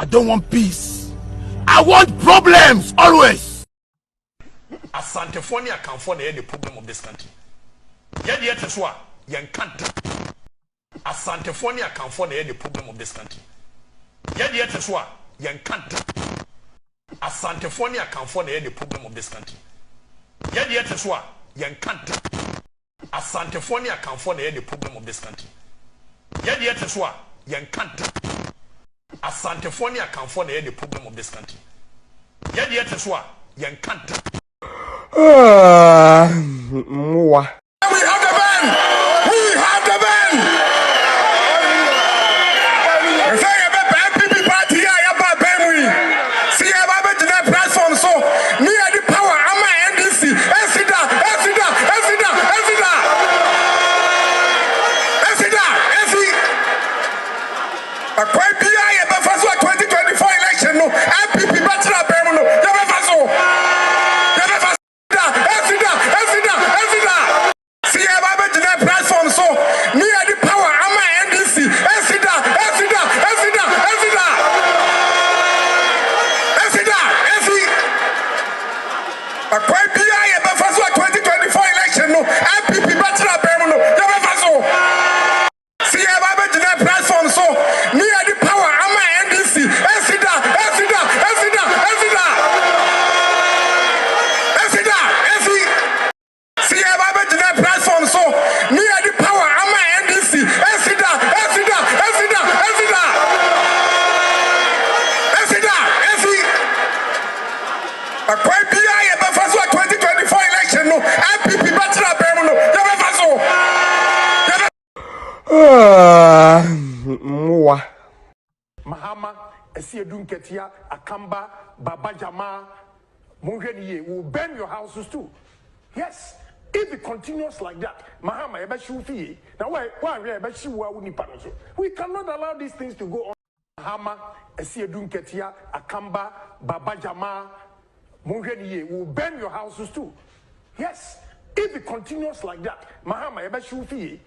don't want peace. I want problems always. Asantefonia can find the problem of this country. Yet as well, young country. Asantefonia can find the problem of this country. Yet as well, young country. Asantefonia can find the problem of this country. Yet as well, young country. Asantefonia can find the problem of this country. Yet as well, young country. Asantefonia can find the problem of this country. Yet as well, young country. We have the band! We have the band! Say about PPP party, I about Benry. See about the platform, so near the power, I'm my NDC. Esida. A quite PI about 2024 election, no, PPP bachelor Bermuno, never faso. Platform so near the power I'm my NDC Esida a quite PI about 2024 election no PPP bachelor Bermuno never faso see about the platform so near the power I'm my NDC Esida see about the platform so near the power I'm my NDC Esida a quite PI about 2024 election no PPP bachelor Bermuno never faso Mahama Esiedun Ketia Akamba Baba Jama Mungheniye will burn your houses too. Yes. If it continues like that, Mahama Ebeshufi, now why we cannot allow these things to go on. Mahama Esiedun Ketia Akamba Baba Jama Mungheniye will burn your houses too. Yes. If it continues like that, Mahama Ebeshufi,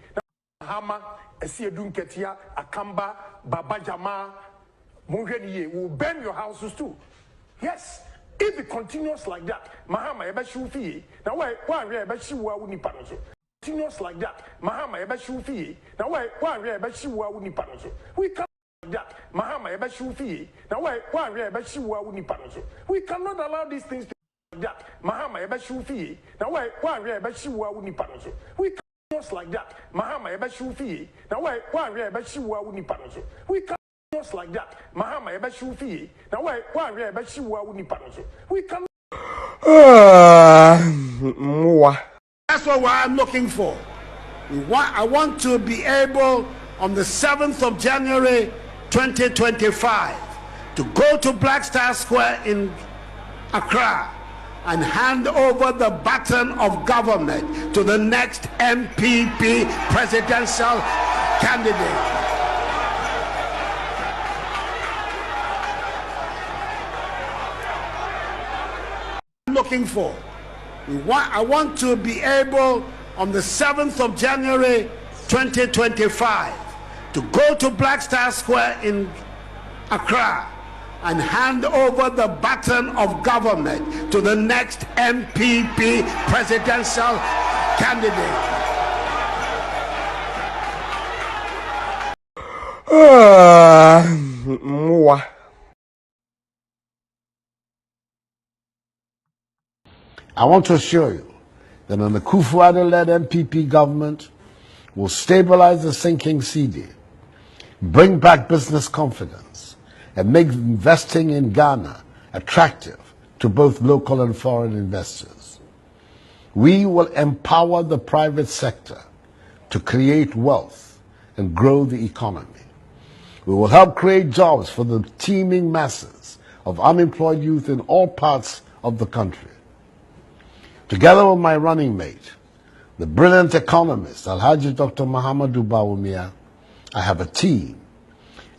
Mahama Esiedun Ketia Akamba Baba Jama Mungheniye will burn your houses too. Yes. If it continues like that, Mahama Ebeshufi, now why continues like that, Mahama Ebeshufi, now why we can't like that, Mahama Ebeshufi, now why we cannot allow these things to like that, Mahama Ebeshufi, now why we can't like that, Mahama Ebeshufi, now why we can't like that, Mahama Ebeshufi. Now why we can. That's what I'm looking for. I want to be able on the 7th of January 2025 to go to Black Star Square in Accra and hand over the baton of government to the next MPP presidential candidate. Looking for. I want to be able on the 7th of January 2025 to go to Black Star Square in Accra and hand over the baton of government to the next MPP presidential candidate. I want to assure you that an Akufo-Addo-led MPP government will stabilize the sinking cedi, bring back business confidence, and make investing in Ghana attractive to both local and foreign investors. We will empower the private sector to create wealth and grow the economy. We will help create jobs for the teeming masses of unemployed youth in all parts of the country. Together with my running mate, the brilliant economist Alhaji Dr. Mahamudu Bawumia, I have a team,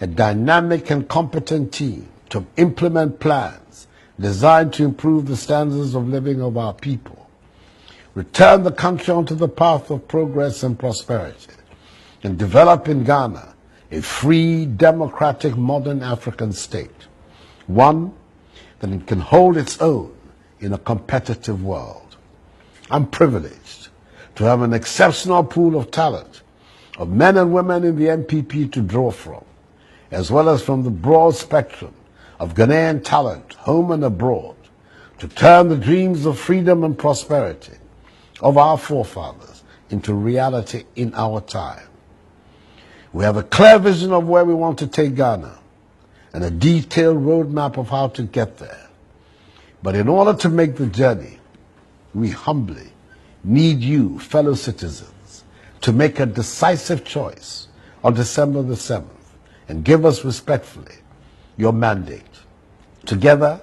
a dynamic and competent team to implement plans designed to improve the standards of living of our people, return the country onto the path of progress and prosperity, and develop in Ghana a free, democratic, modern African state. One, that it can hold its own in a competitive world. I'm privileged to have an exceptional pool of talent, of men and women in the MPP to draw from, as well as from the broad spectrum of Ghanaian talent, home and abroad, to turn the dreams of freedom and prosperity of our forefathers into reality in our time. We have a clear vision of where we want to take Ghana and a detailed roadmap of how to get there. But in order to make the journey, we humbly need you, fellow citizens, to make a decisive choice on December the 7th and give us respectfully your mandate. Together,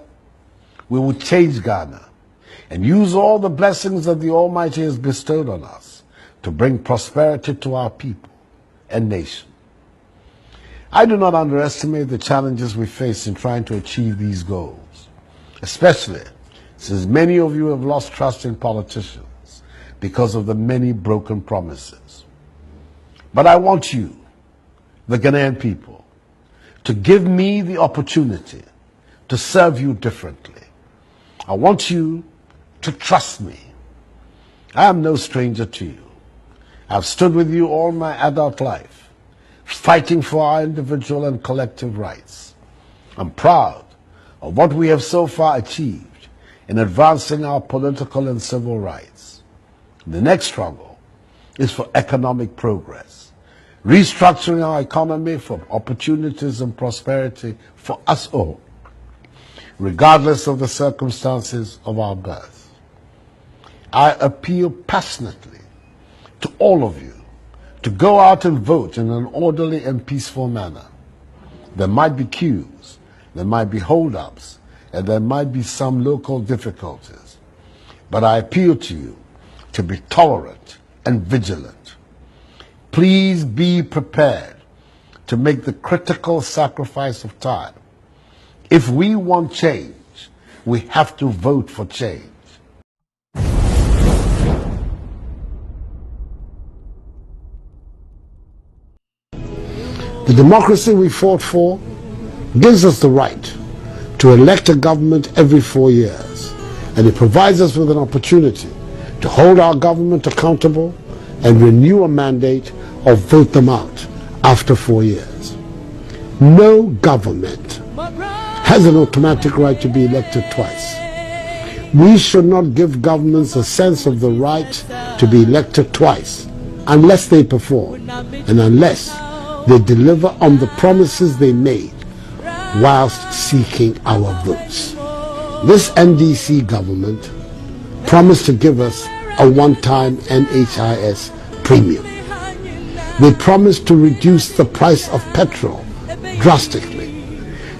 we will change Ghana and use all the blessings that the Almighty has bestowed on us to bring prosperity to our people and nation. I do not underestimate the challenges we face in trying to achieve these goals, especially since many of you have lost trust in politicians because of the many broken promises. But I want you, the Ghanaian people, to give me the opportunity to serve you differently. I want you to trust me. I am no stranger to you. I've stood with you all my adult life, fighting for our individual and collective rights. I'm proud of what we have so far achieved in advancing our political and civil rights. The next struggle is for economic progress, restructuring our economy for opportunities and prosperity for us all, regardless of the circumstances of our birth. I appeal passionately to all of you to go out and vote in an orderly and peaceful manner. There might be queues, there might be hold-ups, and there might be some local difficulties. But I appeal to you to be tolerant and vigilant. Please be prepared to make the critical sacrifice of time. If we want change, we have to vote for change. The democracy we fought for gives us the right to elect a government every 4 years, and it provides us with an opportunity to hold our government accountable and renew a mandate or vote them out after 4 years. No government has an automatic right to be elected twice. We should not give governments a sense of the right to be elected twice unless they perform and unless they deliver on the promises they made whilst seeking our votes. This NDC government promised to give us a one-time NHIS premium. They promised to reduce the price of petrol drastically.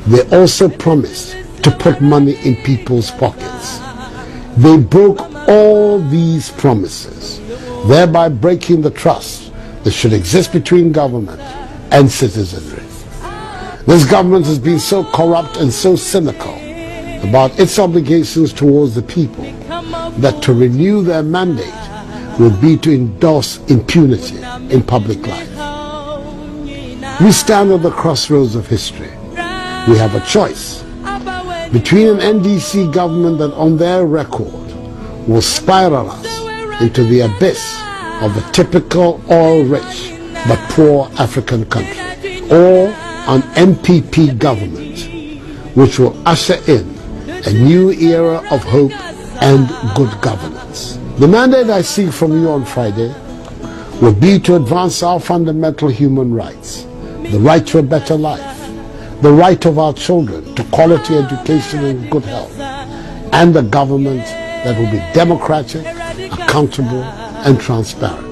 They also promised to put money in people's pockets. They broke all these promises, thereby breaking the trust that should exist between government and citizenry. This government has been so corrupt and so cynical about its obligations towards the people that to renew their mandate would be to endorse impunity in public life. We stand at the crossroads of history. We have a choice between an NDC government that on their record will spiral us into the abyss of a typical oil-rich but poor African country, or an MPP government which will usher in a new era of hope and good governance. The mandate I seek from you on Friday will be to advance our fundamental human rights, the right to a better life, the right of our children to quality education and good health, and a government that will be democratic, accountable, and transparent.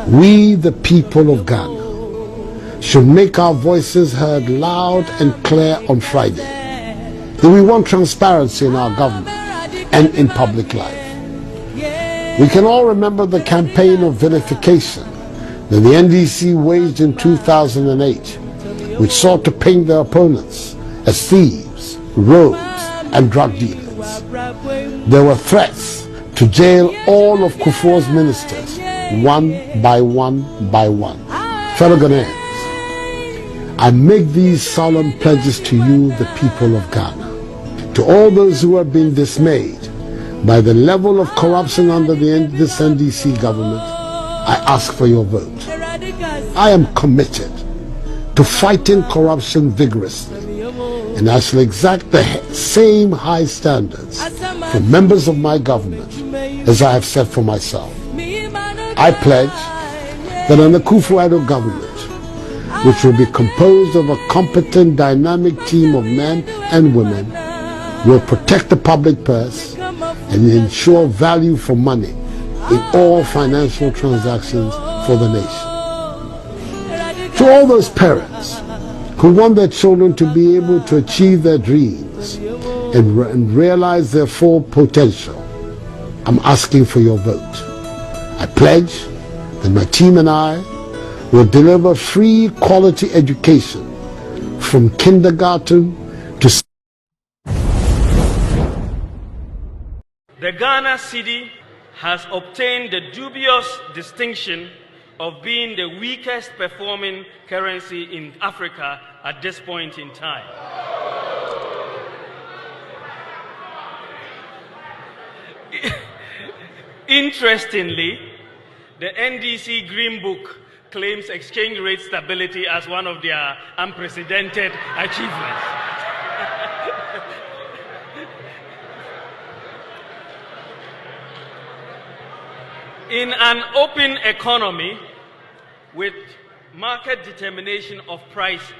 We, the people of Ghana, should make our voices heard loud and clear on Friday that we want transparency in our government and in public life. We can all remember the campaign of vilification that the NDC waged in 2008, which sought to paint their opponents as thieves, rogues, and drug dealers. There were threats to jail all of Kufuor's ministers, one by one by one. Fellow Ghanaians, I make these solemn pledges to you, the people of Ghana. To all those who have been dismayed by the level of corruption under this NDC government, I ask for your vote. I am committed to fighting corruption vigorously, and I shall exact the same high standards for members of my government as I have set for myself. I pledge that an Akufo-Addo government, which will be composed of a competent, dynamic team of men and women, will protect the public purse and ensure value for money in all financial transactions for the nation. To all those parents who want their children to be able to achieve their dreams and realize their full potential, I'm asking for your vote. I pledge that my team and I will deliver free quality education from kindergarten to... The Ghana cedi has obtained the dubious distinction of being the weakest performing currency in Africa at this point in time. Interestingly, the NDC Green Book claims exchange rate stability as one of their unprecedented achievements. In an open economy with market determination of prices,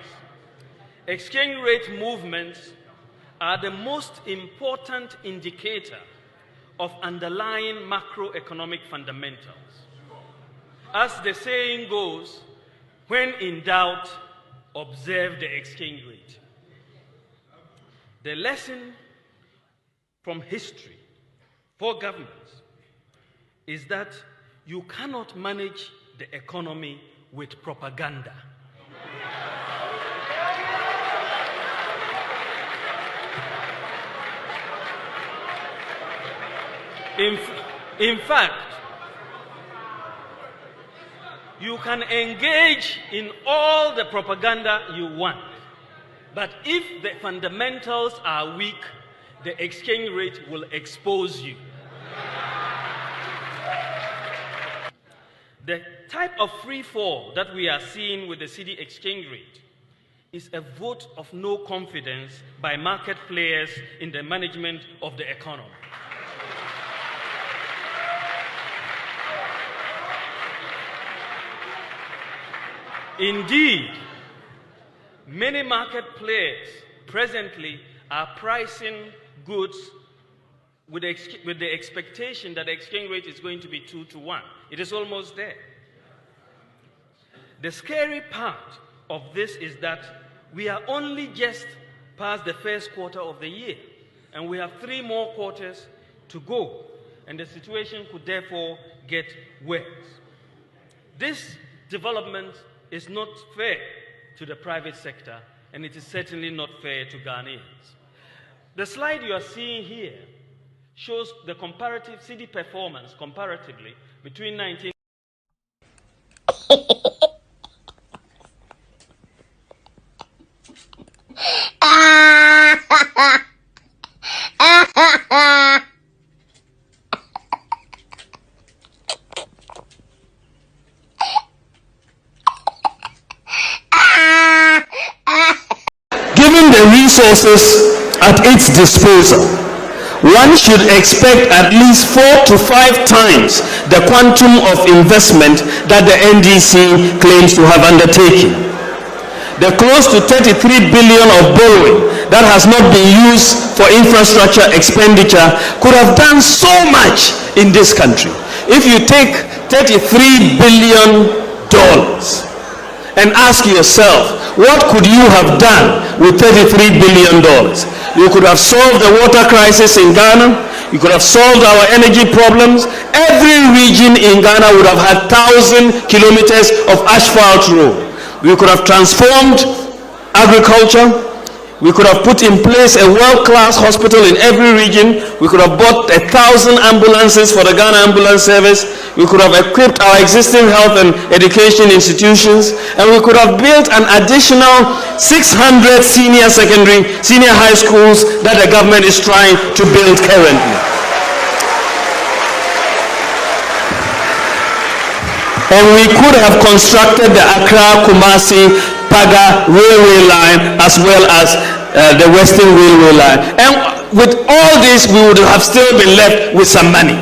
exchange rate movements are the most important indicator of underlying macroeconomic fundamentals. As the saying goes, when in doubt, observe the exchange rate. The lesson from history for governments is that you cannot manage the economy with propaganda. In fact, you can engage in all the propaganda you want, but if the fundamentals are weak, the exchange rate will expose you. The type of free fall that we are seeing with the cedi exchange rate is a vote of no confidence by market players in the management of the economy. Indeed, many market players presently are pricing goods with the expectation that the exchange rate is going to be 2 to 1. It is almost there. The scary part of this is that we are only just past the first quarter of the year, and we have 3 more quarters to go, and the situation could therefore get worse. This development is not fair to the private sector, and it is certainly not fair to Ghanaians. The slide you are seeing here shows the comparative cedi performance comparatively between 19... Given the resources at its disposal, one should expect at least 4 to 5 times the quantum of investment that the NDC claims to have undertaken. The close to 33 billion of borrowing that has not been used for infrastructure expenditure could have done so much in this country. If you take $33 billion and ask yourself, what could you have done with $33 billion? You could have solved the water crisis in Ghana. You could have solved our energy problems. Every region in Ghana would have had 1,000 kilometers of asphalt road. We could have transformed agriculture. We could have put in place a world-class hospital in every region. We could have bought 1,000 ambulances for the Ghana Ambulance Service. We could have equipped our existing health and education institutions. And we could have built an additional 600 senior high schools that the government is trying to build currently. And we could have constructed the Accra-Kumasi Paga railway line as well as the Western Railway line. And with all this, we would have still been left with some money.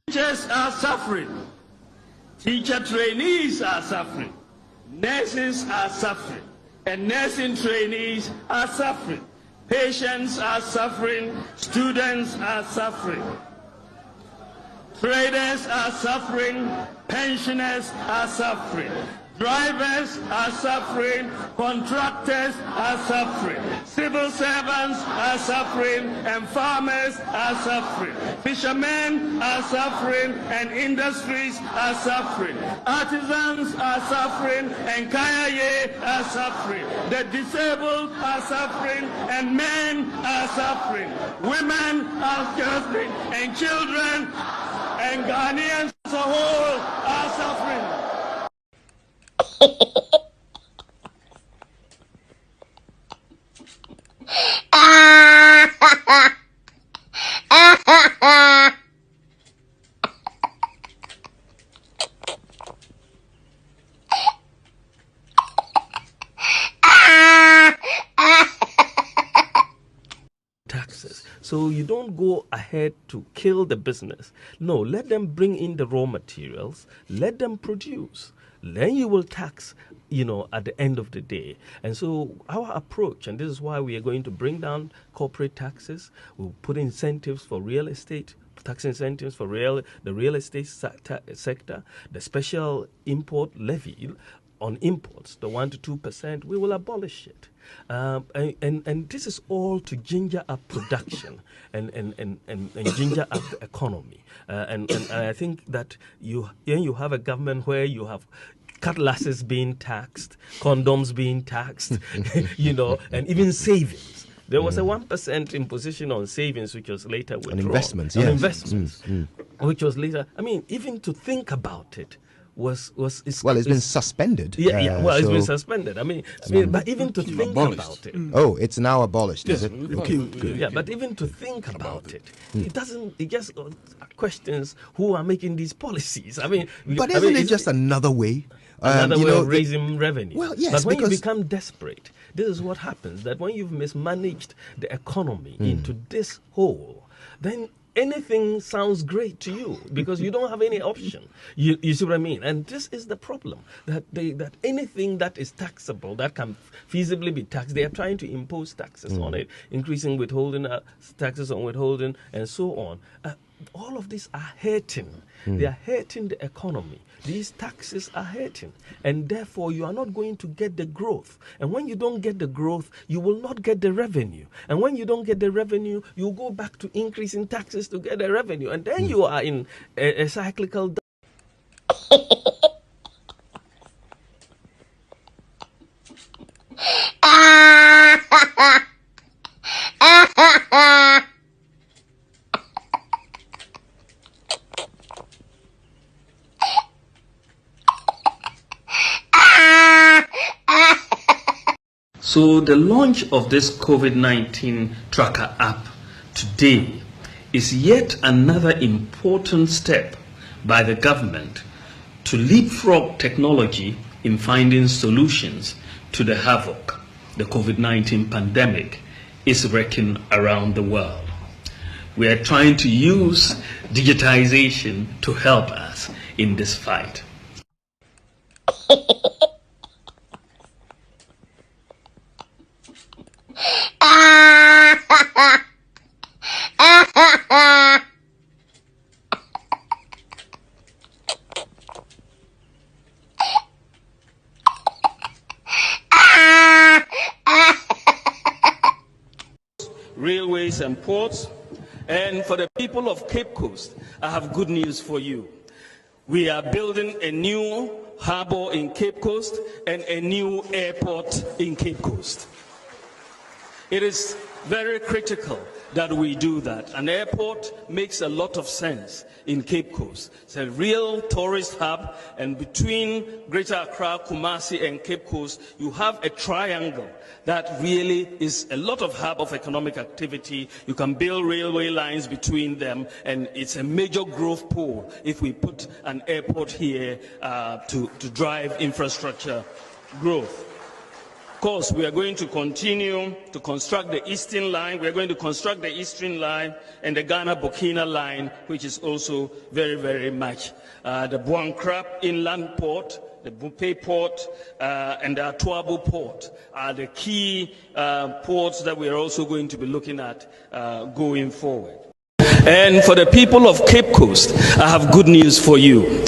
Teachers are suffering. Teacher trainees are suffering. Nurses are suffering. And nursing trainees are suffering. Patients are suffering. Students are suffering. Traders are suffering. Pensioners are suffering. Drivers are suffering, contractors are suffering, civil servants are suffering, and farmers are suffering. Fishermen are suffering, and industries are suffering. Artisans are suffering, and Kayaye are suffering. The disabled are suffering, and men are suffering. Women are suffering, and children and Ghanaians as a whole are suffering. Taxes. So you don't go ahead to kill the business. No, let them bring in the raw materials, let them produce. Then you will tax, at the end of the day. And so our approach, and this is why we are going to bring down corporate taxes, we'll put incentives for real estate, tax incentives for the real estate sector, the special import levy on imports, the 1 to 2%, we will abolish it. And this is all to ginger up production and ginger up the economy. And I think that you have a government where you have cutlasses being taxed, condoms being taxed, and even savings. There was a 1% imposition on savings, which was later withdrawn. On investments, on yes. investments, which was later. I mean, even to think about it it's been suspended. It's been suspended. But even to think about it. Oh, it's now abolished, is it? Okay. Yeah, but even to think about it, it just questions who are making these policies. But isn't it just another way? Another way of raising revenue. Well, yes, but when you become desperate, this is what happens, that when you've mismanaged the economy into this hole, then anything sounds great to you because you don't have any option. You see what I mean? And this is the problem, that anything that is taxable, that can feasibly be taxed, they are trying to impose taxes on it, increasing withholding, taxes on withholding, and so on. All of these are hurting. They are hurting the economy. These taxes are hurting. And therefore, you are not going to get the growth. And when you don't get the growth, you will not get the revenue. And when you don't get the revenue, you go back to increasing taxes to get the revenue. And then you are in a cyclical... So the launch of this COVID-19 tracker app today is yet another important step by the government to leapfrog technology in finding solutions to the havoc the COVID-19 pandemic is wreaking around the world. We are trying to use digitization to help us in this fight. fisheries and ports. And for the people of Cape Coast, I have good news for you. We are building a new harbor in Cape Coast and a new airport in Cape Coast. It is very critical that we do that. An airport makes a lot of sense in Cape Coast. It's a real tourist hub, and between Greater Accra, Kumasi, and Cape Coast, you have a triangle that really is a lot of hub of economic activity. You can build railway lines between them, and it's a major growth pool if we put an airport here to drive infrastructure growth. Of course, we are going to continue to construct the Eastern Line. We are going to construct the Eastern Line and the Ghana-Burkina Line, which is also very, very much. The Buankrap Inland Port, the Bupe Port, and the Atuabo Port are the key ports that we are also going to be looking at going forward. And for the people of Cape Coast, I have good news for you.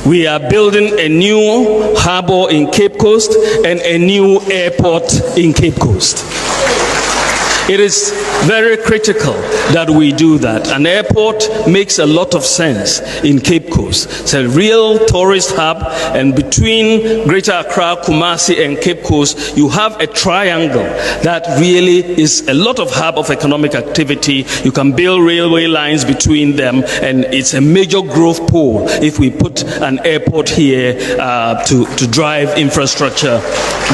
We are building a new harbor in Cape Coast and a new airport in Cape Coast. It is very critical that we do that. An airport makes a lot of sense in Cape Coast. It's a real tourist hub, and between Greater Accra, Kumasi, and Cape Coast, you have a triangle that really is a lot of hub of economic activity. You can build railway lines between them, and it's a major growth pool if we put an airport here to drive infrastructure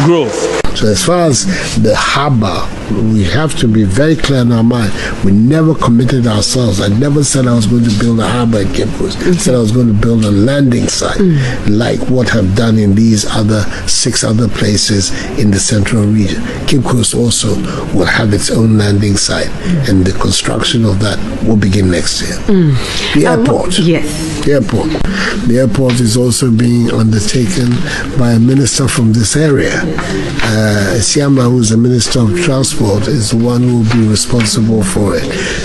growth. So as far as the harbor, we have to be very clear in our mind. We never committed ourselves. I never said I was going to build a harbor in Cape Coast. I said I was going to build a landing site, like what I've done in these 6 other places in the central region. Cape Coast also will have its own landing site, and the construction of that will begin next year. The airport. Yes. The airport is also being undertaken by a minister from this area. Siama, who's the Minister of Transport, is the one who will be responsible for it.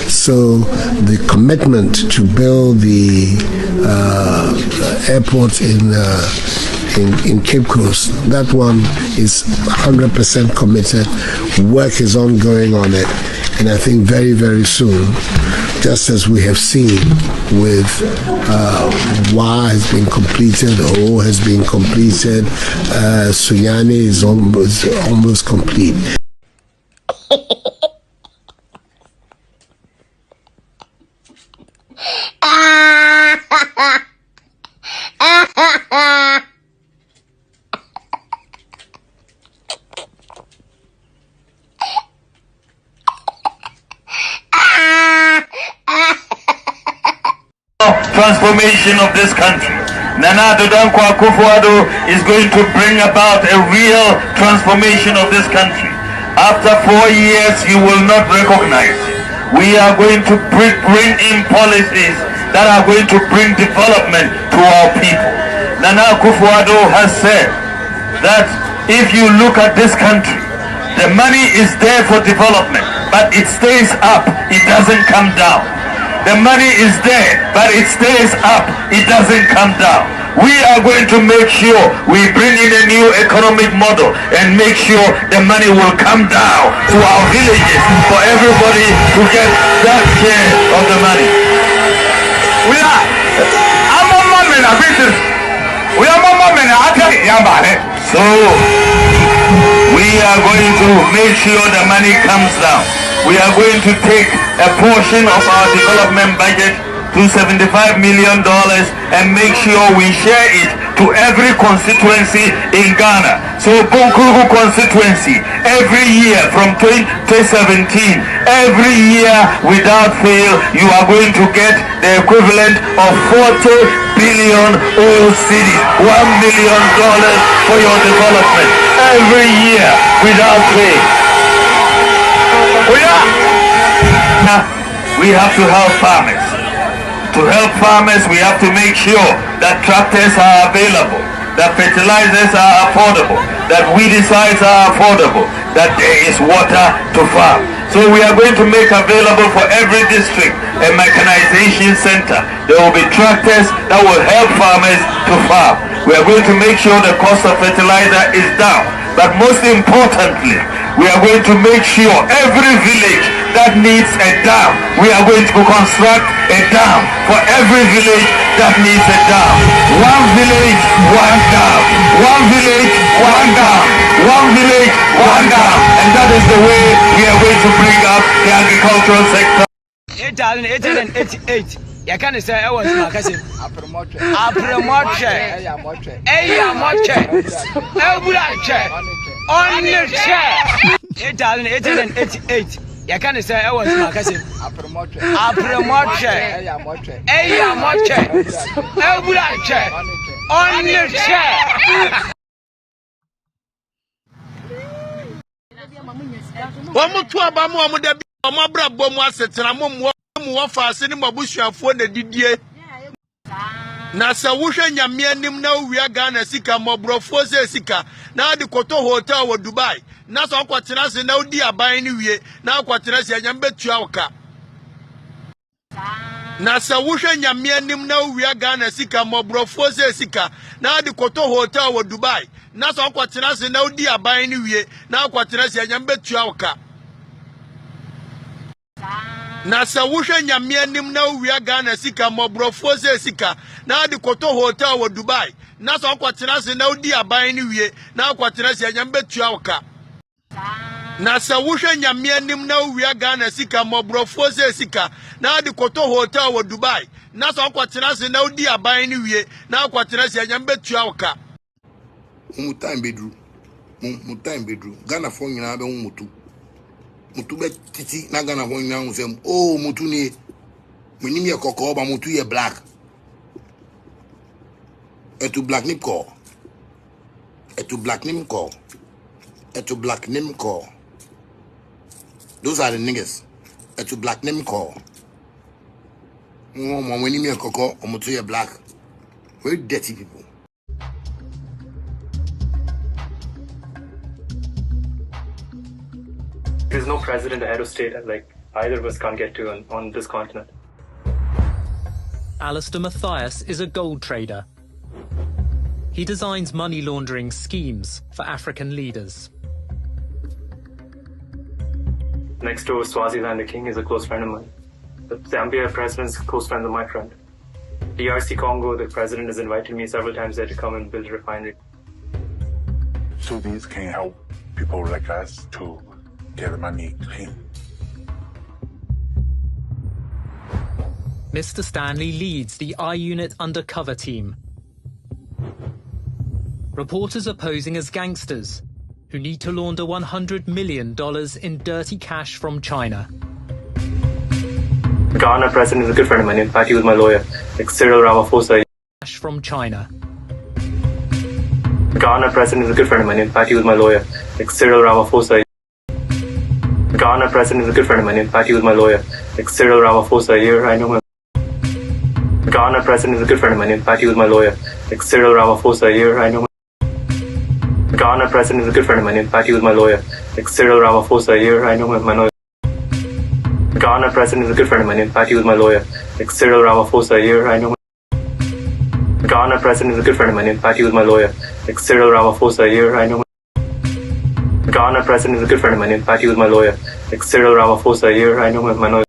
So the commitment to build the airport in Cape Coast, that one is 100% committed. Work is ongoing on it, and I think very, very soon, just as we have seen with WA has been completed, O has been completed, Suyani is almost complete. Transformation of this country. Nana Addo Dankwa Akufo-Addo is going to bring about a real transformation of this country. After 4 years, you will not recognize. We are going to bring in policies that are going to bring development to our people. Nana Akufo-Addo has said that if you look at this country, the money is there for development, but it stays up, it doesn't come down. The money is there, but it stays up, it doesn't come down. We are going to make sure we bring in a new economic model and make sure the money will come down to our villages for everybody to get that share of the money. We are so we are going to make sure the money comes down. We are going to take a portion of our development budget, $275 million, and make sure we share it to every constituency in Ghana. So Bunkuruku constituency, every year from 2017, every year without fail, you are going to get the equivalent of 40 billion old cities, $1 million for your development, every year without fail. We have to help farmers. To help farmers, we have to make sure that tractors are available, that fertilizers are affordable, that weedicides are affordable, that there is water to farm. So we are going to make available for every district a mechanization center. There will be tractors that will help farmers to farm. We are going to make sure the cost of fertilizer is down. But most importantly, we are going to make sure every village that needs a dam. We are going to construct a dam for every village that needs a dam. One village, one dam. One village, one dam. One village, one dam. And that is the way we are going to bring up the agricultural sector. 8,888. You can't say I was my cousin. Apromoche. On your chair. 8,888. You can't say I was my cousin. Apromoche. On your chair. Omo to abamu omo de bi omo brabo mu asetena mu wo faase ni mabusuafo na didie na se wo hwe nyame anim na wia Ghana sika mobrofo se sika na de koto hotel wo Dubai na so kwatena se na odi aban ni wie na kwatena se nyame betua woka na se wo hwe nyame anim na wia Ghana sika mobrofo se sika na de koto hotel wo Dubai na so kwatena se na odi aban ni wie na kwatena se nyame betua woka na se wo hwe nyame anim na wia Ghana sika mobrofo se sika na de koto hotel wo Dubai na so kwatena se na odi aban ni wie na kwatena se nyame betua woka na se wo hwe nyame anim na wia Ghana sika mobrofo se sika na de koto hotel wo Dubai na so kwatena se na odi aban ni wie na kwatena se nyame betua woka mu time bedru Ghana fo nyina be mutu be titi na Ghana fo nyina nsem oh mutu ni minim ye kokko ba mutu ye black etu black name call those are the niggas etu black name call mo minim ye kokko mutu ye black very dirty people. There's no president or head of state like either of us can't get to on this continent. Alistair Mathias is a gold trader. He designs money laundering schemes for African leaders. Next to Swaziland, the king is a close friend of mine. The Zambia president is a close friend of my friend. DRC Congo, the president has invited me several times there to come and build a refinery. So these can help people like us to get the money clean. Mr. Stanley leads the I-Unit undercover team. Reporters are posing as gangsters who need to launder $100 million in dirty cash from China. The Ghana president is a good friend of mine. In fact, he was my lawyer. Like Cyril Ramaphosa. Cash from China. The Ghana president is a good friend of mine. In fact, he was my lawyer. Like Cyril Ramaphosa. The Ghana president is a good friend of mine. In fact, he was my lawyer. Like Cyril Ramaphosa here, I know him. The Ghana president is a good friend of mine. In fact, he was my lawyer. Like Cyril Ramaphosa here, I know him. The Ghana president is a good friend of mine. In fact, he was my lawyer. Like Cyril Ramaphosa here, I know him. The Ghana president is a good friend of mine. In fact, he was my lawyer. Like Cyril Ramaphosa here, I know him. The Ghana president is a good friend of mine. In fact, he was my lawyer. Like Cyril Ramaphosa here, I know him. The Ghana president is a good friend of mine. In fact, he was my lawyer. Like Cyril Ramaphosa here, I know him.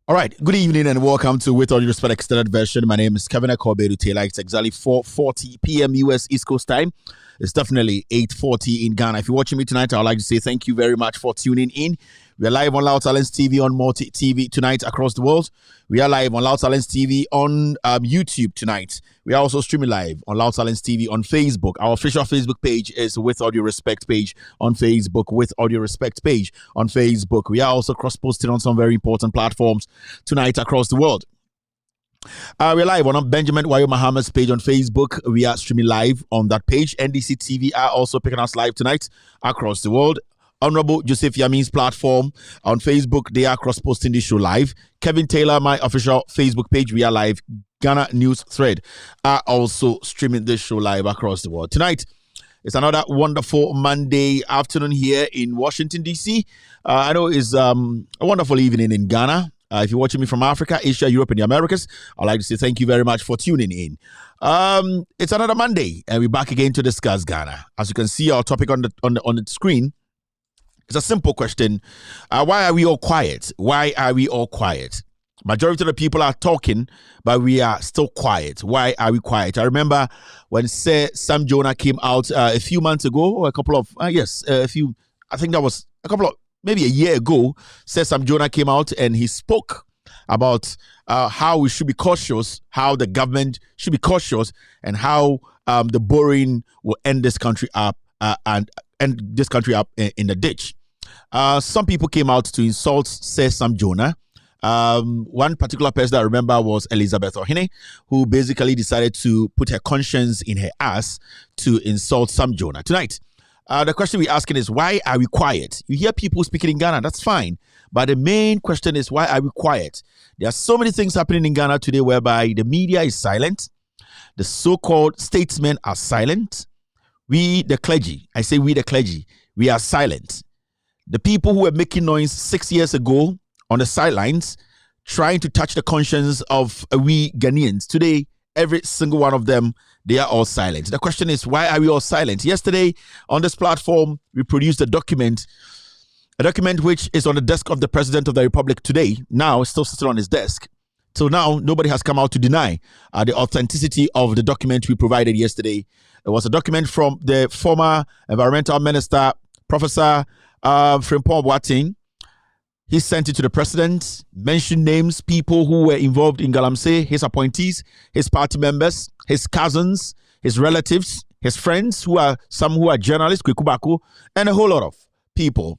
All right, good evening and welcome to With All Due Respect Extended Version. My name is Kevin Akobedu Taylor. It's exactly 4:40 p.m. US East Coast time. It's definitely 8:40 in Ghana. If you're watching me tonight, I'd like to say thank you very much for tuning in. We are live on Loud Talents TV on Multi TV tonight across the world. We are live on Loud Talents TV on YouTube tonight. We are also streaming live on Loud Talents TV on Facebook. Our official Facebook page is With Audio Respect page on Facebook. With Audio Respect page on Facebook. We are also cross-posting on some very important platforms tonight across the world. We're live on Benjamin Wayo Muhammad's page on Facebook. We are streaming live on that page. NDC TV are also picking us live tonight across the world. Honorable Joseph Yamin's platform on Facebook, they are cross-posting this show live. Kevin Taylor, my official Facebook page, we are live. Ghana News Thread are also streaming this show live across the world. Tonight, it's another wonderful Monday afternoon here in Washington, D.C. I know it's a wonderful evening in Ghana. If you're watching me from Africa, Asia, Europe, and the Americas, I'd like to say thank you very much for tuning in. It's another Monday, and we're back again to discuss Ghana. As you can see, our topic on the screen is a simple question. Why are we all quiet? Why are we all quiet? Majority of the people are talking, but we are still quiet. Why are we quiet? I remember when Sir Sam Jonah came out a few months ago, or maybe a year ago. Sir Sam Jonah came out and he spoke about how we should be cautious, how the government should be cautious, and how the borrowing will end this country up and end this country up in the ditch. Some people came out to insult Sir Sam Jonah. One particular person that I remember was Elizabeth Ohene, who basically decided to put her conscience in her ass to insult Sam Jonah. Tonight, the question we're asking is, why are we quiet? You hear people speaking in Ghana, that's fine. But the main question is, why are we quiet? There are so many things happening in Ghana today whereby the media is silent. The so-called statesmen are silent. We, the clergy, I say we, the clergy, we are silent. The people who were making noise 6 years ago on the sidelines, trying to touch the conscience of we Ghanaians. Today, every single one of them, they are all silent. The question is, why are we all silent? Yesterday, on this platform, we produced a document which is on the desk of the President of the Republic today. Now, it's still sitting on his desk. Till now, nobody has come out to deny the authenticity of the document we provided yesterday. It was a document from the former Environmental Minister, Professor Frimpong Boateng. He sent it to the president, mentioned names, people who were involved in Galamsey, his appointees, his party members, his cousins, his relatives, his friends, some who are journalists, Kwekubako, and a whole lot of people.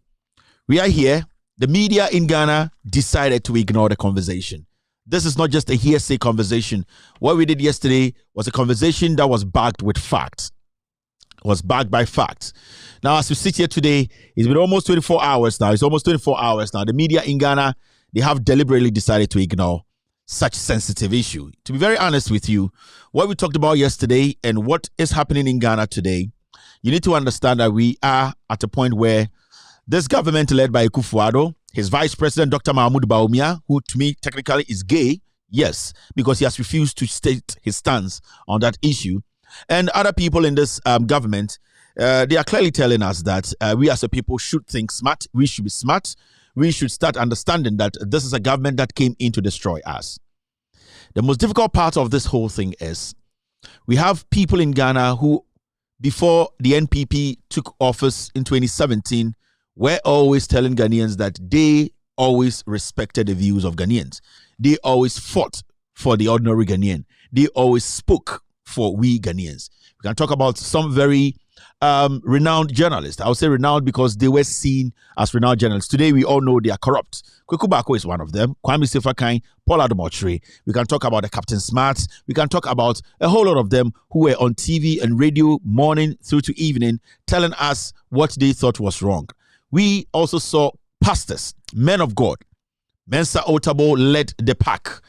We are here. The media in Ghana decided to ignore the conversation. This is not just a hearsay conversation. What we did yesterday was a conversation that was backed with facts. Was backed by facts. Now, as we sit here today, it's been almost 24 hours now. It's almost 24 hours now. The media in Ghana, they have deliberately decided to ignore such sensitive issue. To be very honest with you, what we talked about yesterday and what is happening in Ghana today, you need to understand that we are at a point where this government led by Akufo-Addo, his vice president, Dr. Mahmoud Bawumia, who to me technically is gay, yes, because he has refused to state his stance on that issue, and other people in this government, they are clearly telling us that we as a people should think smart. We should be smart. We should start understanding that this is a government that came in to destroy us. The most difficult part of this whole thing is we have people in Ghana who, before the NPP took office in 2017, were always telling Ghanaians that they always respected the views of Ghanaians. They always fought for the ordinary Ghanaian. They always spoke for we Ghanaians. We can talk about some very renowned journalists. I would say renowned because they were seen as renowned journalists. Today, we all know they are corrupt. Kwekubako is one of them. Kwame Sefakai, Paul Adomotri. We can talk about the Captain Smarts. We can talk about a whole lot of them who were on TV and radio morning through to evening telling us what they thought was wrong. We also saw pastors, men of God. Mensa Otabo led the pack.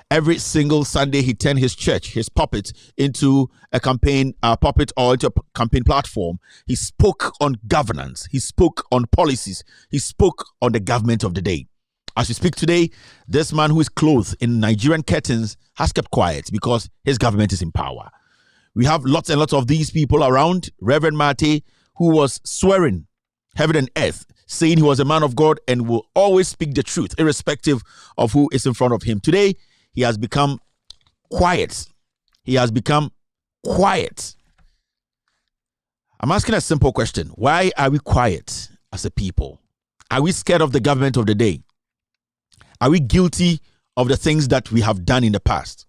Every single Sunday, he turned his church, his pulpit, into a campaign pulpit or into a campaign platform. He spoke on governance. He spoke on policies. He spoke on the government of the day. As we speak today, this man who is clothed in Nigerian curtains has kept quiet because his government is in power. We have lots and lots of these people around. Reverend Mate, who was swearing heaven and earth, saying he was a man of God and will always speak the truth, irrespective of who is in front of him. Today, he has become quiet. He has become quiet. I'm asking a simple question. Why are we quiet as a people? Are we scared of the government of the day? Are we guilty of the things that we have done in the past?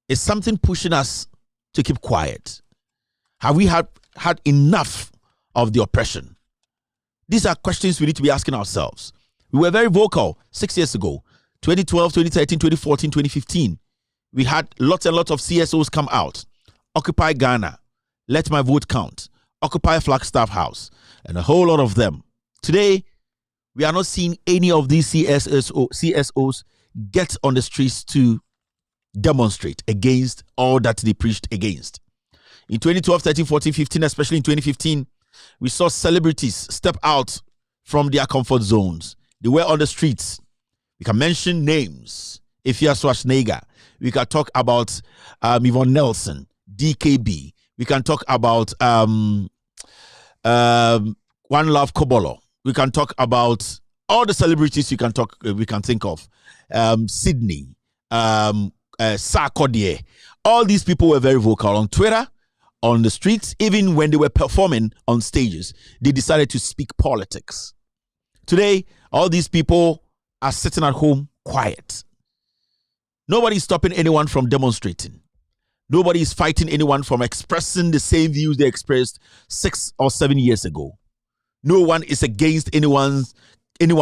Is something pushing us to keep quiet? Have we had enough of the oppression? These are questions we need to be asking ourselves. We were very vocal 6 years ago, 2012, 2013, 2014, 2015. We had lots and lots of CSOs come out. Occupy Ghana, Let My Vote Count, Occupy Flagstaff House, and a whole lot of them. Today, we are not seeing any of these CSOs get on the streets to demonstrate against all that they preached against. In 2012, 13, 14, 15, especially in 2015, we saw celebrities step out from their comfort zones. They were on the streets. We can mention names. Ifya Schwarzenegger. We can talk about Yvonne Nelson, DKB. We can talk about One Love Kobolo. We can talk about all the celebrities we can think of. Sydney, Sarkodie. All these people were very vocal on Twitter, on the streets, even when they were performing on stages. They decided to speak politics. Today, all these people are sitting at home quiet. Nobody is stopping anyone from demonstrating. Nobody is fighting anyone from expressing the same views they expressed 6 or 7 years ago. No one is against anyone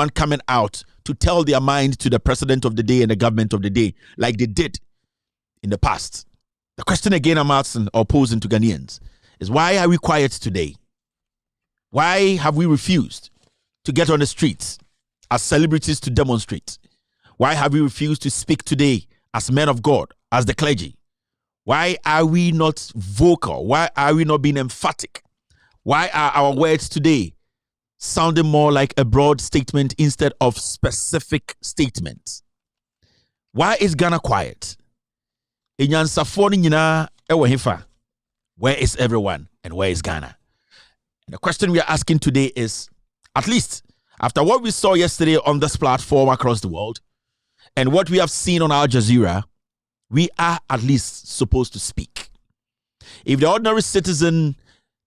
coming out to tell their mind to the president of the day and the government of the day like they did in the past. The question again I'm asking or posing to Ghanaians is, why are we quiet today? Why have we refused to get on the streets as celebrities to demonstrate? Why have we refused to speak today as men of God, as the clergy? Why are we not vocal? Why are we not being emphatic? Why are our words today sounding more like a broad statement instead of specific statements? Why is Ghana quiet? Where is everyone and where is Ghana? And the question we are asking today is, at least after what we saw yesterday on this platform across the world and what we have seen on Al Jazeera, we are at least supposed to speak. If the ordinary citizen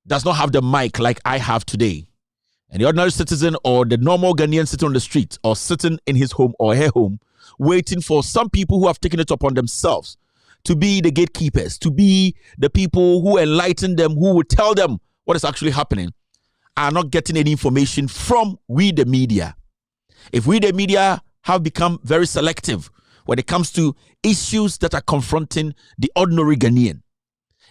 does not have the mic like I have today, and the ordinary citizen or the normal Ghanaian sitting on the street or sitting in his home or her home, waiting for some people who have taken it upon themselves to be the gatekeepers, to be the people who enlighten them, who will tell them what is actually happening, are not getting any information from we the media. If we the media have become very selective when it comes to issues that are confronting the ordinary Ghanaian,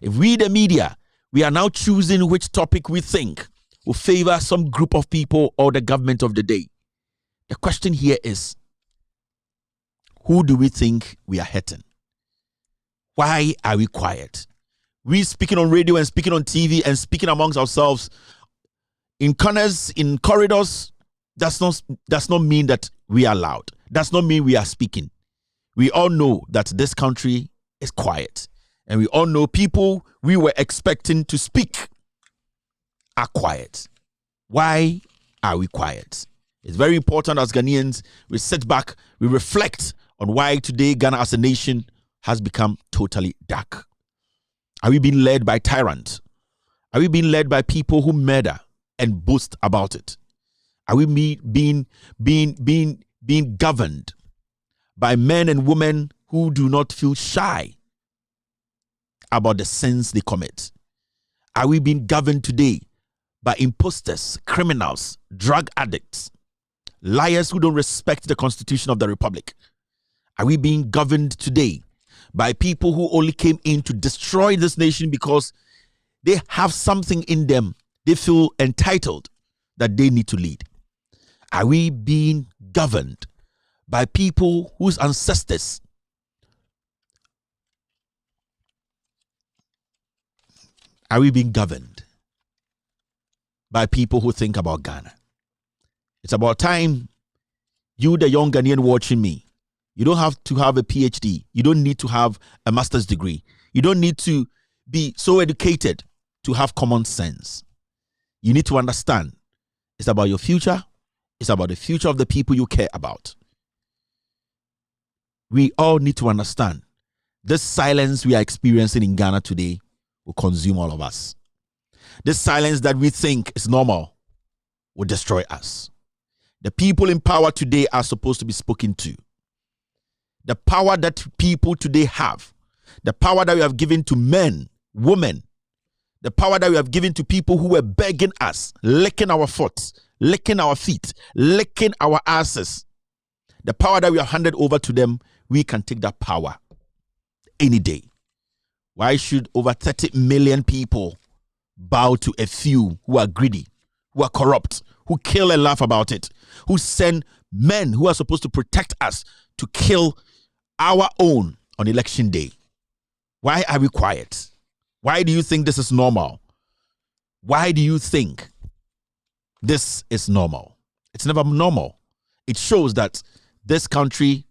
if we the media, we are now choosing which topic we think will favor some group of people or the government of the day. The question here is, who do we think we are hurting? Why are we quiet? We speaking on radio and speaking on TV and speaking amongst ourselves in corners, in corridors, does not mean that we are loud. Does not mean we are speaking. We all know that this country is quiet. And we all know people we were expecting to speak are quiet. Why are we quiet? It's very important as Ghanaians, we sit back, we reflect on why today Ghana as a nation has become totally dark. Are we being led by tyrants? Are we being led by people who murder and boast about it? Are we being governed by men and women who do not feel shy about the sins they commit? Are we being governed today by imposters, criminals, drug addicts, liars who don't respect the Constitution of the Republic? Are we being governed today by people who only came in to destroy this nation because they have something in them they feel entitled that they need to lead? Are we being governed by people whose ancestors are we being governed by people who think about Ghana? It's about time you, the young Ghanaian watching me, you don't have to have a PhD. You don't need to have a master's degree. You don't need to be so educated to have common sense. You need to understand it's about your future. It's about the future of the people you care about. We all need to understand this silence we are experiencing in Ghana today will consume all of us. This silence that we think is normal will destroy us. The people in power today are supposed to be spoken to. The power that people today have, the power that we have given to men, women, the power that we have given to people who were begging us, licking our foot, licking our feet, licking our asses. the power that we have handed over to them, we can take that power any day. Why should over 30 million people bow to a few who are greedy, who are corrupt, who kill and laugh about it, who send men who are supposed to protect us to kill our own on election day? Why are we quiet? Why do you think this is normal? Why do you think this is normal? It's never normal. It shows that this country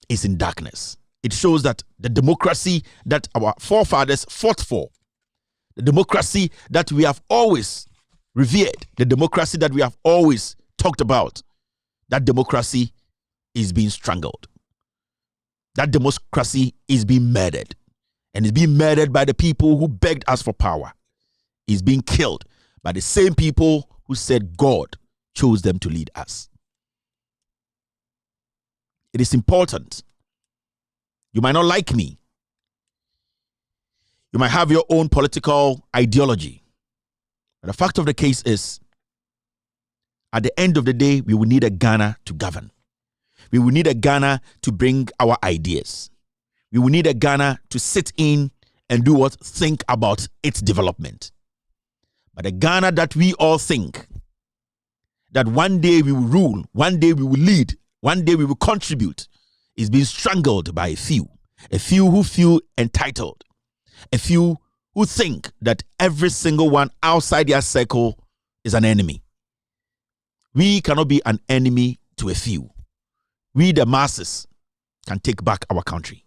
is in darkness. It shows that the democracy that our forefathers fought for, the democracy that we have always revered, the democracy that we have always talked about, that democracy is being strangled. That democracy is being murdered. And is being murdered by the people who begged us for power. Is being killed by the same people who said God chose them to lead us. It is important. You might not like me. You might have your own political ideology. But the fact of the case is, at the end of the day, we will need a Ghana to govern. We will need a Ghana to bring our ideas. We will need a Ghana to sit in and do what? Think about its development. But a Ghana that we all think that one day we will rule, one day we will lead, one day we will contribute, is being strangled by a few who feel entitled, a few who think that every single one outside their circle is an enemy. We cannot be an enemy to a few. We, the masses, can take back our country.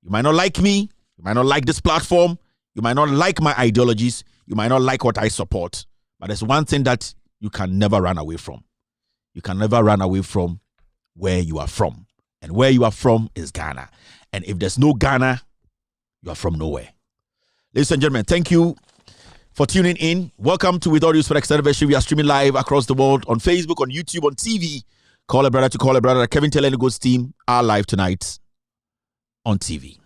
You might not like me. You might not like this platform. You might not like my ideologies. You might not like what I support. But there's one thing that you can never run away from. You can never run away from where you are from. And where you are from is Ghana. And if there's no Ghana, you are from nowhere. Ladies and gentlemen, thank you for tuning in. Welcome to With All Due Respect Extended Version. We are streaming live across the world on Facebook, on YouTube, on TV. Call a brother to call a brother. Kevin Taylor and the Ghost team are live tonight on TV.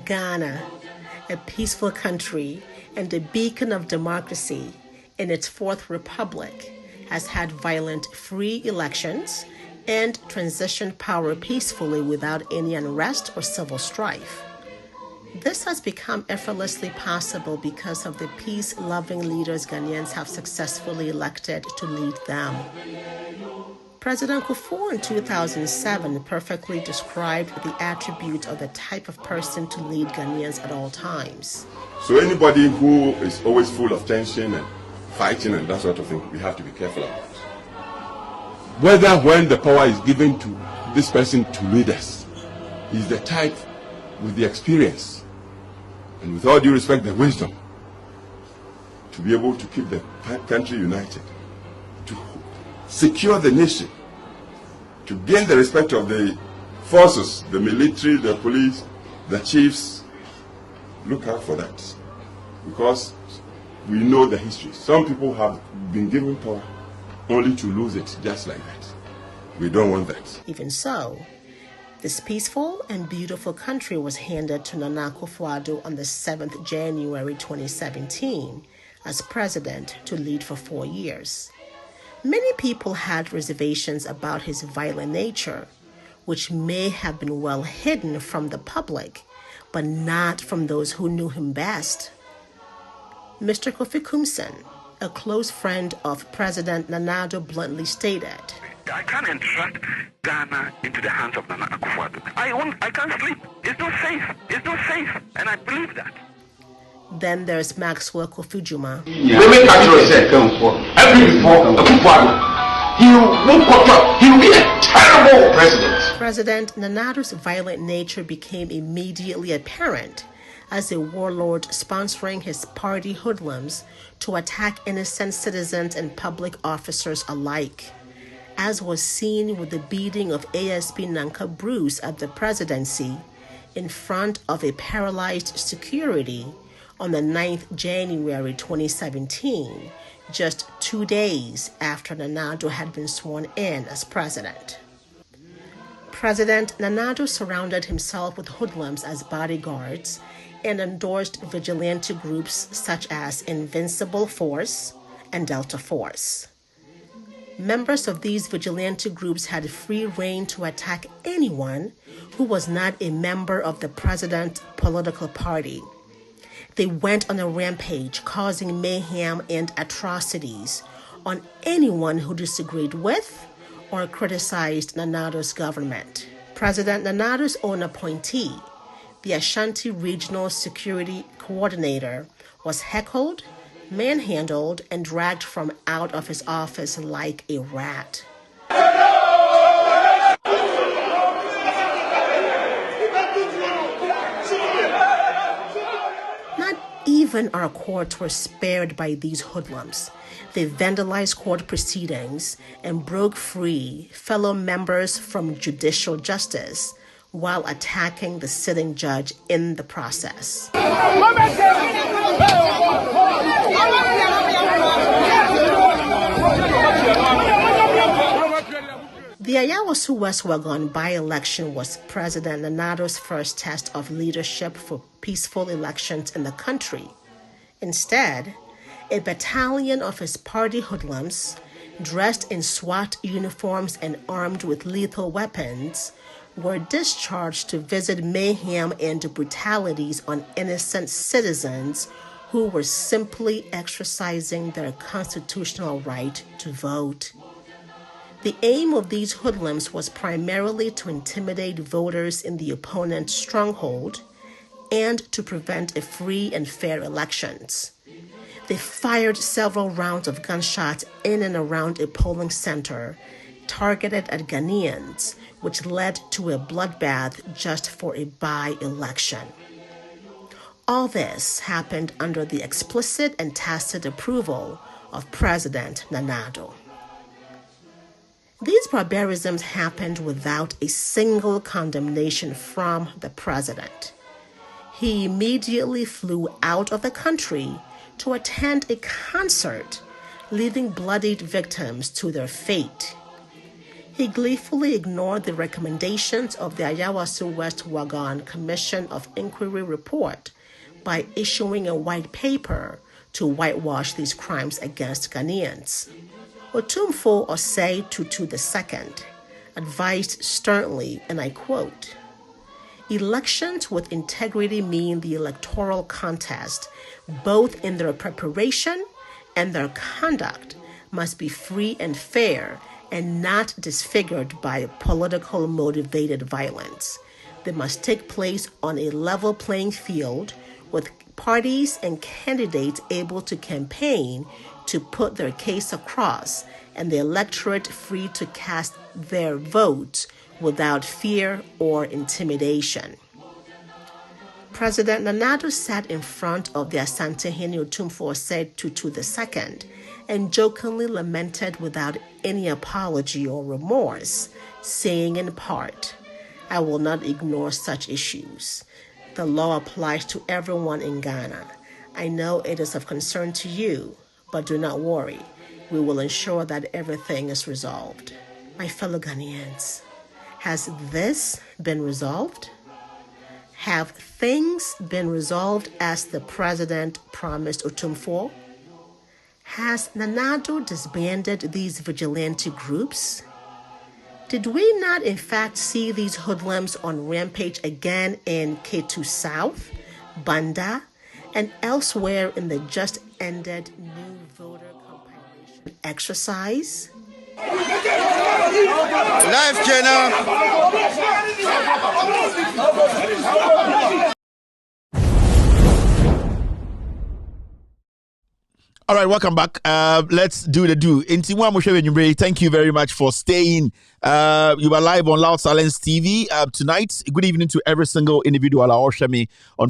Ghana, a peaceful country and a beacon of democracy in its fourth republic, has had violent free elections and transitioned power peacefully without any unrest or civil strife. This has become effortlessly possible because of the peace-loving leaders Ghanaians have successfully elected to lead them. President Kufuor in 2007 perfectly described the attribute of the type of person to lead Ghanaians at all times. So anybody who is always full of tension and fighting and that sort of thing, we have to be careful about. Whether when the power is given to this person to lead us, he's the type with the experience and with all due respect, the wisdom to be able to keep the country united, to secure the nation, to gain the respect of the forces, the military, the police, the chiefs. Look out for that, because we know the history. Some people have been given power only to lose it just like that. We don't want that. Even so, this peaceful and beautiful country was handed to Nana Akufo-Addo on the 7th January 2017 as president to lead for 4 years. Many people had reservations about his violent nature, which may have been well hidden from the public, but not from those who knew him best. Mr. Kofi Kumsen, a close friend of President Nana Addo, bluntly stated, I can't entrust Ghana into the hands of Nana Akufo-Addo. I can't sleep. It's not safe. It's not safe. And I believe that. Then there's Maxwell Kofi-Juma. He will be a terrible president. President Nana Addo's violent nature became immediately apparent as a warlord sponsoring his party hoodlums to attack innocent citizens and public officers alike, as was seen with the beating of ASP Nanka Bruce at the presidency in front of a paralyzed security on the 9th January 2017, just 2 days after Nana Addo had been sworn in as president. President Nana Addo surrounded himself with hoodlums as bodyguards and endorsed vigilante groups such as Invincible Force and Delta Force. Members of these vigilante groups had free rein to attack anyone who was not a member of the president's political party. They went on a rampage, causing mayhem and atrocities on anyone who disagreed with or criticized Nana Addo's government. President Nana Addo's own appointee, the Ashanti Regional Security Coordinator, was heckled, manhandled, and dragged from out of his office like a rat. Not even our courts were spared by these hoodlums. They vandalized court proceedings and broke free fellow members from judicial justice while attacking the sitting judge in the process. The Ayawaso West Wagon by-election was President Nana Addo's first test of leadership for peaceful elections in the country. Instead, a battalion of his party hoodlums, dressed in SWAT uniforms and armed with lethal weapons, were discharged to visit mayhem and brutalities on innocent citizens who were simply exercising their constitutional right to vote. The aim of these hoodlums was primarily to intimidate voters in the opponent's stronghold and to prevent a free and fair elections. They fired several rounds of gunshots in and around a polling center targeted at Ghanaians, which led to a bloodbath just for a by-election. All this happened under the explicit and tacit approval of President Nana Addo. These barbarisms happened without a single condemnation from the president. He immediately flew out of the country to attend a concert, leaving bloodied victims to their fate. He gleefully ignored the recommendations of the Ayawaso West Wagon Commission of Inquiry report by issuing a white paper to whitewash these crimes against Ghanaians. Otumfuo Osei Tutu II advised sternly, and I quote, "Elections with integrity mean the electoral contest, both in their preparation and their conduct, must be free and fair and not disfigured by political motivated violence. They must take place on a level playing field with parties and candidates able to campaign to put their case across and the electorate free to cast their votes without fear or intimidation." President Nana Addo sat in front of the Asantehene Otumfuo Osei Tutu II and jokingly lamented without any apology or remorse, saying in part, "I will not ignore such issues. The law applies to everyone in Ghana. I know it is of concern to you, but do not worry. We will ensure that everything is resolved." My fellow Ghanaians, has this been resolved? Have things been resolved as the president promised Otumfuo? Has Nana Addo disbanded these vigilante groups? Did we not in fact see these hoodlums on rampage again in K2 South, Banda, and elsewhere in the just ended new voter compilation exercise? Live channel. All right, welcome back. Let's do the do. Thank you very much for staying. You are live on Loud Silence TV tonight. Good evening to every single individual on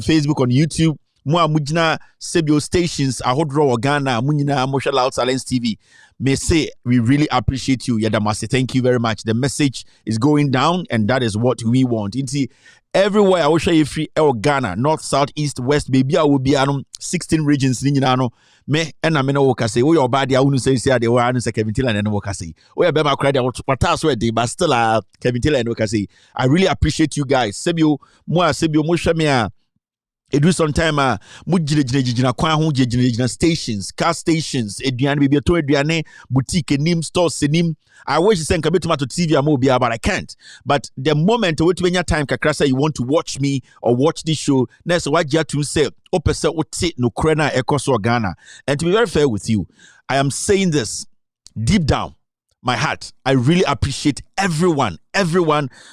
Facebook, on YouTube. Moi mujina sebio stations ahodro Ghana munyina mosha Loud Silence TV. May say we really appreciate you, Yadamase. Thank you very much. The message is going down, and that is what we want. Inti everywhere I will show you free Ghana, north, south, east, west. Baby, I will be 16 regions. Me and I mean wokase. We your body. I wouldn't say they were answer Kevin Tiller and wokase. We are be my credit. But but still Kevin Tiller and wokase. I really appreciate you guys. Sebio, moi sebio mosha mea. It do sometime mujina kwan ho jina stations, car stations, eduane bibi to eduane, boutique nim, stores nim. I wish you send to TV amobia, but I can't. But the moment when your time kakrasa you want to watch me or watch this show, next what you have to say, opesa ote no krena ekoso Ghana. And to be very fair with you, I am saying this deep down my heart. I really appreciate everyone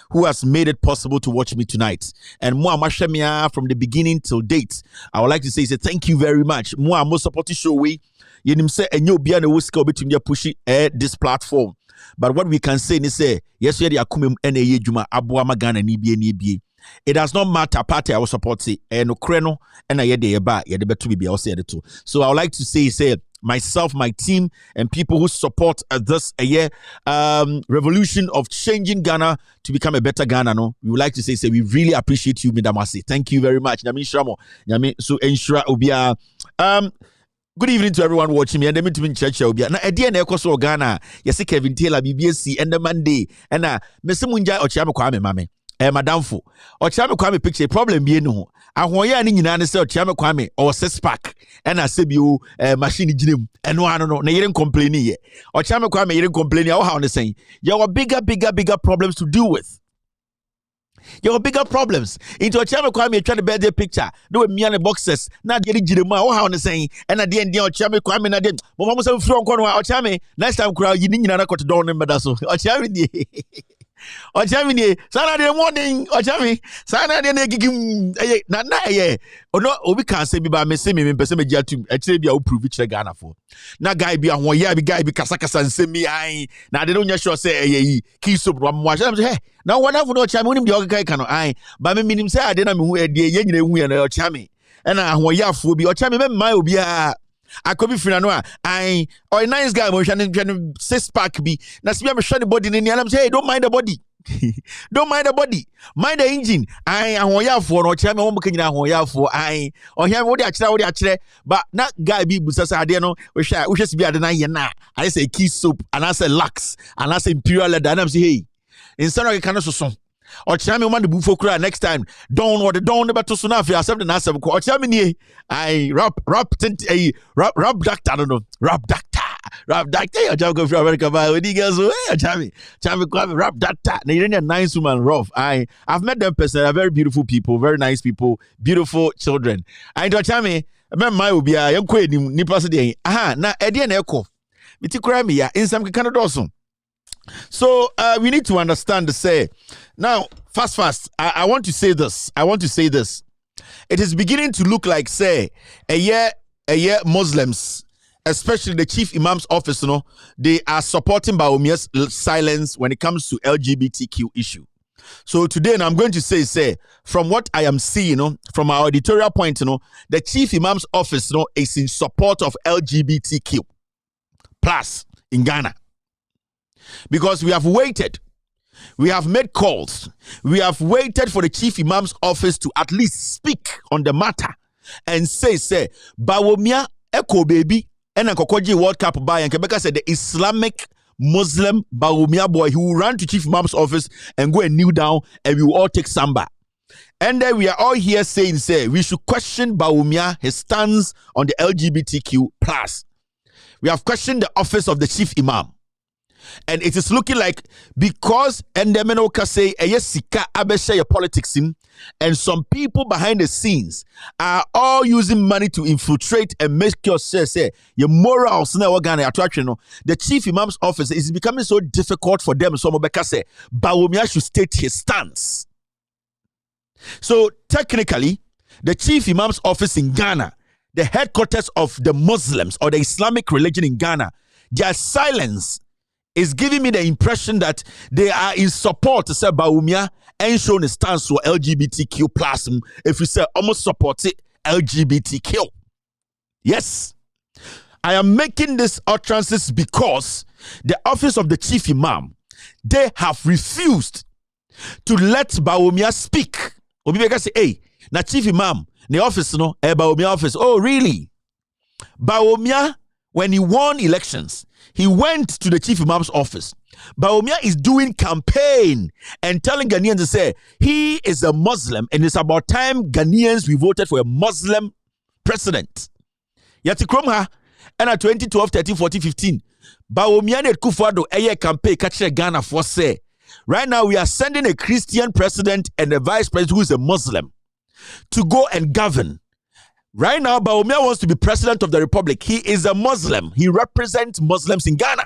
who has made it possible to watch me tonight. And moi mashemia from the beginning till date. I would like to say thank you very much. Moi most supporting show we yenim say enyo bia na woska obetum push this platform. But what we can say is say yes we are akumem na ye djuma aboa magana ni bie. It does not matter party I will support it and no kreno and I de ba ye de betu bibia o say too. So I would like to say myself, my team, and people who support this revolution of changing Ghana to become a better Ghana. No, we would like to say we really appreciate you, Midamasi. Thank you very much. So ensure obia. Good evening to everyone watching me. And let me to church obia. Na edi na ekoso Ghana. Yesi Kevin Taylor BBSC and the Monday. And na Mese Munja ochiame kwame mame. Madamfo. Ochiame kwame picture problem bi no. Ahoya ni nyina ne se ochiame kwame or 6 pack. And I say you machine gym and no na you didn't complain ye. Ochiame kwame you didn't complain how on the saying. You have bigger problems to deal with. You have bigger problems. Into Ochiame kwame try to birthday picture. No me and the boxes. Na dey gym how on the saying. And at the end Ochiame kwame na dey. Mo mama say free on Ochiame next time crowd you ni nyina na koto don number so. Ochiame dey. Ochami Saturday morning Ochami Saturday na gigim na ye ono obi kan say bi ba me say me pese me giatum e kire bia o prove kire Ghana for na guy bi ahon ya bi guy bi kasa nsemi ai na de no nya sure say yi key soap ro mo say hey na wona fu no Ochami onim de okaka kan no ai ba me minim say ade na me hu e de ye nyina hu ye na Ochami e na ahon ya fu bi Ochami me mai obi a akobi fina no I or nice guy mo hwan 6 pack bi na se me hwan body ni alam say hey don't mind the body don't mind the body mind the engine I ahoyafo no kire me wo mkanyina ahoyafo I ohia wo de akire but na guy bi busasa ade no wo hwe si bi ade na ye na I say key soap and I say Lux and I say Imperial leather and I say hey instead of can so Ochia me man the bufo kura next time don't what the don't beto so na fi accept na asem ko Ochia me nie I rap doctor I don't know rap doctor you just go from America by when you guys Ochia me rap doctor na you nice woman rough I've met them personally very beautiful people very nice people beautiful children I Ochia me my obi a yanko enim nipa so dey na e dey na ekọ miti kura me ya insam keka no doso. So we need to understand the say. Now, fast. I want to say this. It is beginning to look like say a year Muslims, especially the chief imam's office, they are supporting Bawumia's silence when it comes to LGBTQ issue. So today, I'm going to say from what I am seeing, from our editorial point, the chief imam's office, is in support of LGBTQ plus in Ghana. Because we have waited, we have made calls, we have waited for the chief imam's office to at least speak on the matter and say, Bawumia Eko baby, and a Kokoji World Cup by and Quebec said the Islamic Muslim Bawumia boy who will run to chief imam's office and go and kneel down and we will all take samba. And then we are all here saying, we should question Bawumia, his stance on the LGBTQ plus. We have questioned the office of the chief imam. And it is looking like because Endemenoka say sika abesha your politics in, and some people behind the scenes are all using money to infiltrate and make yourself say your morals na organ attraction. The chief imam's office is becoming so difficult for them. So Mobeka say Bawumia should state his stance. So technically, the chief imam's office in Ghana, the headquarters of the Muslims or the Islamic religion in Ghana, their silence is giving me the impression that they are in support to say Bawumia and showing a stance for LGBTQ plus. If you say almost support it, LGBTQ. Yes, I am making this utterances because the office of the chief imam, they have refused to let Bawumia speak. Obibeka say, hey, na chief imam, the office Bawumia office. Oh, really? Bawumia, when he won elections, He went to the chief imam's office. Bawumia is doing campaign and telling Ghanaians to say he is a Muslim and it's about time Ghanaians we voted for a Muslim president. Yati kromha and at 2012, 13, 14, 15. Bawumia net Kufuado eye campaign catch Ghana for say right now we are sending a Christian president and a vice president who is a Muslim to go and govern. Right now, Bawumia wants to be president of the republic. He is a Muslim. He represents Muslims in Ghana.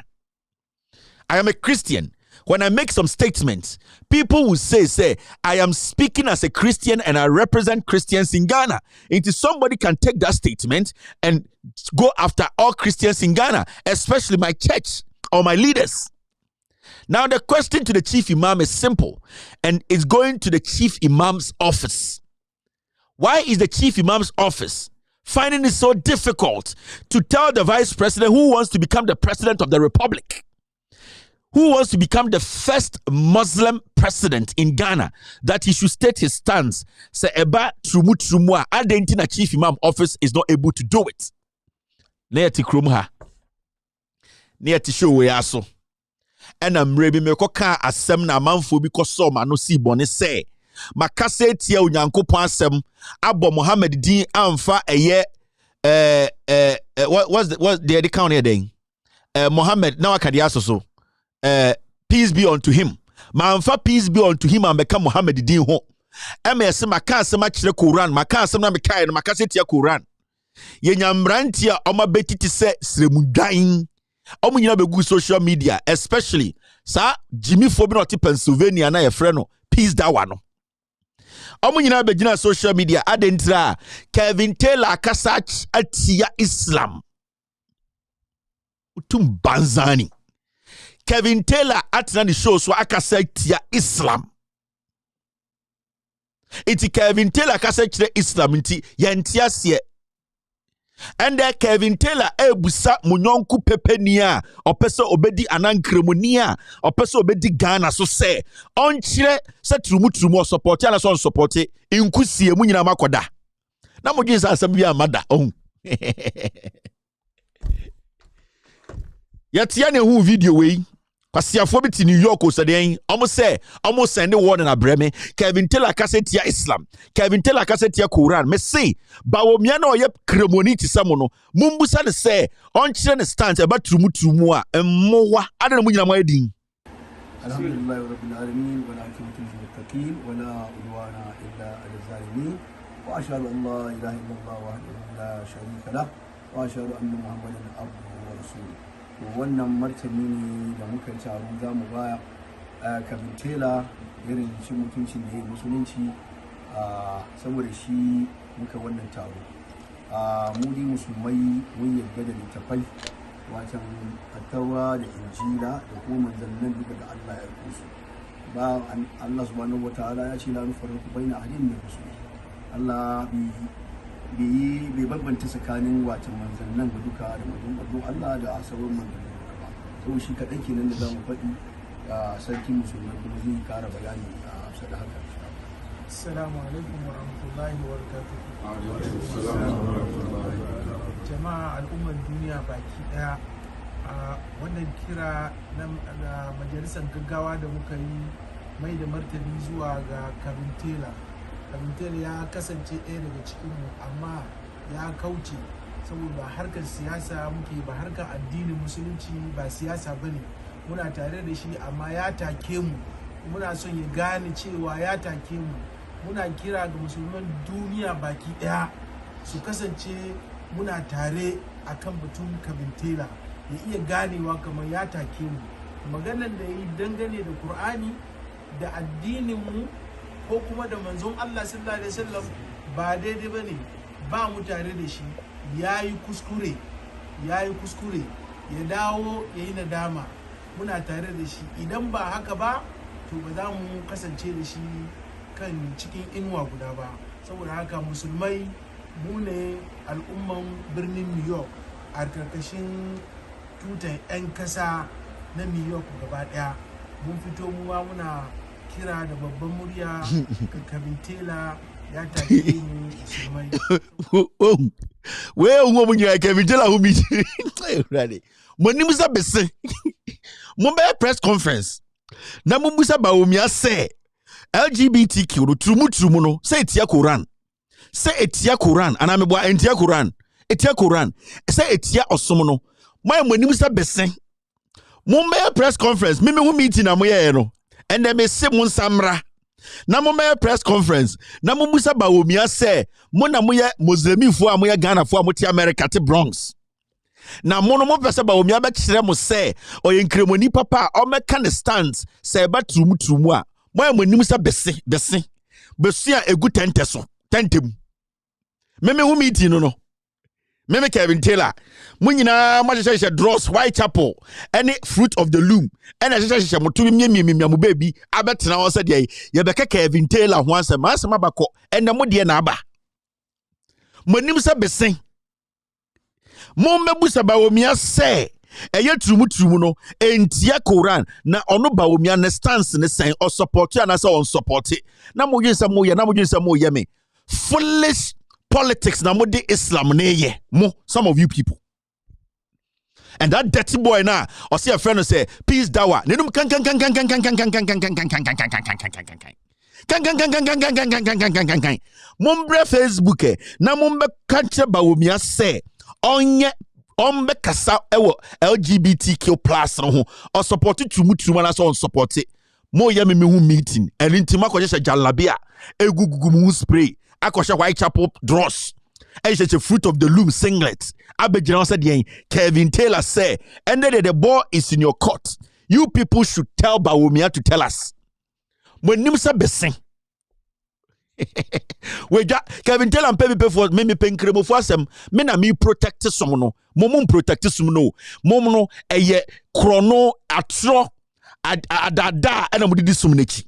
I am a Christian. When I make some statements, people will say, I am speaking as a Christian and I represent Christians in Ghana. Until somebody can take that statement and go after all Christians in Ghana, especially my church or my leaders. Now, the question to the chief imam is simple, and it's going to the chief imam's office. Why is the chief imam's office finding it so difficult to tell the vice president who wants to become the president of the republic, who wants to become the first Muslim president in Ghana, that he should state his stance? Say eba trumua adentina chief imam office is not able to do it. Neati krumha. Neati show we aso. And I'm ready me koka asem na manfo bi koso ma no si bone say. Makase tia unyankopon asem abo Muhammad din amfa eye what's the count here then Muhammad now akade aso peace be unto him manfa peace be unto him and become Muhammad din ho ms makase ma kire Quran makase na mekai no makase tia Quran ye nyamrantia oma betiti se sremudwan omo nyina begu social media, especially sa Jimmy Fobi not Pennsylvania na ye frɛ no peace that one no. Omo nyina begina social media adentra Kevin Taylor akasach atia Islam. Utum banzani. Kevin Taylor atna the show so akasa atia Islam. Iti Kevin Taylor akasa atia Islam nti yentia se. And there Kevin Taylor ebusa munyonku pepenia opese obedi anankremania opese obedi Ghana so say onchire se trumu support ala so support inkusie mu nyina makoda na modwin sa asem bia amada oh yatia ne hu video we kwasiafo bi ti New York o seden almost send the word na breme Kevin Taylor kasetia Islam Kevin Taylor kasetia Quran me say Bawumia na oye kremoni ti samono mumbusa ne say onchire ne stand eba trumu a emmowa ade na munyina mayedin alhamdulillah rabbil alamin wa la tuqil muttaqin wa la udwana illa al zalimin wa ashhadu an la ilaha illallah wahdahu la sharika lah wa ashhadu anna muhammadan abduhu wa rasuluhu. Wannan martani ne da muka yi taron zamu ba Kevin Taylor irin shi mutuncin da ya musulunci saboda shi muka wannan taro mu di musulmai mun yarda da littafai wacan Attaura da Injila da kuma manzannin duka da Allah ya kusu ba Allah subhanahu wataala ya ce la nufarriqu baina ahadin min rusul Allah bai bambanta tsakanin watan manzannin ga duka da manzon Allah da sauran manzannin ba to shi kadan kenan da zamu faɗi sarki musulmai kuma zai kara bayani a sada haka. Assalamu alaikum wa rahmatullahi wa barakatuh. Jama'a al'ummar duniya baki daya wannan kira na majalisar gaggawa da muka yi mai da martani zuwa ga Kevin Taylor. Kevin Taylor ya kasance ɗaya daga cikinmu amma ya kauce saboda harkar siyasa muke ba harkar addinin musulunci ba siyasa bane muna tare da shi amma ya take mu muna son ya gane cewa ya take mu muna kira ga musulman duniya baki ɗaya su kasance muna tare akan batun Kevin Taylor ya iya ganewa kamar ya take mu maganar da yi dangane da Qur'ani da addinin mu ko kuma da manzon Allah sallallahu alaihi wasallam ba daidai bane ba mu tare da shi yayi kuskure ya dawo yayi nadama muna tare da shi idan ba haka ba to ba za mu kasance da shi kan cikin inuwa guda ba saboda haka musulmai mu ne al'umman birnin New York a karkashin tutan 'yan kasa na New York gaba daya mun fito mu muna kira da babban murya ga Kevin Taylor Well, woman, you can tell who meet ready. Monimusa Besse Mumbai press conference. Namumusa Baumia say LGBTQ trumuno say Tia Quran. Say Etia Quran, and I'm a boy Etia Quran. Etia Quran. Say Etia Osomono. My Monimusa Besse Mumbai press conference. Mimi who meeting Amoyeno. And they may say Mun Samra. Na Mumbai press conference. Na Mumusa Baumia say Mona Muya Muslimi for Amoya Ghana for Amuti America to Bronx. Na mono mo pese ba omi abekire mo se oyenkremoni papa o meka ne stands se ba trumu a mo amonim se bese besu a egu tente so tentem meme hu meeting no meme Kevin Taylor mo nyina mo hye draws Whitechapel any fruit of the loom and hye mo to miamia mo baby abetena ho se de ye beka Kevin Taylor ho asem abakọ ende mo de na aba monim se bese Mombebusa Baomia say, a yet trumu no, entia Quran, na ono Baomia ne stance ne saying or support you and as on support it. Namu some more yemi. Foolish politics, namudi Islam ne ye. Mo, some of you people. And that dirty boy now, or see a friend say, peace dawa. Nenum kan. Mumbre Facebook, na mumbe kanche Baomia say. Onye ombe kasa ewo LGBTQ plus no ho or support trumu na so on support it mo ye me hu meeting and intima ko je jalabia egugugu mu spray akosha Whitechapel dross and she fruit of the loom singlet abegina said yen Kevin Taylor say and the ball is in your court. You people should tell Bawumia to tell us when nimsa besen we got Kevin Taylor and pay for me penkremo for some me na me protect some no momum protect some no momo eye chrono atro adada and amudi sum nechi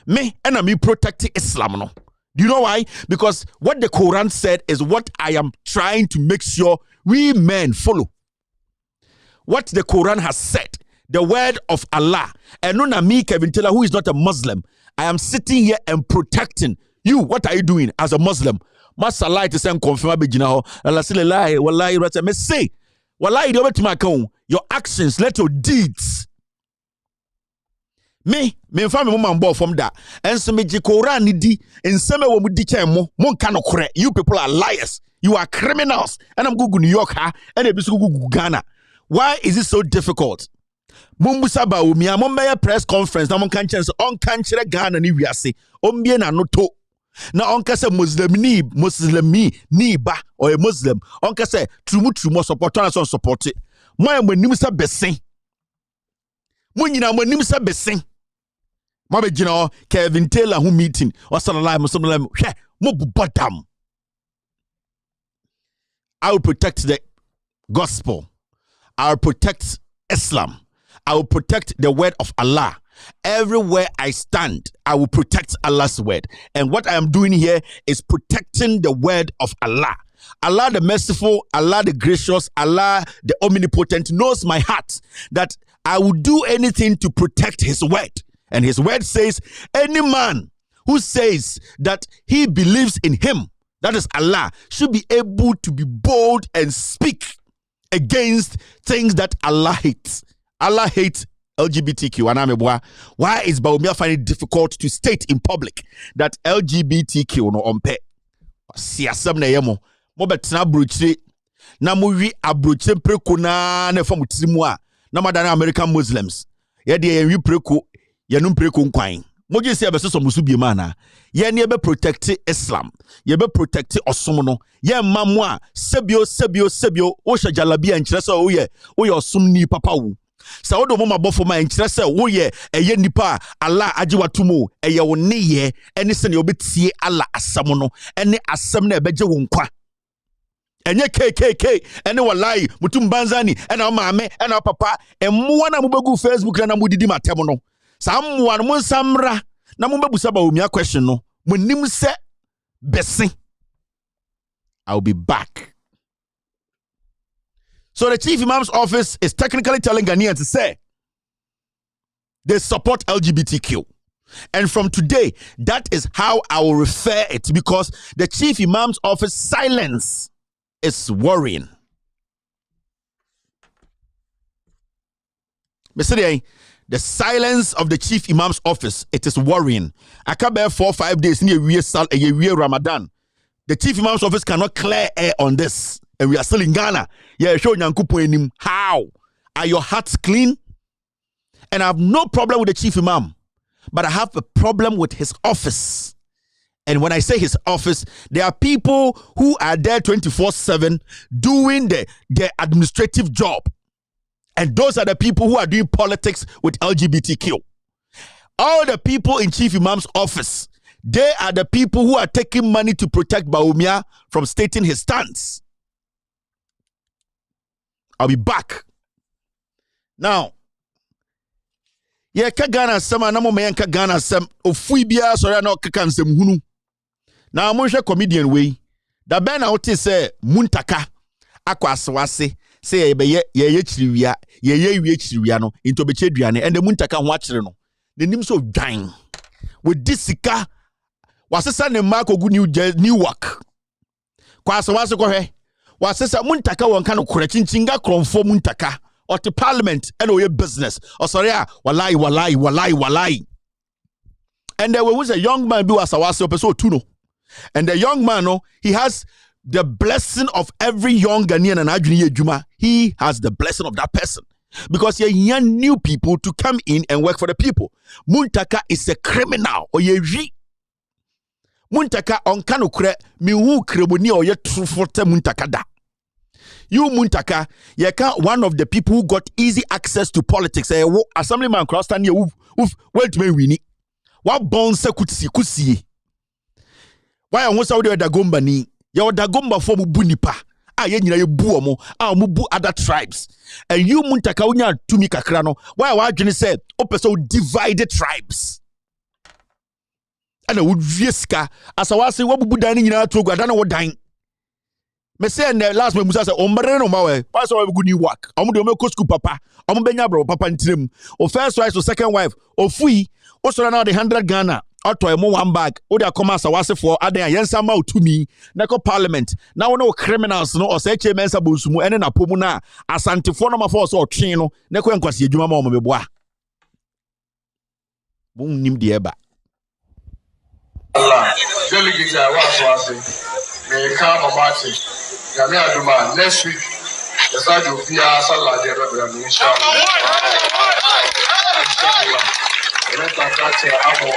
me and me protect Islam no. Do you know why? Because what the Quran said is what I am trying to make sure we men follow. What the Quran has said, the word of Allah. And no na me Kevin Taylor who is not a Muslim, I am sitting here and protecting you. What are you doing as a Muslim? Masalai to send confirm begina ho. Allah say lie, wallahi rata me say. Wallahi do to my account. Your actions, let your deeds. Me family mama mbo from that. And so me Quran ni di enseme wo mu di chen mo nka no kore. You people are liars. You are criminals. And I'm go New York ha and e bi so go Ghana. Why is it so difficult? Mumbusa Baumia Mumbai press conference na mon kan chen so on kan kire Ghana ni wiase. Ombie na no to. Na onka se Muslimi ni ba or a Muslim. Onka se trumu support na so support it. Mo amonim sa besen. Mo nyina amonim sa besen. Mo be gina Kevin Taylor who meeting. O sallallahu hwe mo bubodam. I will protect the gospel. I will protect Islam. I will protect the word of Allah. Everywhere I stand, I will protect Allah's word. And what I am doing here is protecting the word of Allah. Allah the merciful, Allah the gracious, Allah the omnipotent knows my heart that I will do anything to protect his word. And his word says, any man who says that he believes in him, that is Allah, should be able to be bold and speak against things that Allah hates. Allah hates LGBTQ. And why is Baumia finding it difficult to state in public that LGBTQ no ompe? Siasam na yemo. Mo betina brochire na mo wi abrochire preko na na fa mutirimu a na madana American Muslims. Ye de ye wi preko, ye no preko nkwan. Mo je se abeso so musu biema na. Ye ne be protect Islam. Ye be protect osom no. Ye mamu a sebio o hwa jalabia nkyere se o ye osom ni papa wu. Sa wodo mo mabofo ma nkyere se wo ye eye nipa Allah ajiwatumo eye wo ne ye ene se ne obetie Allah asam no ene asam na ebeje wo nkwa enye KKK ene wallahi mutum banzani ene o maame ene o papa emmoa na mubegu Facebook na mudidi matem no sa mmoa no monsamra na mumbebusa ba omia question no monim se bese. I'll be back. So the Chief Imam's office is technically telling Ghanaians to say they support LGBTQ. And from today, that is how I will refer it, because the Chief Imam's office silence is worrying. The silence of the Chief Imam's office, it is worrying. I can't bear 4 or 5 days in a year Ramadan. The Chief Imam's office cannot clear air on this. And we are still in Ghana. Yeah, show him how. Are your hearts clean? And I have no problem with the Chief Imam, but I have a problem with his office. And when I say his office, there are people who are there 24/7 doing their administrative job. And those are the people who are doing politics with LGBTQ. All the people in Chief Imam's office, they are the people who are taking money to protect Bawumia from stating his stance. I'll be back. Now, ka Ghana sama na mo me ka Ghana sam ofui bia sori na okaka nsem hunu. Na mo hwe comedian we. Da ben na wote se muntaka akwa asewase se ye chiriwia ye wie chiriwia no into be cheduane and the muntaka ho akere no. Nenim so dwan. With this sika wasesa ne mark ogu new work. Kwa asewase ko hwe. Wasesa muntaka wonka no kora chinchinga kromfo muntaka. Or to parliament and your business. Or sorry, walai. And there was a young man do as a episode 2. And the young man, he has the blessing of every young Ghanaian and Adrian Juma. He has the blessing of that person. Because he young new people to come in and work for the people. Muntaka is a criminal. Or ye Muntaka on kanokre mi hu kreboni or ye trufote muntaka da. You Muntaka, you can't one of the people who got easy access to politics. Assemblyman cross stand here wait me wini. What bones kusi. Why I want to do Dagomba ni? Ya Dagomba for bunipa. Ye nyina ye bu omo. Mu bu other tribes. And you Muntaka unya tumi kakra no. Why I said opeso divided tribes. And I would riska as I was saying what bu dani nyina togo adana wo dan. Me say the last me Musa say ombre no mawe pass we good new work omo de omeko school papa omo benya bro papa ntirem o first wife to second wife ofui o so na the 100 Ghana auto emo one bag o dey come as awase for adan yensa ma otumi na ko parliament na wo no criminals no o say chemensa bonsumu ene na pomu na asantefo no ma for so otwen no na ko enkwase adwuma ma omo beboa bon nim de eba Allah delegate wa so ase me ka mama Yami Aduma, next week, the Sadio Pia Salah de Rebel, inshallah. Let us catch Amo,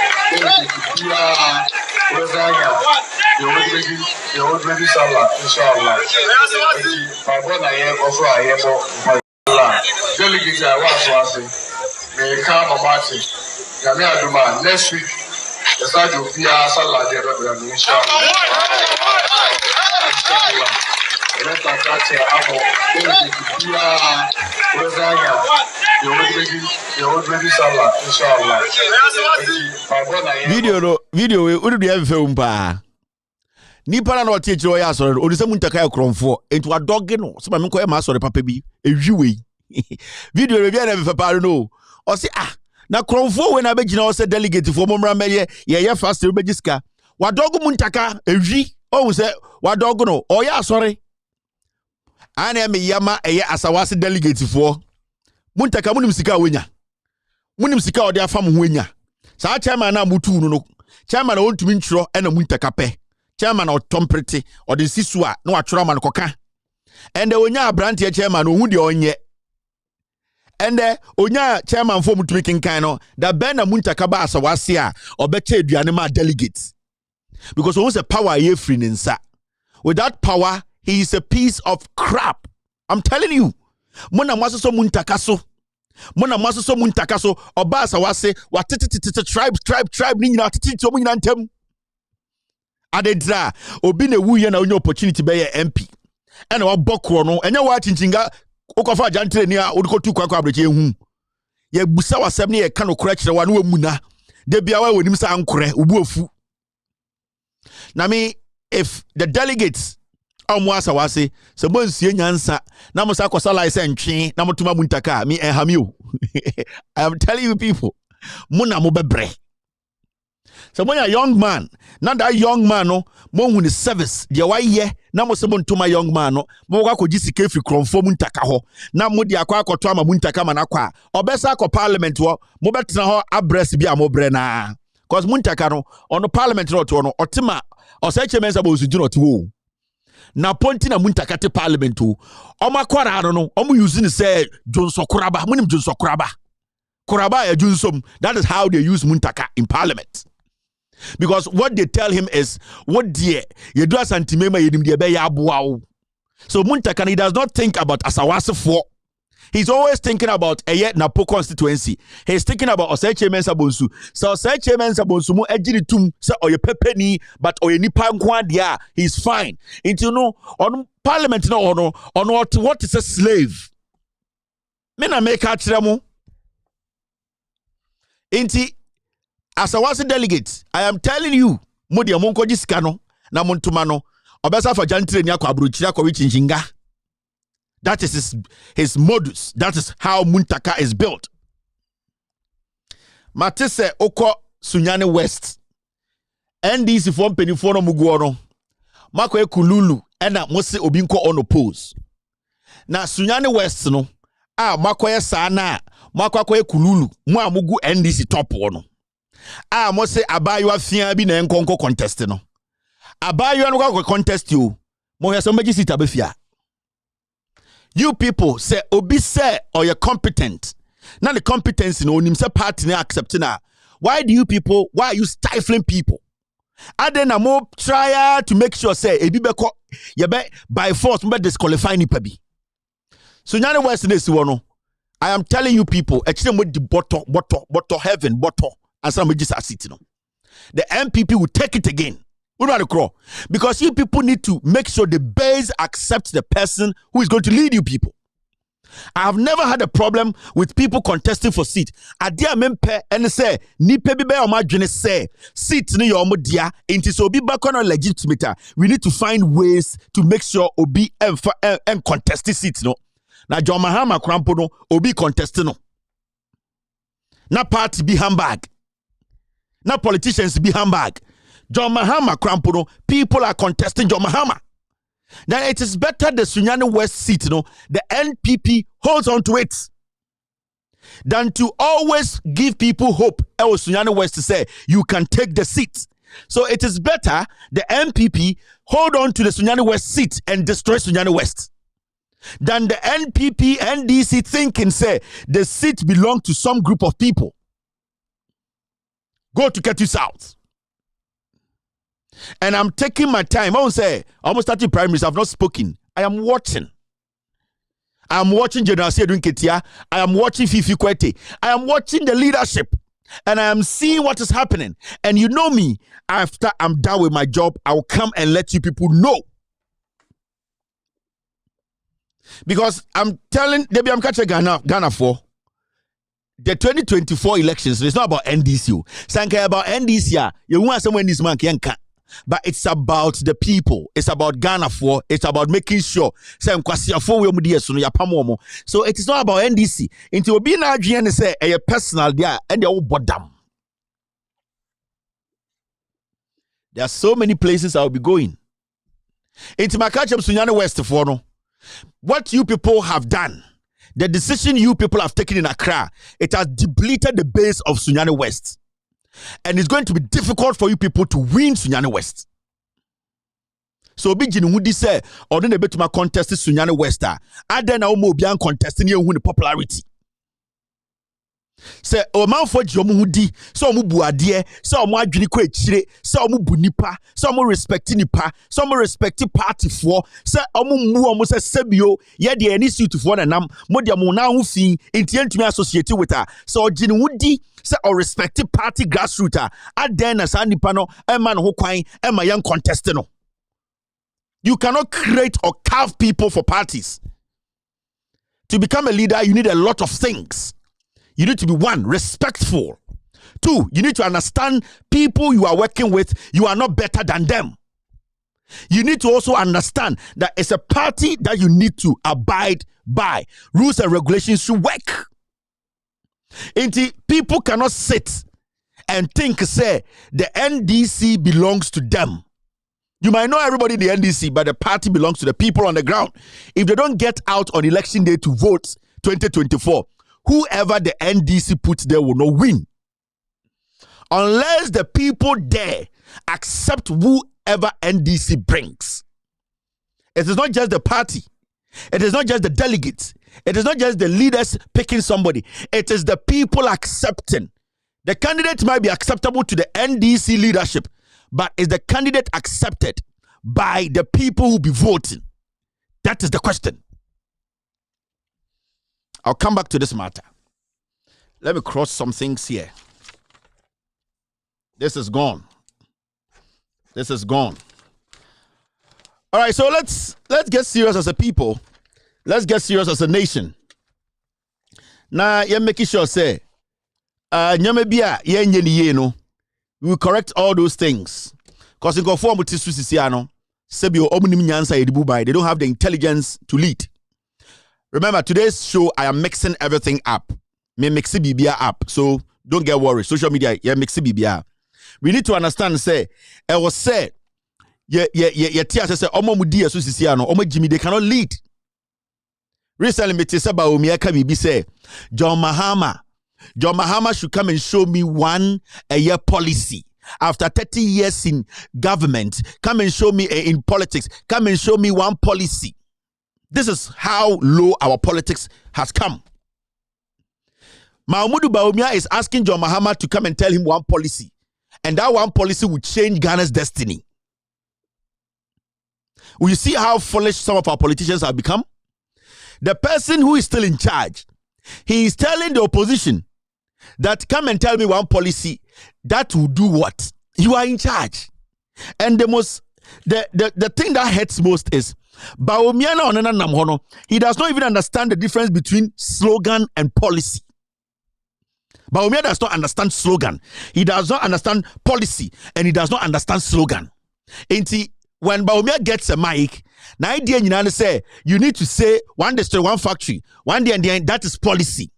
the old lady Salah, inshallah. My brother here also I have Allah. Delegate was may come a marching. Yami Aduma, next week, the Sadio Pia Salah de Rebel, inshallah. Let us catch Amo, the old lady Salah, inshallah. Video we would have film pa. Nipa na teach you ya sorry. Odise muntaka ya kromfo. Into a dog no. So me ko e ma sorry papa bi. Ewiwe. Video we bia na me papa no. O say na kromfo we na be gina o say delegate for momra me ye fast we be giska. Wa dog muntaka ewi. O say wa dog no. O ya sorry. Ana me yama eye asawase delegate for. Muntaka munim sika wenya. Munim sika ode afam ho wenya. Sa chairman na mutu no. Chairman na ontumi ntro e na muntaka pe. Chairman or tomprete or the sisua no atwura man koka. And the onya abrantie chairman ohu de onye. And the onya chairman for mutumi kinkan no da ben na muntaka ba asawase a obeche aduane ma delegates. Because once the power ye free nsa. With that power, he is a piece of crap. I'm telling you. Mona maso muntaka so. Mona maso muntaka so oba asawase wa tribe ni nyina titi omu nyina ntem. Adedra obi na wu ye na onye opportunity be ye MP. Ena wa bokro no enye wa chinchinga ukofa jantre ni a odikotu kwakwa abreche ehu. Ye busa wasem ne ye ka no kora kire wa no amuna. De bia wa wonim sa ankore obu ofu. Na me if the delegates amwasa wase se bonsie nyansa na musa kwasala ise ntwe na mutuma muntaka me ehami o. I am telling you people muna mo bebre So when a young man, not that young man, no, mo who is service, the why ye, na mo sebon to my young man, no, mo wako jisike fi kronfo muntaka ho, na mo di akwa ko to ama muntaka manakwa, obesa ko parliament wo, mo betina ho address bi amobre na. Cause muntaka no, ono parliament no to no, otima, oseche mensa bo su jino to. Na ponti na muntaka te parliament to, oma kwara no, omu using say Jonso Kuraba, munim Jonso Kuraba. Kuraba ya Junsom, that is how they use muntaka in parliament. Because what they tell him is, what dear, you do a santimema yedim de be ya buau. So muntaka, he does not think about asawase for. He's always thinking about a yet napo constituency. He's thinking about oseche mensa bonsu. So oseche mensa bonsu mu ejiri tum se oye pepeni, but oye nipa nkwa dia, he's fine. Into no on parliament no on what is a slave. Me na make achiremu. Inti as a was delegate, I am telling you, Modi Amonko Jiskano, Namontumano, Obesa for Jantre Nyako Abruchira Kovichinchinga. That is his modus. That is how Muntaka is built. Matisse Oko Sunyane West. NDC from Penifono Muguoro. Makwe Kululu. Ena Mose Obinko on oppose. Na Sunyane West no. Makwe Sana. Makwe Kululu. Mwa Mugu NDC top one. Mo se abaywa fia bi na enkonko contest no. Abaywa no ko contest you. Mo hye so meji sita be fia. You people say obi say or you're competent. Now the competence no nim say party na accept na. Why are you stifling people? Adena mo try to make sure say ebi beko ye be by force mo disqualify ni pa bi. So nyane west na si wo no. I am telling you people, actually mo di bottle heaven bottle. And some just sit, the MPP will take it again. Because you people need to make sure the base accepts the person who is going to lead you people. I have never had a problem with people contesting for seat. Adia mempe and say ni pebi be omajene say seat ni your modia into so be back on legitimate. We need to find ways to make sure obi and contest seat no. Na John Mahama Krampo no obi contest no. Na party be handbag. Now politicians be handbag. John Mahama Krampuno, people are contesting John Mahama. Now it is better the Sunyani West seat, the NPP holds on to it than to always give people hope. Sunyani West to say you can take the seat. So it is better the NPP hold on to the Sunyani West seat and destroy Sunyani West than the NPP NDC thinking say the seat belongs to some group of people. Go to Ketu South. And I'm taking my time. I won't say, almost 30 primaries, I've not spoken. I am watching. I'm watching General Sedun Ketia. I am watching Fifi Kwete. I am watching the leadership. And I am seeing what is happening. And you know me, after I'm done with my job, I'll come and let you people know. Because I'm telling, Debbie, I'm catching Ghana for the 2024 elections. It's not about NDC. Sanka about NDC. You want someone this man can. But it's about the people. It's about Ghana for. It's about making sure. So it is not about NDC. Into being Adrian say a personal there and they all bottom. There are so many places I'll be going. Into my catch up Sunyani West for no. What you people have done, the decision you people have taken in Accra, it has depleted the base of Sunyani West. And it's going to be difficult for you people to win Sunyani West. So Bijin Woody say, or then a bit to contest Sunyani West. And then I'll move beyond contesting you win the popularity. Say, oh, man for Jomudi, so mubuadie, so more Junique chire, so mubunipa, so more respecting nipa, so more respecting party for, say, omu almost a sebio, yet the any suit of one and modia mona who fee, intend to be associated with her. So Jinwoodi, say, or respected party grassrooter, at then as Andy Pano, a man who quine, and my young contestant. You cannot create or carve people for parties. To become a leader, you need a lot of things. You need to be one, respectful. Two, you need to understand people you are working with, you are not better than them. You need to also understand that it's a party that you need to abide by. Rules and regulations should work. People cannot sit and think, say, the NDC belongs to them. You might know everybody in the NDC, but the party belongs to the people on the ground. If they don't get out on election day to vote 2024, whoever the NDC puts there will not win. Unless the people there accept whoever NDC brings. It is not just the party. It is not just the delegates. It is not just the leaders picking somebody. It is the people accepting. The candidate might be acceptable to the NDC leadership, but is the candidate accepted by the people who will be voting? That is the question. I'll come back to this matter. Let me cross some things here. This is gone. This is gone. All right, so let's get serious as a people. Let's get serious as a nation. Now, you're making sure say, we will correct all those things. Because in conform with this, they don't have the intelligence to lead. Remember, today's show, I am mixing everything up. Me mixi BBA up. So don't get worried. Social media, yeah, mixi BBA. We need to understand, say, I was said, they cannot lead. Recently, me say about me say John Mahama should come and show me one a year policy. After 30 years in government, come and show me in politics. Come and show me one policy. This is how low our politics has come. Mahmoud Bawumia is asking John Mahama to come and tell him one policy. And that one policy will change Ghana's destiny. Will you see how foolish some of our politicians have become? The person who is still in charge, he is telling the opposition that come and tell me one policy that will do what? You are in charge. And the thing that hurts most is he does not even understand the difference between slogan and policy. Bawumia does not understand slogan. He does not understand policy, and he does not understand slogan. When Bawumia gets a mic, the idea say you need to say one district, one factory, one day, and that is policy.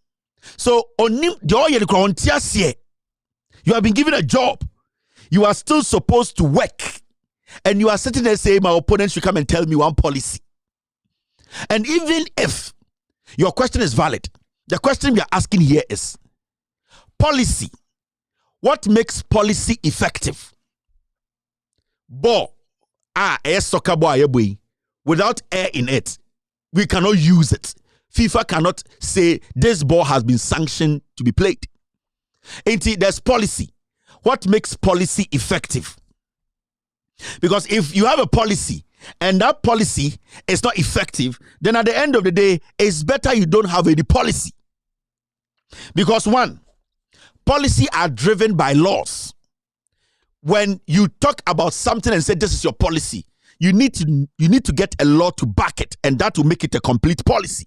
So you have been given a job. You are still supposed to work. And you are sitting there saying my opponent should come and tell me one policy. And even if your question is valid, the question we are asking here is policy. What makes policy effective? Without air in it, we cannot use it. FIFA cannot say this ball has been sanctioned to be played. There's policy. What makes policy effective? Because if you have a policy and that policy is not effective, then at the end of the day, it's better you don't have any policy. Because one, policy are driven by laws. When you talk about something and say this is your policy, you need to get a law to back it, and that will make it a complete policy.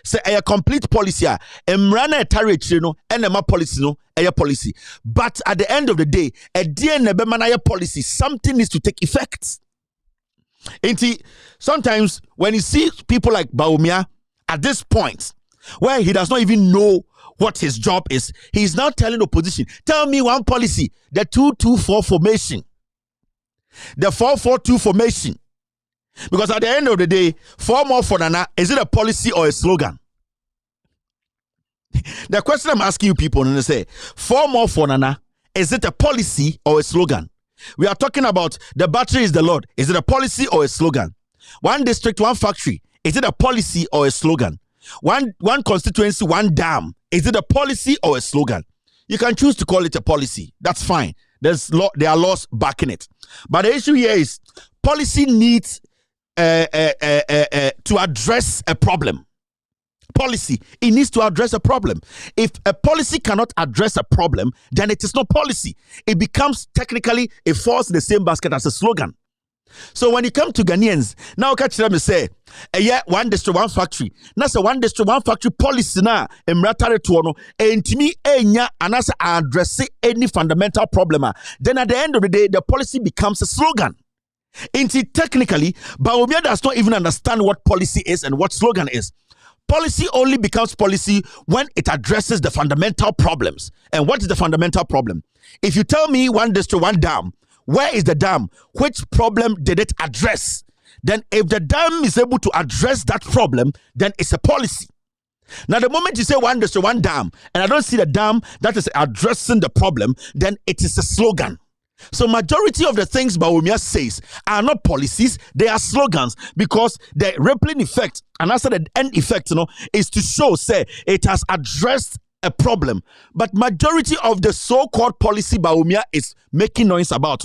Say a complete policy, emrana etare no, enema policy no, a policy. But at the end of the day, a DNA policy, something needs to take effect. Sometimes when you see people like Bawumia at this point, where he does not even know what his job is, he's now telling opposition, tell me one policy, the 2-2-4 formation, the 4-4-2 formation. Because at the end of the day, 4 more for Nana, is it a policy or a slogan? The question I'm asking you people, and they say, 4 more for Nana, is it a policy or a slogan? We are talking about the battery is the Lord. Is it a policy or a slogan? One district, one factory, is it a policy or a slogan? One constituency, one dam, is it a policy or a slogan? You can choose to call it a policy. That's fine. There are laws backing it. But the issue here is policy needs to address a problem. Policy, it needs to address a problem. If a policy cannot address a problem, then it is not policy. It becomes technically, it falls in the same basket as a slogan. So when you come to Ghanaians, now catch them and say, one district, one factory. Now say one district, one factory policy na emratare tuono entimi enya anasa address any fundamental problem. Then at the end of the day, the policy becomes a slogan. Technically, Bawumia does not even understand what policy is and what slogan is. Policy only becomes policy when it addresses the fundamental problems. And what is the fundamental problem? If you tell me one district, one dam, where is the dam? Which problem did it address? Then if the dam is able to address that problem, then it's a policy. Now, the moment you say one district, one dam, and I don't see the dam that is addressing the problem, then it is a slogan. So majority of the things Bawumia says are not policies, they are slogans, because the rippling effect and also the end effect, is to show, say, it has addressed a problem. But majority of the so-called policy Bawumia is making noise about,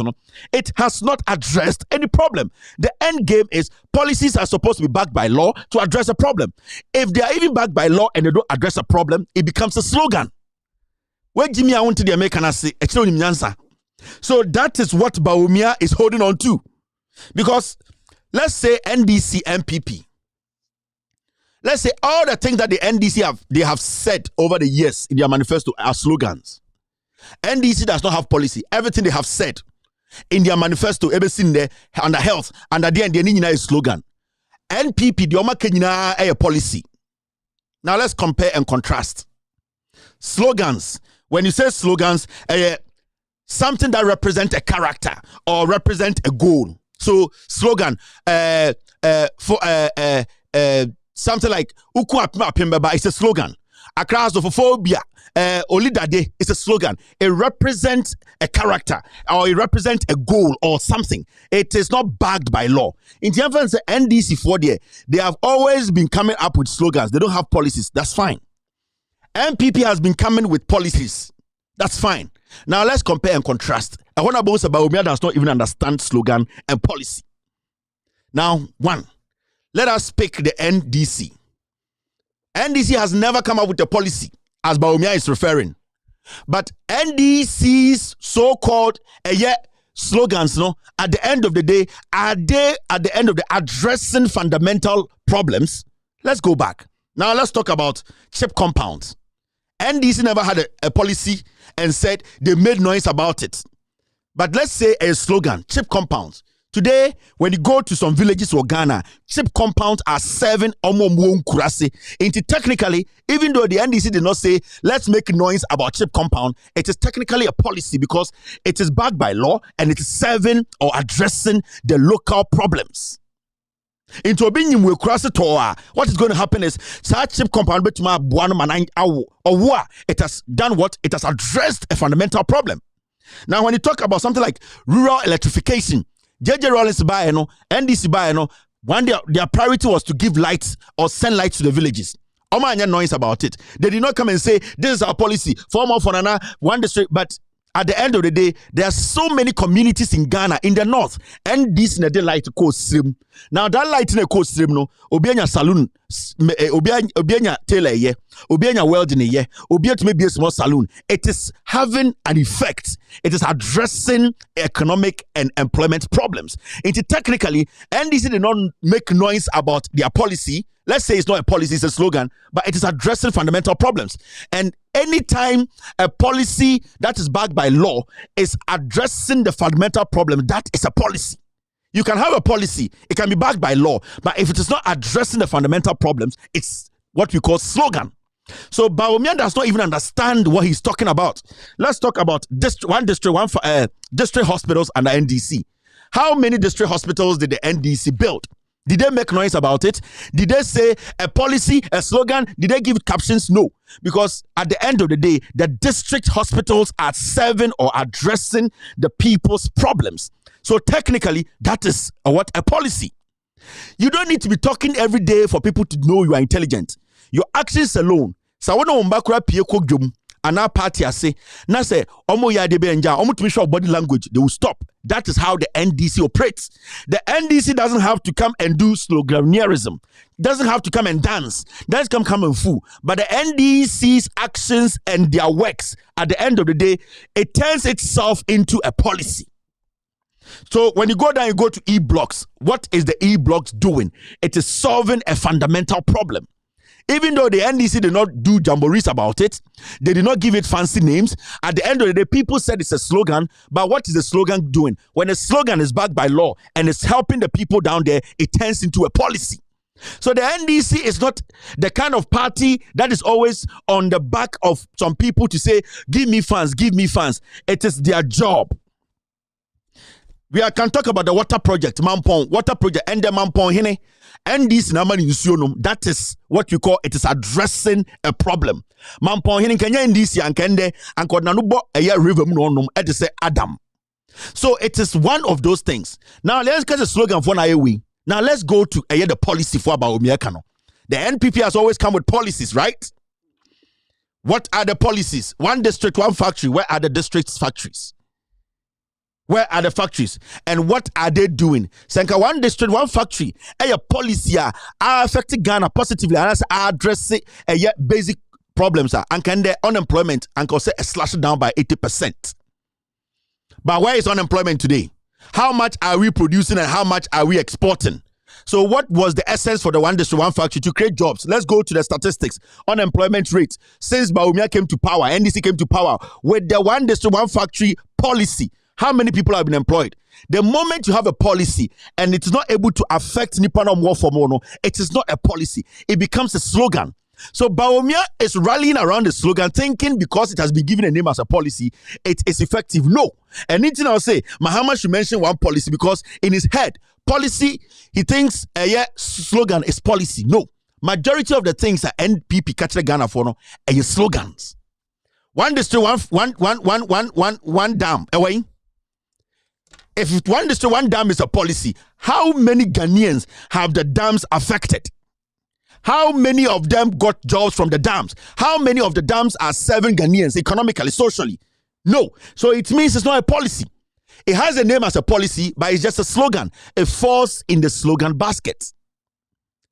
it has not addressed any problem. The end game is policies are supposed to be backed by law to address a problem. If they are even backed by law and they don't address a problem, it becomes a slogan. Where Jimmy I want to the American say, so that is what Bawumia is holding on to. Because let's say NDC MPP. Let's say all the things that the NDC have said over the years in their manifesto are slogans. NDC does not have policy. Everything they have said in their manifesto, everything there under health, under the end, is slogan. NPP, the Oma Kenyina a policy. Now let's compare and contrast. Slogans. When you say slogans, something that represents a character or represent a goal. So slogan something like Uku Apima Pimbaba is a slogan. Akrasophobia Olidade is a slogan. It represents a character or it represents a goal or something. It is not backed by law. In the instance of NDC for they have always been coming up with slogans. They don't have policies. That's fine. MPP has been coming with policies. That's fine. Now let's compare and contrast. I want to boast about Bawumia does not even understand slogan and policy. Now, one, let us pick the NDC. NDC has never come up with a policy, as Bawumia is referring. But NDC's so-called slogans, at the end of the day, are they at the end of the addressing fundamental problems? Let's go back. Now let's talk about chip compounds. NDC never had a policy and said they made noise about it. But let's say a slogan, chip compounds. Today, when you go to some villages or Ghana, chip compounds are serving kurasi. Technically, even though the NDC did not say, let's make noise about chip compound, it is technically a policy because it is backed by law and it is serving or addressing the local problems. Into what is going to happen is such chip compound it has done what? It has addressed a fundamental problem. Now, when you talk about something like rural electrification, JJ Rollins by NDC by one their priority was to give lights or send lights to the villages. Omanya noise about it. They did not come and say this is our policy, for one district, but at the end of the day, there are so many communities in Ghana, in the north, and this in the light coast stream. Now that light in the coast stream, obianya saloon, obianya tailor ye, obianya welding ye, obianya to maybe a small saloon. It is having an effect. It is addressing economic and employment problems. Technically, NDC did not make noise about their policy. Let's say it's not a policy, it's a slogan, but it is addressing fundamental problems. And anytime a policy that is backed by law is addressing the fundamental problem, that is a policy. You can have a policy, it can be backed by law, but if it is not addressing the fundamental problems, it's what we call slogan. So Bawumia does not even understand what he's talking about. Let's talk about district hospitals under NDC. How many district hospitals did the NDC build? Did they make noise about it? Did they say a policy, a slogan? Did they give captions? No. Because at the end of the day, the district hospitals are serving or addressing the people's problems. So technically, that is a policy. You don't need to be talking every day for people to know you are intelligent. Your actions alone. And our party say, na say, omo ya de benja, omo to show body language, they will stop. That is how the NDC operates. The NDC doesn't have to come and do sloganeerism. Doesn't have to come and dance. Doesn't come and fool. But the NDC's actions and their works, at the end of the day, it turns itself into a policy. So when you go down, you go to E-blocks. What is the E-blocks doing? It is solving a fundamental problem. Even though the NDC did not do jamborees about it, they did not give it fancy names. At the end of the day, people said it's a slogan, but what is the slogan doing? When a slogan is backed by law and it's helping the people down there, it turns into a policy. So the NDC is not the kind of party that is always on the back of some people to say, give me funds, give me funds. It is their job. Can talk about the water project, Mampong, water project, and the Mampong Hine. NDC Namani Nusionum, that is what we call it is addressing a problem. Mampong Hine Kenya NDC and Kende and Kodnanubo a year river nonum et say Adam. So it is one of those things. Now let's get a slogan for Naewi. Now let's go to the policy for Baomiakano. The NPP has always come with policies, right? What are the policies? One district, one factory. Where are the district's factories? Where are the factories? And what are they doing? Senka one district, one factory. A policy are affecting Ghana positively and addressing basic problems. And can the unemployment and say slash down by 80%. But where is unemployment today? How much are we producing and how much are we exporting? So what was the essence for the one district, one factory to create jobs? Let's go to the statistics. Unemployment rate. Since Baumia came to power, NDC came to power, with the one district, one factory policy, how many people have been employed? The moment you have a policy and it's not able to affect Nippon more for mono, it is not a policy. It becomes a slogan. So Baumia is rallying around the slogan, thinking because it has been given a name as a policy, it is effective. No. And anything I'll say, Mahama should mention one policy because in his head, policy, he thinks slogan is policy. No. Majority of the things that NPP catch the Ghana for no are slogans. One district, one dam. Away. If one district, one dam is a policy, how many Ghanaians have the dams affected? How many of them got jobs from the dams? How many of the dams are serving Ghanaians economically, socially? No. So it means it's not a policy. It has a name as a policy, but it's just a slogan. It falls in the slogan basket.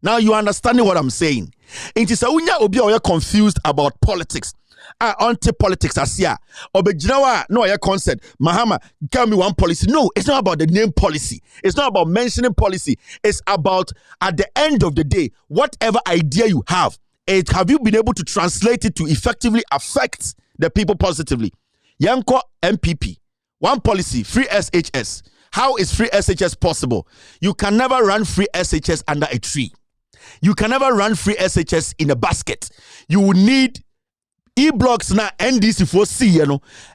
Now you understanding what I'm saying? It is a unya obi or you're confused about politics. Anti-politics as here. Obejinawa no your concept. Mahama, tell me one policy. No, it's not about the name policy. It's not about mentioning policy. It's about at the end of the day, whatever idea you have you been able to translate it to effectively affect the people positively? Yanko MPP, one policy, free SHS. How is free SHS possible? You can never run free SHS under a tree. You can never run free SHS in a basket. You will need e-blocks now. NDC for C,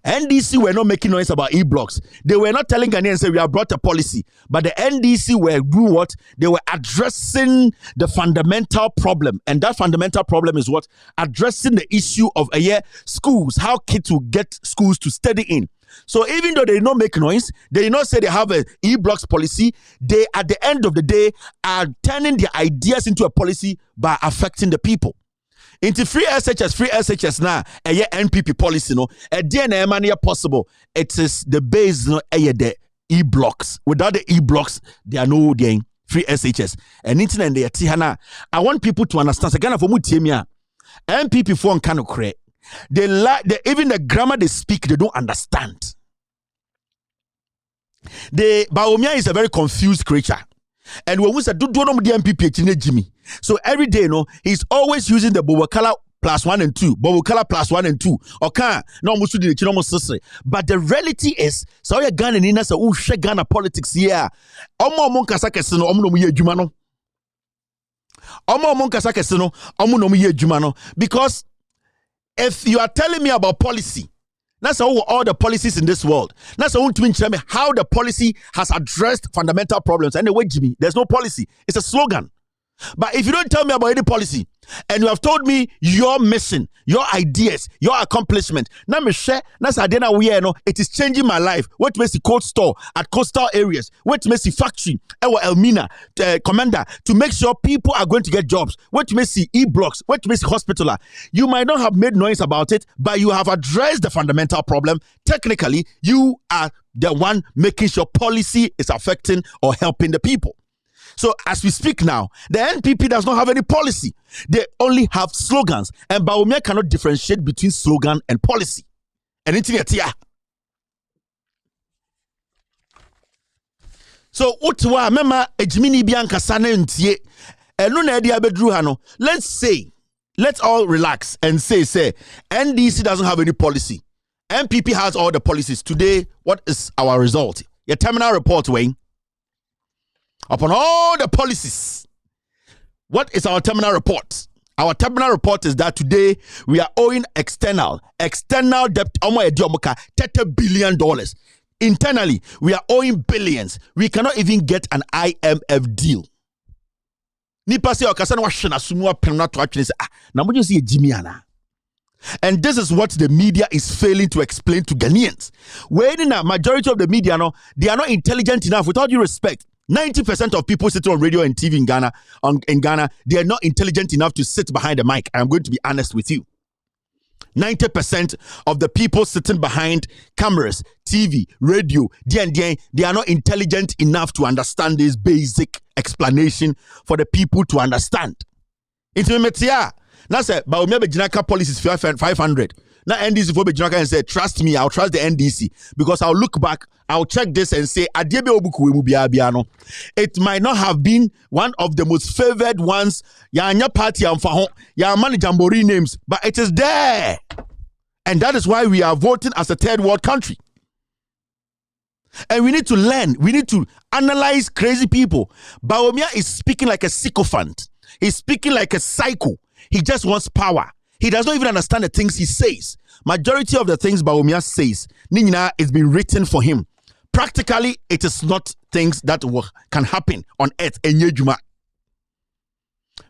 NDC were not making noise about e-blocks. They were not telling Ghanaians say we have brought a policy, but the NDC were doing what? They were addressing the fundamental problem, and that fundamental problem is what? Addressing the issue of schools, how kids will get schools to study in. So even though they did not make noise, they did not say they have a e-blocks policy, they at the end of the day are turning their ideas into a policy by affecting the people. Into free SHS now, NPP policy, a DNA mania possible. It is the base, the e-blocks. Without the e-blocks, there are no free SHS. And internet they Tihana. I want people to understand. Again, for Mutimia, NPP phone kind of create. They even the grammar they speak, they don't understand. Baumia is a very confused creature. And when we say do no the MPP Jimmy. So every day, he's always using the Bobokala +1 and 2. Bobokala +1 and 2. Okay, no musu di chinomo sisre. But the reality is, so you Ghana nina sa she Ghana politics here. Omo monkasa kesino omo no mu ye adwuma no. Omo monkasa kesino omo no mu ye adwuma no. Because if you are telling me about policy, that's all the policies in this world. That's all to tell me how the policy has addressed fundamental problems. Anyway, Jimmy, there's no policy. It's a slogan. But if you don't tell me about any policy, and you have told me your mission, your ideas, your accomplishment, it is changing my life. What makes the cold store at coastal areas? What makes the factory, Elmina, commander, to make sure people are going to get jobs? What makes the e-blocks? What makes the hospitaler? You might not have made noise about it, but you have addressed the fundamental problem. Technically, you are the one making sure policy is affecting or helping the people. So as we speak now, the NPP does not have any policy. They only have slogans. And Baumia cannot differentiate between slogan and policy. And it's so utwa mema ejimini bianca sana ntie enu na edi abedru ha no. Let's all relax and say NDC doesn't have any policy. NPP has all the policies. Today, what is our result? Your terminal report, Wayne. Upon all the policies, What is our terminal report? Our terminal report is that today we are owing external debt $30 billion. Internally, we are owing billions. We cannot even get an IMF deal. And this is what the media is failing to explain to Ghanaians. When in a majority of the media, they are not intelligent enough. With all due respect, 90% of people sitting on radio and TV in Ghana, they are not intelligent enough to sit behind the mic. I'm going to be honest with you. 90% of the people sitting behind cameras, TV, radio, they are not intelligent enough to understand this basic explanation for the people to understand. Now say, but we have policies 500. Now NDC for Bejinaka and say, trust me, I'll trust the NDC because I'll look back, I'll check this and say, it might not have been one of the most favored ones. Ya party ya mani jamboree names, but it is there, and that is why we are voting as a third world country. And we need to learn. We need to analyze crazy people. Bawumia is speaking like a sycophant. He's speaking like a psycho. He just wants power. He does not even understand the things he says. Majority of the things Bawumia says, Nina, is been written for him. Practically, it is not things that can happen on earth.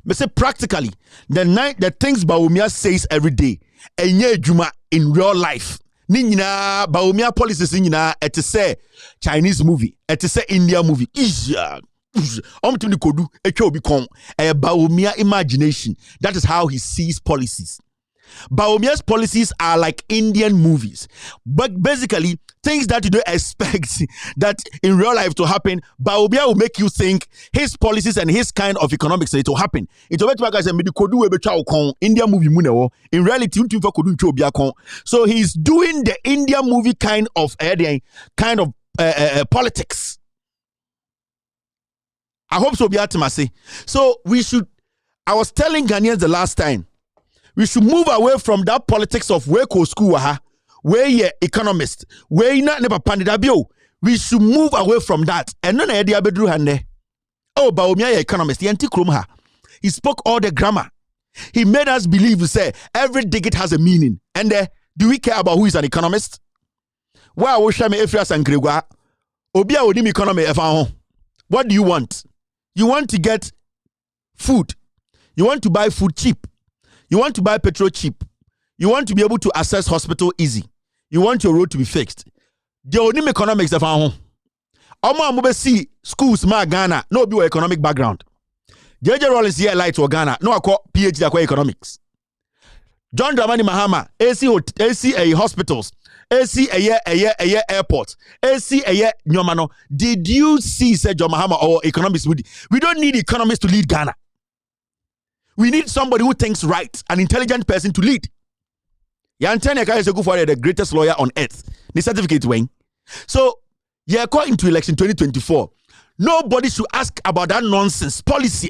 But say practically, the things Bawumia says every day, in real life. Nina Bawumia policies it is say Chinese movie, it is say India movie. Bawumia imagination. That is how he sees policies. Bawumia's policies are like Indian movies, but basically things that you don't expect that in real life to happen. Bawumia will make you think his policies and his kind of economics it will happen. It will India movie in reality. So he's doing the India movie kind of politics. I hope so. So we should. I was telling Ghanaians the last time, we should move away from that politics of where ko school where ye economist, where you not never pandidabio. We should move away from that. And none idea bedru hande. Oh, Bawumia economist. He spoke all the grammar. He made us believe, say every digit has a meaning. And do we care about who is an economist? Why Oshame Efrias and Gregua? Obia Odim economy ever. What do you want? You want to get food. You want to buy food cheap. You want to buy petrol cheap. You want to be able to access hospital easy. You want your road to be fixed. The only economics of our home. Omo see schools ma Ghana no be economic background. JJ Rollins here light or Ghana no akọ PhD akọ economics. John Dramani Mahama AC hospitals. AC airport. AC Nyomano. Did you see John Mahama or economists? We don't need economists to lead Ghana. We need somebody who thinks right, an intelligent person to lead. Yantene Eka is the greatest lawyer on earth. The certificate wing. So, according to election 2024, nobody should ask about that nonsense policy.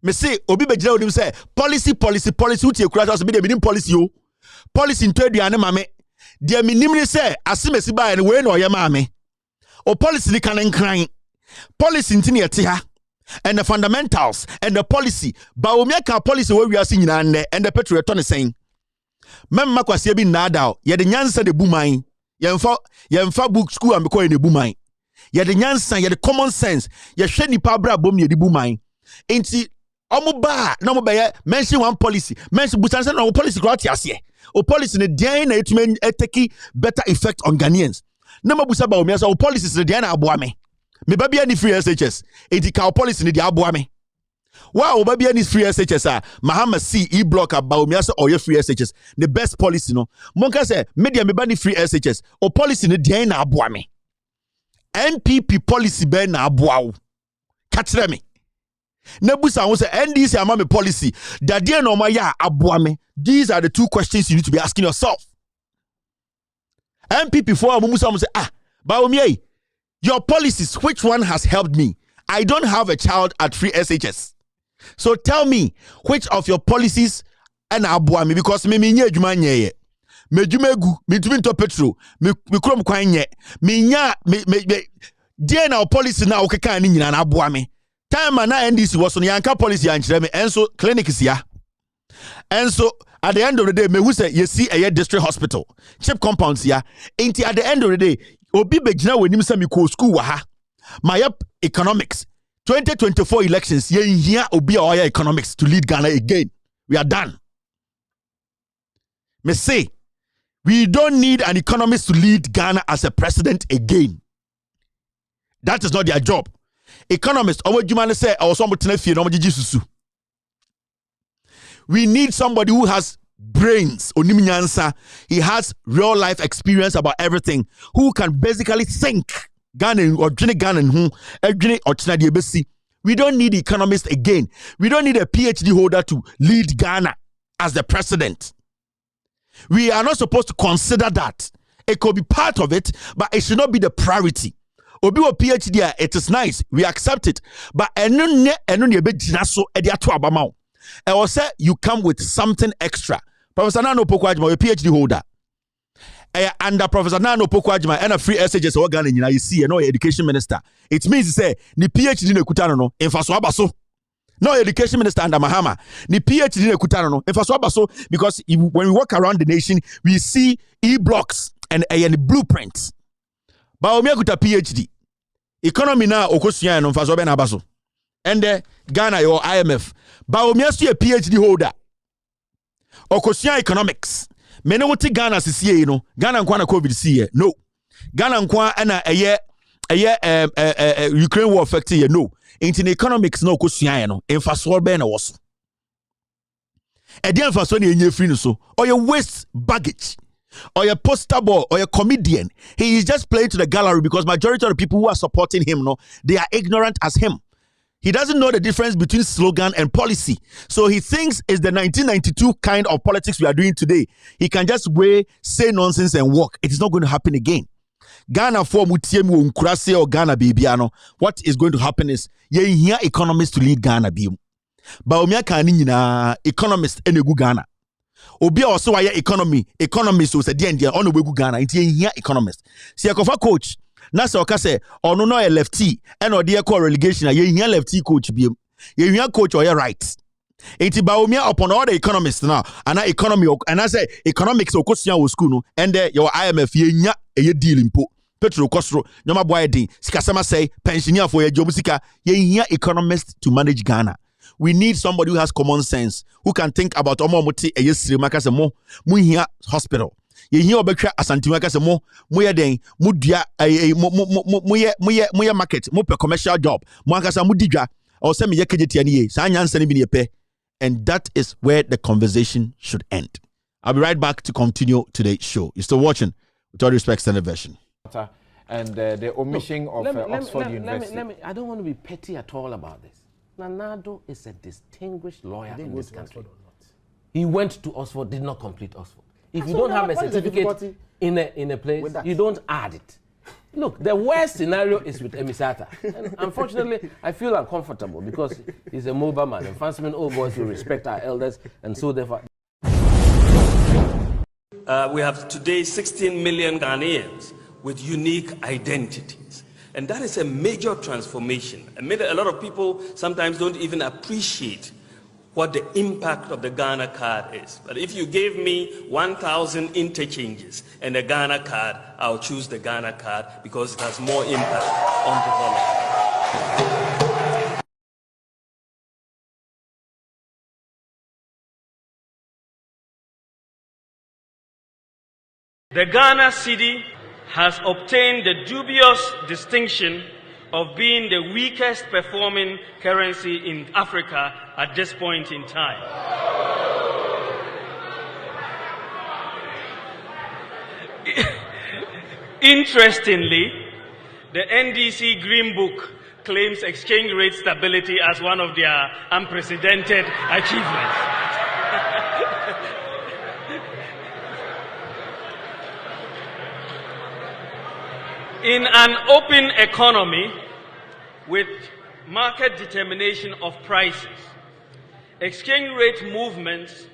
Me say obi bejira odim say policy uti ekura so be the meaning policy o policy into aduane mame de minim say asemesi ba ne we na oye mame o policy ni kan nkran policy ntini ete ha and the fundamentals and the policy Bawumia ka policy we wiase nyina nne and the petrol to ne sen memma kwase bi nada ye de nyansa de buman yemfa book school am ko ye de buman ye de nyansa ye de common sense ye hwe nipa bra bom ye de buman enti omuba no mobeye mention one policy mention busanse no policy ko atiase o policy ne den na etumi take better effect on Ghanaians na mabusa Bawumia so policies ne den na aboa me babia ni free SHS ethical policy ne de aboa me wow babia ni free SHS Mahama C block Bawumia so oye free SHS the best policy no monka say media me ba ni free SHS o policy ne den na aboa me NPP policy be na aboa wo katre me Nebusa who say NDC amame policy that dear no ya aboame. These are the two questions you need to be asking yourself. MPP for Mumusa say Bawumia, your policies, which one has helped me? I don't have a child at free SHS. So tell me which of your policies and aboame because me nye adwuma nye me dwumegu me tumi to petrol me krom kwan nye me nya me Dear now policy now okay can ni nyina na aboa me. Time na NDC was on yanka policy ankyere me enso clinic is ya. Enso at the end of the day me who say you see a district hospital chip compounds ya. Ain't at the end of the day obi begina wenim say me ko school wa ha. My economics 2024 elections ye here obi oya economics to lead Ghana again. We are done. Me say we don't need an economist to lead Ghana as a president again. That is not their job. Economists, we need somebody who has brains. He has real life experience about everything, who can basically think. We don't need economists again. We don't need a PhD holder to lead Ghana as the president. We are not supposed to consider that. It could be part of it, but it should not be the priority. Obi wo PhD, it is nice. We accept it. But I will say you come with something extra. Professor Nano Pokwajima, a PhD holder. Under Professor Nano Pokwajima and a free SHS organ in you see no education minister. It means to say the PhD ne kutano no in Faswabaso. No education minister under Mahama. The PhD ne kutano no in Faswabaso because when we walk around the nation, we see e-blocks and blueprints. But we have a PhD. Economy now okosua no Faswabe na baso. And Ghana your IMF. But we have a PhD holder. Okosua economics. Mene wote Ghana sisiye no. Ghana nkwa na COVID siye. No. Ghana nkwa na Ukraine war affect ye no. In economics no okosua no. Infasol be na woso. Edi infasol ni enye free no so. Or your waste baggage. Or your poster boy or your comedian. He is just playing to the gallery because majority of the people who are supporting him, no, they are ignorant as him. He doesn't know the difference between slogan and policy. So he thinks it's the 1992 kind of politics we are doing today. He can just say nonsense and walk. It is not going to happen again. Ghana for Mutiemu Nkurase or Ghana Bibiano. What is going to happen is ye here economists to lead Ghana bi. Ba omia kani na economist enegu Ghana. Obi also why economist so say dia on wegu Ghana. Inti here economist. Si akofa coach. Na se oka say ono no a lefty and or dey call relegation ye here lefty coach bi. Ye here coach or right. Inti ba omia upon all the economists now. And economy and I say economics okosua wo school no and your IMF ye nya eye deal impo. Petro Kostro, Nyama Boyedi, Sikasama say, pensioner for your job, Sika, ye here economists to manage Ghana. We need somebody who has common sense, who can think about Omo Muti a yes, Makasamo, Muhia Hospital. Ye hear Obekra Asantimakasamo, Muya Den, Mudia, Muya market, Mupe commercial job, Muakasa Mudiga, or Semi Yakitiani, Sanyan Senibiniape. And that is where the conversation should end. I'll be right back to continue today's show. You're still watching, with all respect, Standard Version. And the omission of Oxford University. I don't want to be petty at all about this. Nanado is a distinguished lawyer in this country. He went to Oxford, did not complete Oxford. If you don't have a certificate in a place, you don't add it. Look, the worst scenario is with Emisata. And unfortunately, I feel uncomfortable because he's a mobile man. And Fancyman old boys will respect our elders, and so therefore. We have today 16 million Ghanaians with unique identities. And that is a major transformation. A lot of people sometimes don't even appreciate what the impact of the Ghana card is. But if you gave me 1,000 interchanges and a Ghana card, I'll choose the Ghana card because it has more impact on development. The Ghana cedi has obtained the dubious distinction of being the weakest performing currency in Africa at this point in time. Interestingly, the NDC Green Book claims exchange rate stability as one of their unprecedented achievements. In an open economy with market determination of prices, exchange rate movements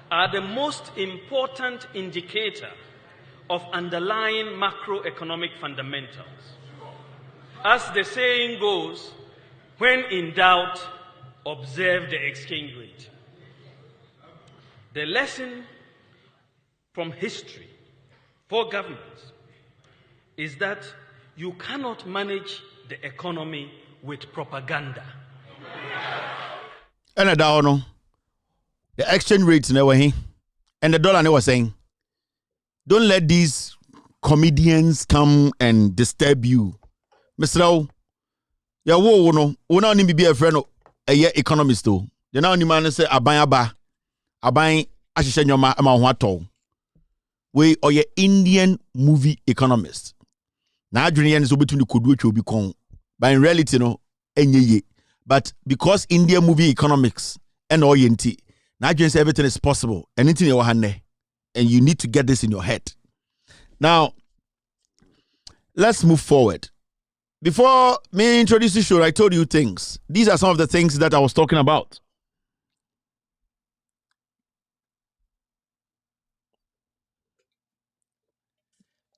are the most important indicator of underlying macroeconomic fundamentals. as the saying goes, when in doubt, observe the exchange rate. The lesson from history for governments is that you cannot manage the economy with propaganda. And I don't know. The exchange rates never here. And the dollar never saying, don't let these comedians come and disturb you. Mr. Rao, ya wo no, una ni be a friend a economist too. You know ni man say aban ahihye nyoma ama ho atọ. We or ye Indian movie economist. Na adwene ye nso betumi kodu atwa obi kon. But in reality no enye ye. But because Indian movie economics and orienti, na adwene say everything is possible. Anything you want, and you need to get this in your head. Now, let's move forward. Before me introduce the show, I told you things. These are some of the things that I was talking about.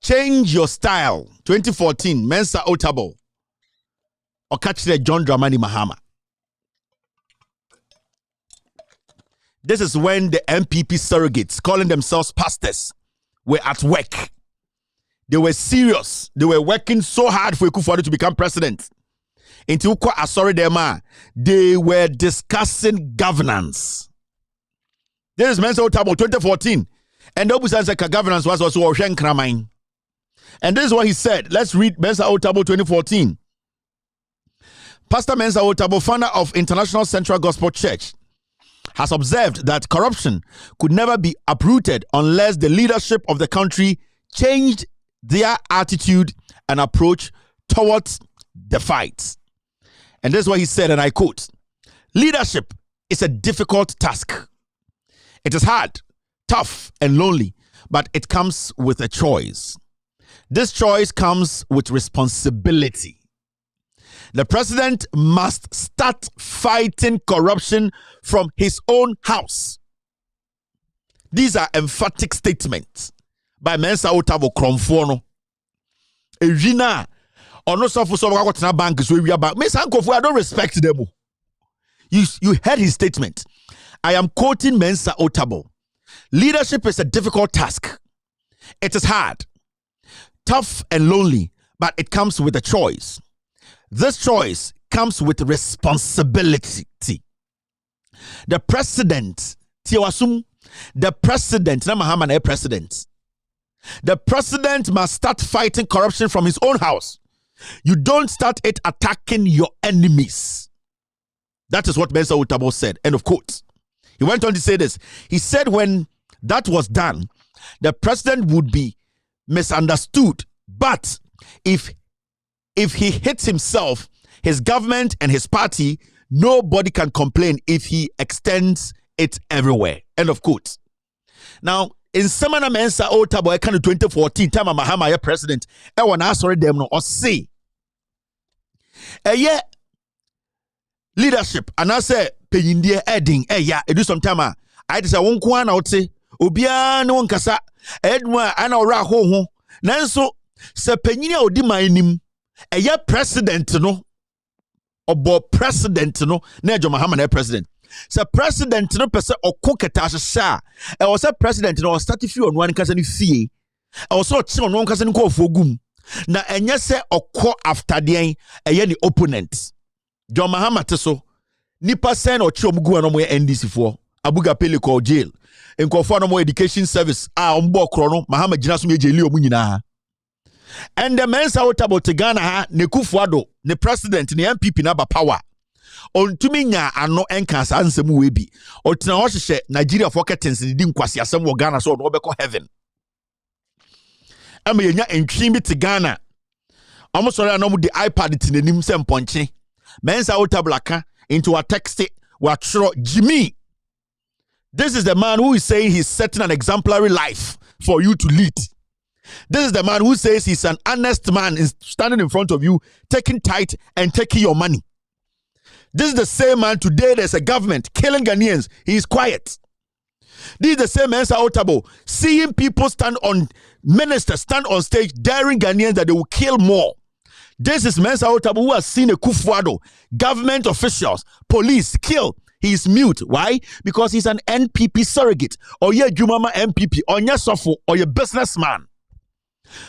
Change your style. 2014, Mensa Otabo. Or catch the John Dramani Mahama. This is when the MPP surrogates, calling themselves pastors, were at work. They were serious. They were working so hard for Akufo-Addo to become president. Until they were discussing governance. This is Mensa Otabo 2014. And the governance was also Oshen Kramain. And this is what he said. Let's read Mensa Otabo 2014. Pastor Mensa Otabo, founder of International Central Gospel Church, has observed that corruption could never be uprooted unless the leadership of the country changed their attitude and approach towards the fight. And this is what he said, and I quote, "Leadership is a difficult task. It is hard, tough, and lonely, but it comes with a choice. This choice comes with responsibility. The president must start fighting corruption from his own house." These are emphatic statements by Mensa Otabo Kromfono. Ejina ono so for kwakotena bank so wi bank. Mensa Nkofo, I don't respect them. You heard his statement. I am quoting Mensa Otabo. Leadership is a difficult task. It is hard, tough, and lonely, but it comes with a choice. This choice comes with responsibility. The president, the president must start fighting corruption from his own house. You don't start it attacking your enemies. That is what Mensa Otabo said. End of quote. He went on to say this. He said when that was done, the president would be misunderstood. But if he hits himself, his government, and his party, nobody can complain if he extends it everywhere. End of quote. Now, in Semana Mensa Otabo, I can 2014, time Mahama ya president, I want to sorry them no or say. Leadership, and I say, Penindia adding, it do some time. I just say, one kwan out say, Obia no one kasa, Edwa, and our ho. Nanso, se Peninia odi mainim, president no, obo president no, Nejo Mahama president. Se president no pese okoketa sha e was a president no start fi on one kasa ni fie e was so chi on one kasa ni ko ofogum na enye se okọ after den eye ni opponent John Mahama teso nipa sen o chi omgu no mo NDC fo Abuga Pele ko jail enkofo no mo education service ombo kro no Mahama gina so me jeli omu nyina. And the Mensa Otabo to Ghana ha ne Akufo-Addo ne president ne MPP na ba power on tuminya ano enkas ansem we bi otina ho hye Nigeria for curtains di nkwasi asem wo Ghana so no obekọ heaven ama yenya entwi bi te Ghana omo sori anom di iPad tinanim sem ponche Mensa Otabo aka into a text wa tro Jimmy. This is the man who is saying he's setting an exemplary life for you to lead. This is the man who says he's an honest man standing in front of you, taking tithe and taking your money. This is the same man today. There's a government killing Ghanaians. He is quiet. This is the same Mensa Otabo seeing people ministers stand on stage daring Ghanaians that they will kill more. This is Mensa Otabil who has seen a Kufuado, government officials, police kill. He is mute. Why? Because he's an NPP surrogate. Or ye Jumama MPP. Or ye Sofo. Or ye businessman.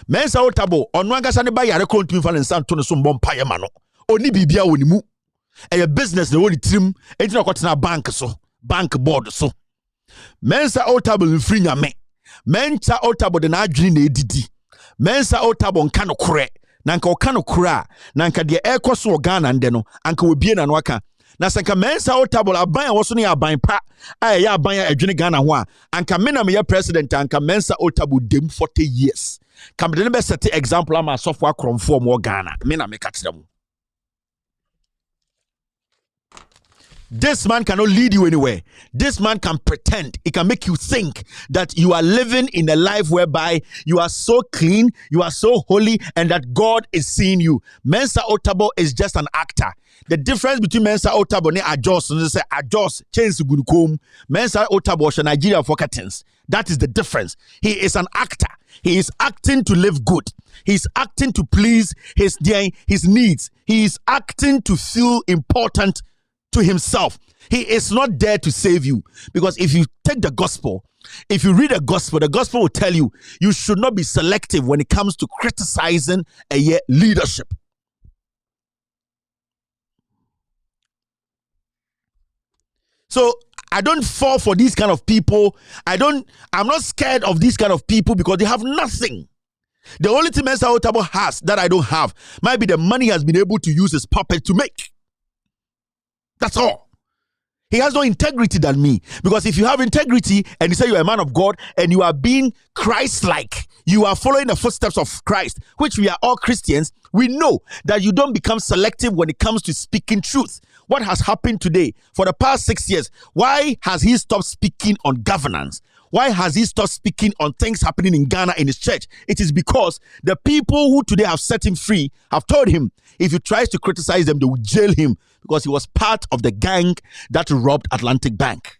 Mensa Otabil. Onwanga sani ba yare kontumi falen san tone so mbompaye mano. Oni bibia wonimu. Eye business na woni trim. Enti na kwatena bank so. Bank board so. Mensa Otabil mfiri nyame. Mensa Otabil de na adwene na edidi. Mensa Otabil nka no kore. Na nka oka no kore a. Na nka de ekoso Ghana nde no. Anka wobie na no aka. Na sanka Mensa Otabil aban a woso ne aban pa. Aye ya aban a adwene Ghana ho a. Anka mena me president anka Mensa Otabil dem 40 years. Kam de be set example am asofo akromfo mo Ghana. Mena me ka kire mo. This man cannot lead you anywhere. This man can pretend. He can make you think that you are living in a life whereby you are so clean, you are so holy, and that God is seeing you. Mensa Otabil is just an actor. The difference between Mensa Otabil and Ajos, and they say Ajos change Gunukum. Mensa Otabil was Nigeria for curtains. That is the difference. He is an actor. He is acting to live good. He is acting to please his needs. He is acting to feel important to himself. He is not there to save you. Because if you take the gospel, if you read the gospel will tell you you should not be selective when it comes to criticizing a leadership. So I don't fall for these kind of people. I'm not scared of these kind of people because they have nothing. The only thing Mensa Otabil has that I don't have might be the money he has been able to use his puppet to make. That's all. He has no integrity than me. Because if you have integrity and you say you're a man of God and you are being Christ-like, you are following the footsteps of Christ, which we are all Christians, we know that you don't become selective when it comes to speaking truth. What has happened today for the past 6 years? Why has he stopped speaking on governance? Why has he stopped speaking on things happening in Ghana in his church? It is because the people who today have set him free have told him if he tries to criticize them, they will jail him because he was part of the gang that robbed Atlantic Bank.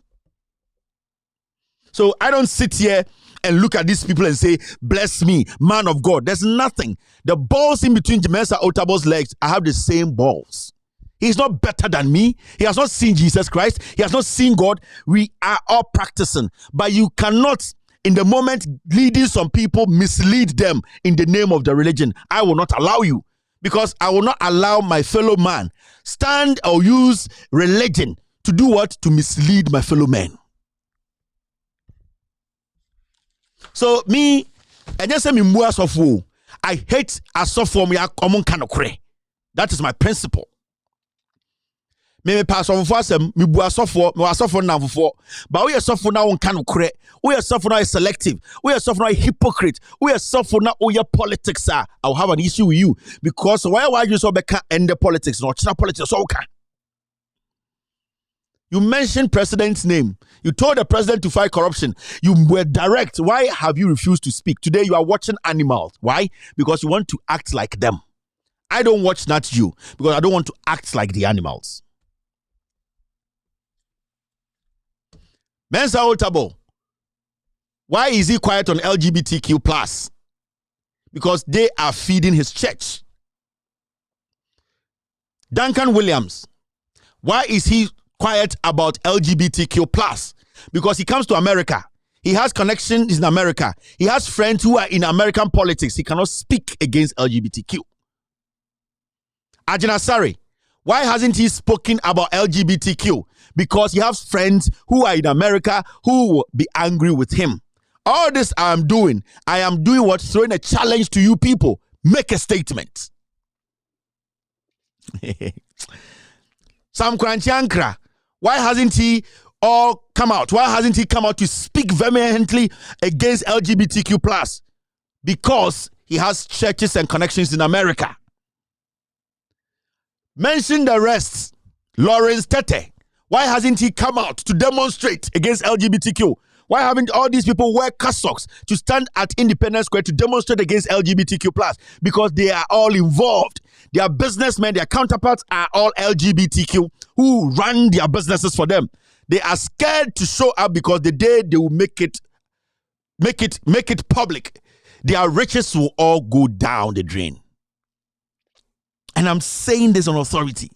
So I don't sit here and look at these people and say, bless me, man of God. There's nothing. The balls in between Mensa Otabil's legs, I have the same balls. He's not better than me. He has not seen Jesus Christ. He has not seen God. We are all practicing. But you cannot, in the moment, leading some people, mislead them in the name of the religion. I will not allow you. Because I will not allow my fellow man stand or use religion to do what? To mislead my fellow man. So me, I just say me muasofo. I hate asofo me common kanokre. That is my principle. Me pass on for asem me bu asofo me asofo na fofo. But we asofo na won kanokre. We asofo na selective. We asofo na hypocrite. We asofo na oya politics. I'll have an issue with you because why you so beka end the politics no china politics so okay. You mentioned president's name. You told the president to fight corruption. You were direct. Why have you refused to speak? Today you are watching animals. Why? Because you want to act like them. I don't watch Nat You because I don't want to act like the animals. Mensa Otabil. Why is he quiet on LGBTQ+? Because they are feeding his church. Duncan Williams. Why is he quiet about LGBTQ+? Because he comes to America. He has connections in America. He has friends who are in American politics. He cannot speak against LGBTQ. Ajina Sari. Why hasn't he spoken about LGBTQ? Because he has friends who are in America who will be angry with him. All this I am doing what? Throwing a challenge to you people. Make a statement. Sam Kranchiankra. Why hasn't he all come out? Why hasn't he come out to speak vehemently against LGBTQ+? Because he has churches and connections in America. Mention the rest. Lawrence Tete. Why hasn't he come out to demonstrate against LGBTQ? Why haven't all these people wear cassocks to stand at Independence Square to demonstrate against LGBTQ+? Because they are all involved. Their businessmen, their counterparts are all LGBTQ who run their businesses for them. They are scared to show up because the day they will make it public, their riches will all go down the drain. And I'm saying this on authority.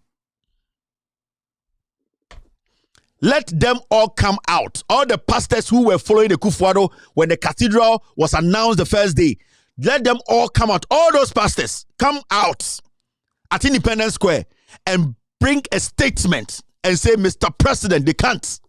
Let them all come out. All the pastors who were following the Kufuor when the cathedral was announced the first day, let them all come out. All those pastors come out at Independence Square and bring a statement and say, Mr. President, they can't.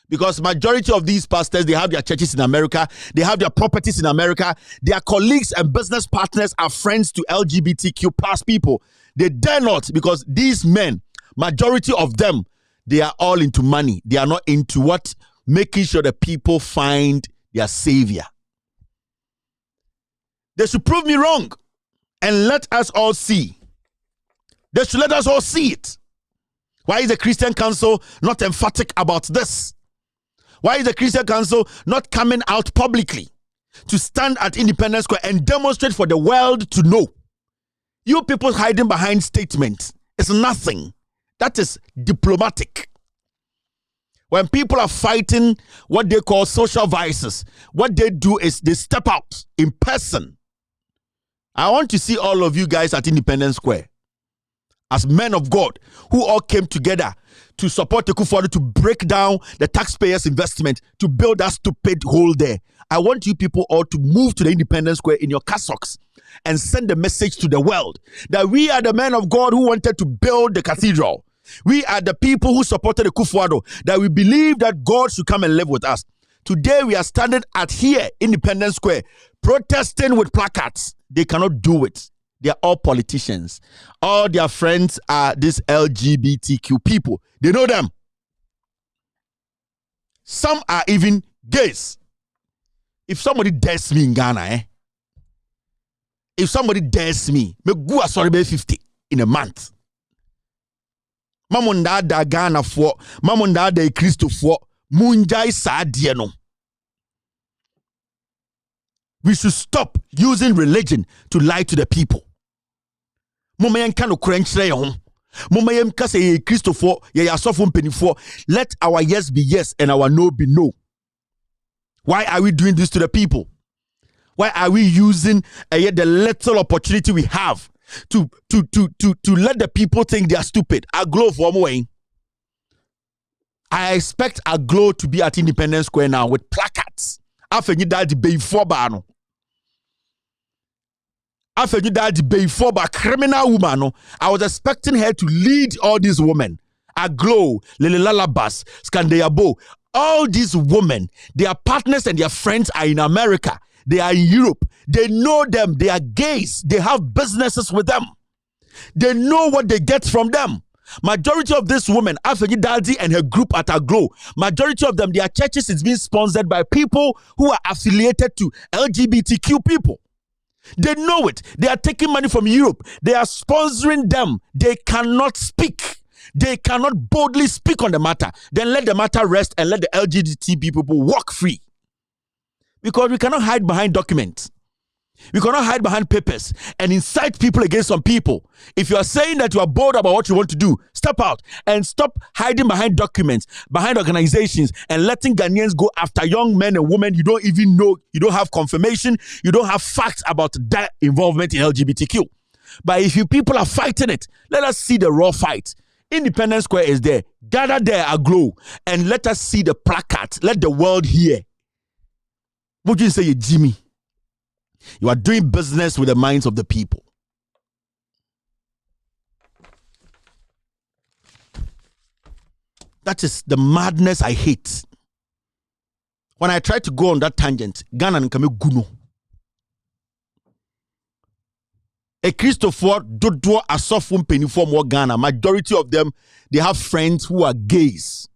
Because majority of these pastors, they have their churches in America, they have their properties in America, their colleagues and business partners are friends to LGBTQ plus people. They dare not, because these men, majority of them, they are all into money. They are not into what? Making sure the people find their savior. They should prove me wrong and let us all see. They should let us all see it. Why is the Christian Council not emphatic about this? Why is the Christian Council not coming out publicly to stand at Independence Square and demonstrate for the world to know? You people hiding behind statements is nothing. That is diplomatic. When people are fighting what they call social vices, what they do is they step out in person. I want to see all of you guys at Independence Square as men of God who all came together to support the Kufuor to break down the taxpayers' investment to build that stupid hole there. I want you people all to move to the Independence Square in your cassocks and send a message to the world that we are the men of God who wanted to build the cathedral. We are the people who supported the Kufuor, that we believe that God should come and live with us. Today we are standing at here, Independence Square, protesting with placards. They cannot do it. They are all politicians. All their friends are these LGBTQ people. They know them. Some are even gays. If somebody dares me in Ghana, if somebody dares me go sorry 50 in a month. Mamunda da Ghana for, mamunda da Christo for, munjai saadieno. We should stop using religion to lie to the people. Let our yes be yes and our no be no. Why are we doing this to the people? Why are we using the little opportunity we have to let the people think they are stupid? Aglo for more. I expect Aglo to be at Independence Square now with placards. After you died before Bano. After you died before a criminal woman, I was expecting her to lead all these women. Aglo, Lele Lalabas, Skandeyabo, all these women, their partners and their friends are in America. They are in Europe. They know them. They are gays. They have businesses with them. They know what they get from them. Majority of these women, Afeni Daldi and her group at Aglo, majority of them, their churches is being sponsored by people who are affiliated to LGBTQ people. They know it. They are taking money from Europe. They are sponsoring them. They cannot speak. They cannot boldly speak on the matter. Then let the matter rest and let the LGBT people walk free. Because we cannot hide behind documents. We cannot hide behind papers and incite people against some people. If you are saying that you are bold about what you want to do, step out and stop hiding behind documents, behind organizations, and letting Ghanaians go after young men and women you don't even know, you don't have confirmation, you don't have facts about their involvement in LGBTQ. But if you people are fighting it, let us see the raw fight. Independence Square is there. Gather there, Aglo, and let us see the placard. Let the world hear. What do you say, Jimmy? You are doing business with the minds of the people. That is the madness I hate. When I try to go on that tangent, Ghana and Kame Guno. A Christopher Dodo Asofum Penny for Ghana. Majority of them, they have friends who are gays.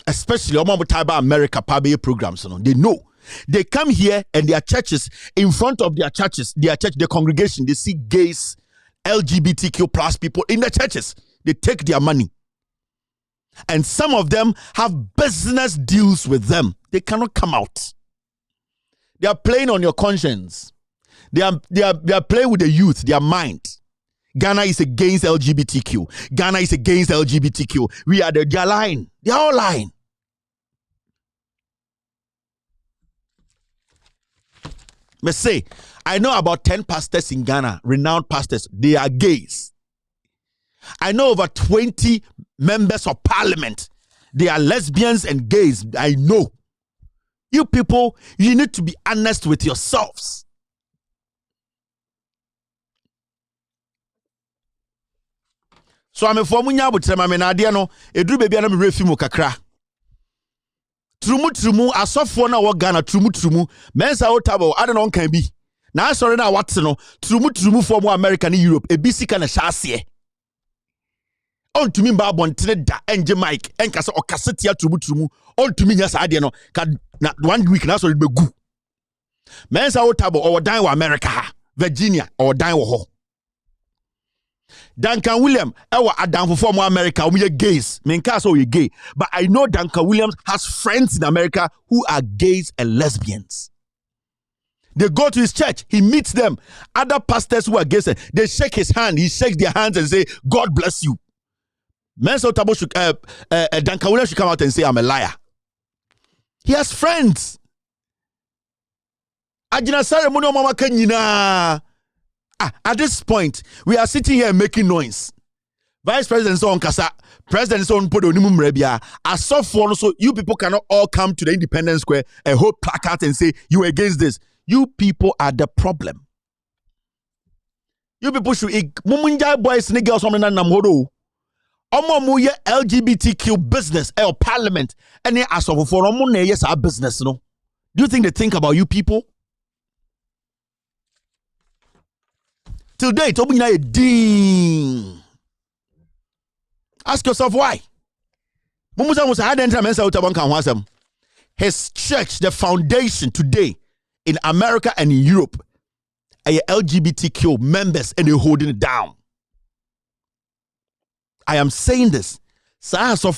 Especially America programs. They know. They come here and their churches, in front of their churches, their congregation, they see gays, LGBTQ plus people in the churches. They take their money. And some of them have business deals with them. They cannot come out. They are playing on your conscience. They are playing with the youth, their mind. Ghana is against LGBTQ. Ghana is against LGBTQ. They are lying. They are all lying. Me say, I know about 10 pastors in Ghana, renowned pastors. They are gays. I know over 20 members of parliament. They are lesbians and gays. I know. You people, you need to be honest with yourselves. So I'm a formunya butrema me na ade no eduru bebia na me refi mu kakra. Trumu asofo na wo Ghana trumu mensa otabo ade no kan bi. Na sorry na what no trumu for mu America ni Europe ebisi ka na hyase. On to me ba bontene da enje mic enka se okasete ya trumu on to me nya sa ade no ka na 1 week na sorry begu. Mensa otabo o dan wa America Virginia or dan wo ho. Duncan Williams, our Adam for America, we are gays. So we gay. But I know Duncan Williams has friends in America who are gays and lesbians. They go to his church, he meets them. Other pastors who are gays, they shake his hand, he shakes their hands and say, God bless you. Duncan Williams should come out and say, I'm a liar. He has friends. At this point, we are sitting here making noise. Vice President on Kasa, President on Podonimum Rebia, as so for so you people cannot all come to the Independence Square and hold placards and say you are against this. You people are the problem. You people should mumunja boys and girls on namhodo. Omo LGBTQ business or parliament and as of for yes our business, no. Do you think they think about you people? Till date, ding. Ask yourself why. His church, the foundation today in America and in Europe, are LGBTQ members and they're holding it down. I am saying this. International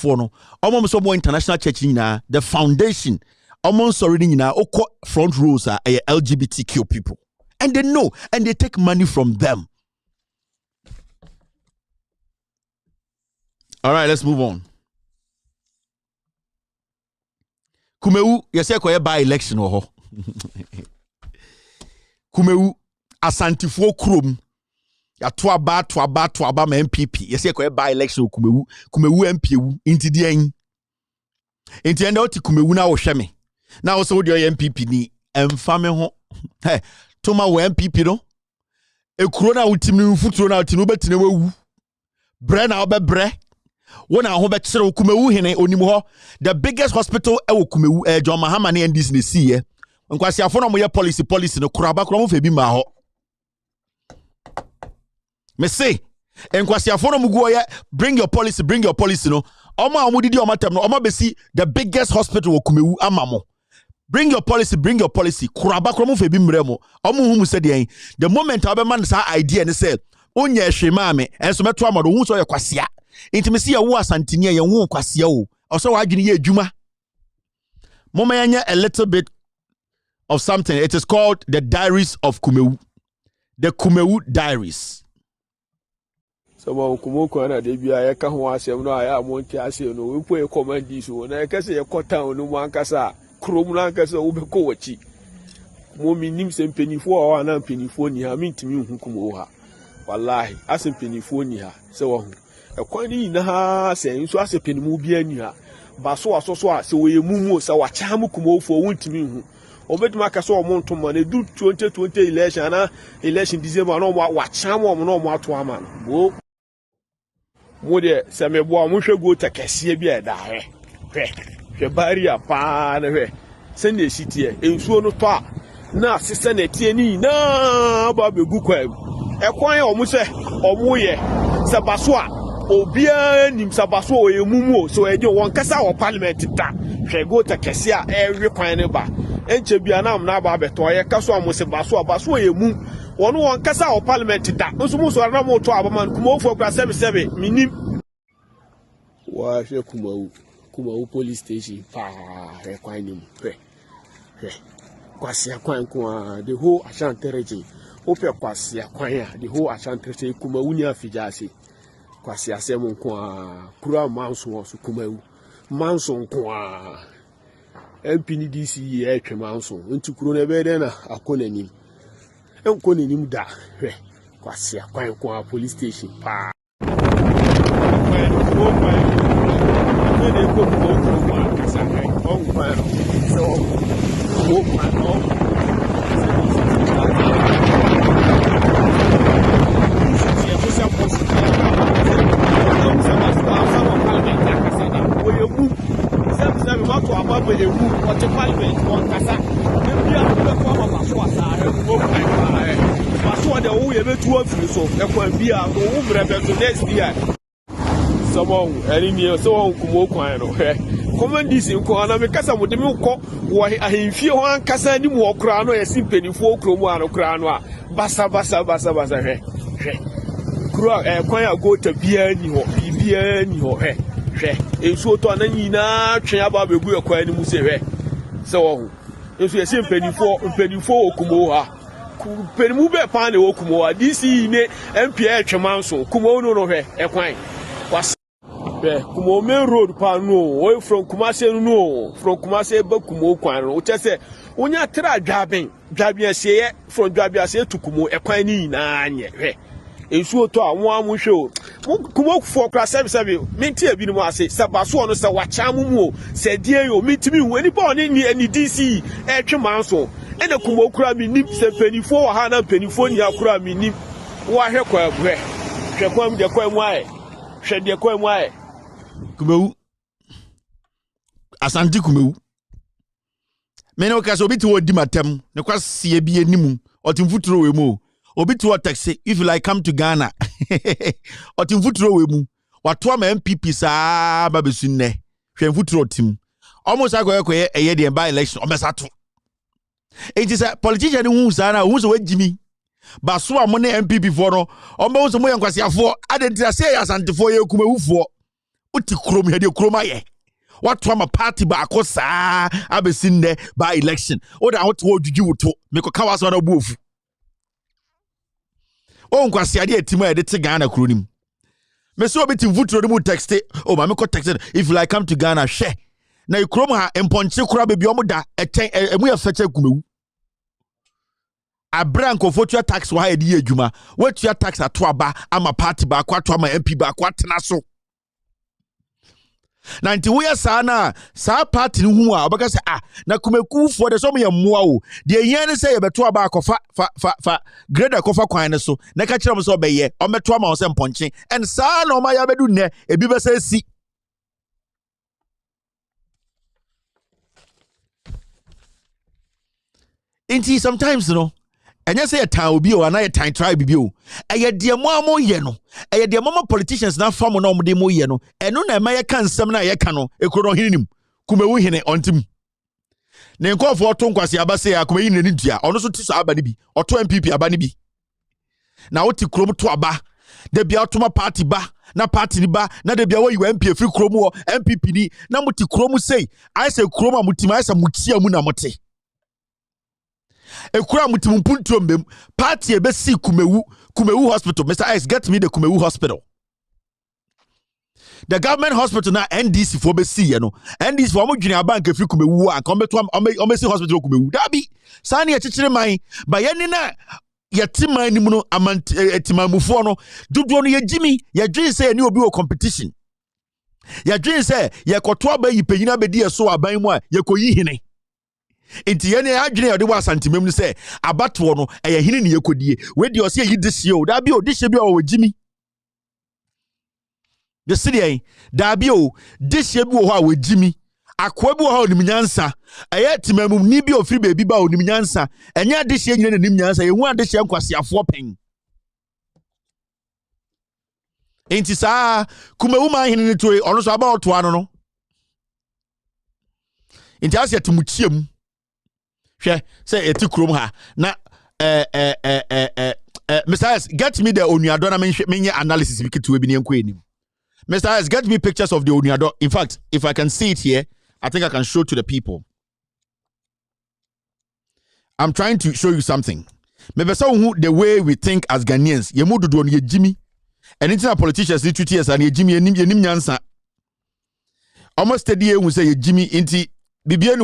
church, the foundation, front rows are LGBTQ people. And they know, and they take money from them. All right, let's move on. Kumeu, yese koye by election oho. Kumeu, asantifo krom. Ya toaba ma MPP. Yese koye by election kumeu MPU inti dien. Inti enda oti kumeu na wo hweme. Na wo so wo MPP ni emfame ho. Hey, Toma we MPP no. Ekuro na utimi mfuturo na utimi betine wewu. Bre na obe bre. Wona ho be kire okumewu hene onimu ho. The biggest hospital e okumewu John Mahama ne ndis ne siye. Nkwasi afo na mo ye policy no kuraba kuro mo fe bi ma ho. Me say nkwasi afo na mo go ye bring your policy no. Omo amudidi omatem no omo besi the biggest hospital okumewu amamo. Bring your policy. Kuraba kromo fe bi mremo. Omo hu said the moment man sa idea ne say onye hwema me enso meto amado hu so ye kwasea. Intimacy ya wo asantini ye hu kwasea o. Oso wa adwene ye adwuma. Moma yanya a little bit of something. It is called the Diaries of Kumewu. The Kumewu Diaries. So kumoko na de bia ye ka ho asem no aya amonti asem no we po command this so na ka se ye kota no mu ankasa krom na ankasa wo be ko wachi mo minim se mpenifo a na mpenifo ni ha mintimi hu kumo ha wallahi asem mpenifo ni ha se wo hu ekwan ni na ha se nso asem penimu bia ni ha ba so asoso a se wo ye mumu se wa cha mu kumo fo wontimi hu obetuma ka so o monto ma na du 2020 election na election December no wa cha mo no mo ato ama no Mode se me bo amuhwe go takese bia da hwe baria pa na hwe se na esitie ensuo no to a na sese na tie ni na ba begu kwam ekwan o mu se o mu ye se baso a obia nim se baso o emumu so e de won kasa o parliament da hwe go takese a ewe kwan ne ba enche bia na am na ba beto ye kaso amu se baso o emu wono won kasa o parliament da nso mu so na mo to abaman kuma ofo kwa 77 minim wa hwe kumawu police station pa rekwan nim hwe kwasia kwan ko the whole Ashanti region ope kwasia kwan a the whole Ashanti region kumawu ni afijase kwasia sem ko kura manso so kumawu manso ko MPDC e twema manso nti kuro na be de na akonanim enko nenim da hwe kwase akwan ko police station pa someone any so kumo kwan no command this in kwana me kasa mo de me ko wo ahemfie ho ankasa ni mo okra no yesi mpanifo okromu ano kra no a basa hwe kro kwan agota bia ni ho bibia ni ho hwe enso to na nyina twen aba begu ekwan ni mu se hwe se wo ho enso yesi mpanifo okumo ha penimu be pa na okumo ha disi ne MPA twemanso kumo no hwe ekwan Kumo main road pa no from Kumase no from Kumase ba Kumo kwan no chese onya tra dwaben ase from dwaben ase to Kumo ekwan ni na anye hwe ensuo to awon amuhwe o Kumo for kra service menti abi no ase sabaso no se wacha mumu o se die yo mitimi hu ani ba oni ni DC etwe manso ene Kumo kra mi nim se penifo ha na penifo ni akra mi nim wa hwe kwa hwe hwe kwa mi de kwa mu aye hwe de kwa mu aye Kumewu Asante Kumewu me no kaso obi ti wo di matem ne kwasie bi animu otimfuturo we mu obi ti wo taxi if you like come to Ghana otimfuturo we mu wato ama MPP saa ba besunne hwe mfuturo tim almost agoye eye de by election omesato it is a politician who saa na who so wagimi ba so amo ne MPP for no omo so mo yankwasiafo adentira say asantefo ye Kumewufo uti krom hede kroma ye watu ama party ba akosa abesinne by election oda hoto odwudwi wuto meko kawa so na buofu o nkwase ade etima ede te Ghana kronim me so obeti mvutro de mu text o ma meko text if you like come to Ghana she na ikrom ha emponche kura bebi omoda eten emu ye feche Kumewu abranko fotua tax wa edi adwuma watua tax ato aba ama party ba akwato ama MP ba akwatena so na nti wo ya sana sa party ni hu a obeka se na Kumekuufo de so mo ye mmoa o de ehia ne se ye beto aba akofa fa grader kofa kwan ne so na ka kire mo so obeye o meto ama o se mponche en sa na o ma ya bedu ne ebi be se si inti sometimes no enya say tan obi o na ye tan tribe bi o eye de mo amo ye no eye de mama politicians na fam na omde mo ye no eno na ma ye kan nsem na ye ka no ekuro hinim Kumewu hine ontim ne nkofo to nkwase abase ya Kumewu ne dua ono so tiso aba ne bi oto MPP aba ne bi na oti krom to aba de bia otoma party ba na party ni ba na de bia wo MP free krom wo MPP ni na muti krom sei ai se krom amutima ai se mutia mu na mote ekura mutimpuntuo mbem party ebesi Kumewu hospital Mr. Ice get me the Kumewu hospital the government hospital na NDC for besi ye no NDC for mo dwene bank free Kumewu an kombeto omesi hospital Kumewu dabi sane ye chichire man ba ye ni na yetiman ni mu no etimanmufo no dodo no ye gimi ye dwen say ni obi wo competition ye dwen say ye koto aba yi panyina bedi ye so aban mu a ye koyi hine enti ye ne adwene ye de wa santimem ni say abato no eye hine ne ye kodie we de o say yi dihye o da bi o dihye bi o gimi the city da bi o dihye bi o ho a we gimi akwa bi o ho nim nyansa eye timamum ni bi o firi bebi ba o nim nyansa enya dihye nyine nim nyansa ye hu adihye nkwasiafo pen enti saa Kumewu man hine ni toy ono so aba oto ano no enti asia timuchiem hwe say eti krom ha na Mr. S, get me the Onuado na menye analysis bi ketu bi ne enko enim. Mr. S, get me pictures of the Onuado. In fact, if I can see it here, I think I can show to the people. I'm trying to show you something. Maybe so the way we think as Ghanaians, ye mu dodo ye Jimmy. And international politicians need 2 years and ye Jimmy ye nim nyansa. Almost steady who say ye Jimmy inti bibia ni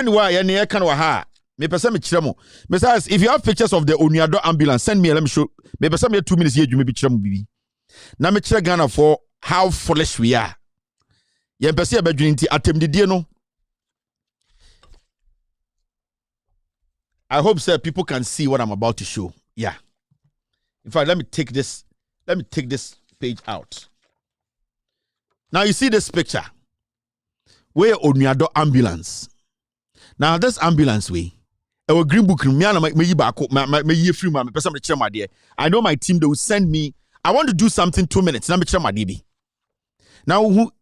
wa ye ne ye kan wa ha Me person me chiremo. Besides, if you have pictures of the Oniado ambulance, send me. Let me show. Me person me 2 minutes here. You may be chiremo bibi. Now me chire Ghana for how foolish we are. Yen person be dwuninti atem didie no. I hope sir people can see what I'm about to show. Yeah. In fact, let me take this page out. Now you see this picture. Where Oniado ambulance. Now this ambulance way. Our green book, I know my team, they will send me. I want to do something 2 minutes. Now,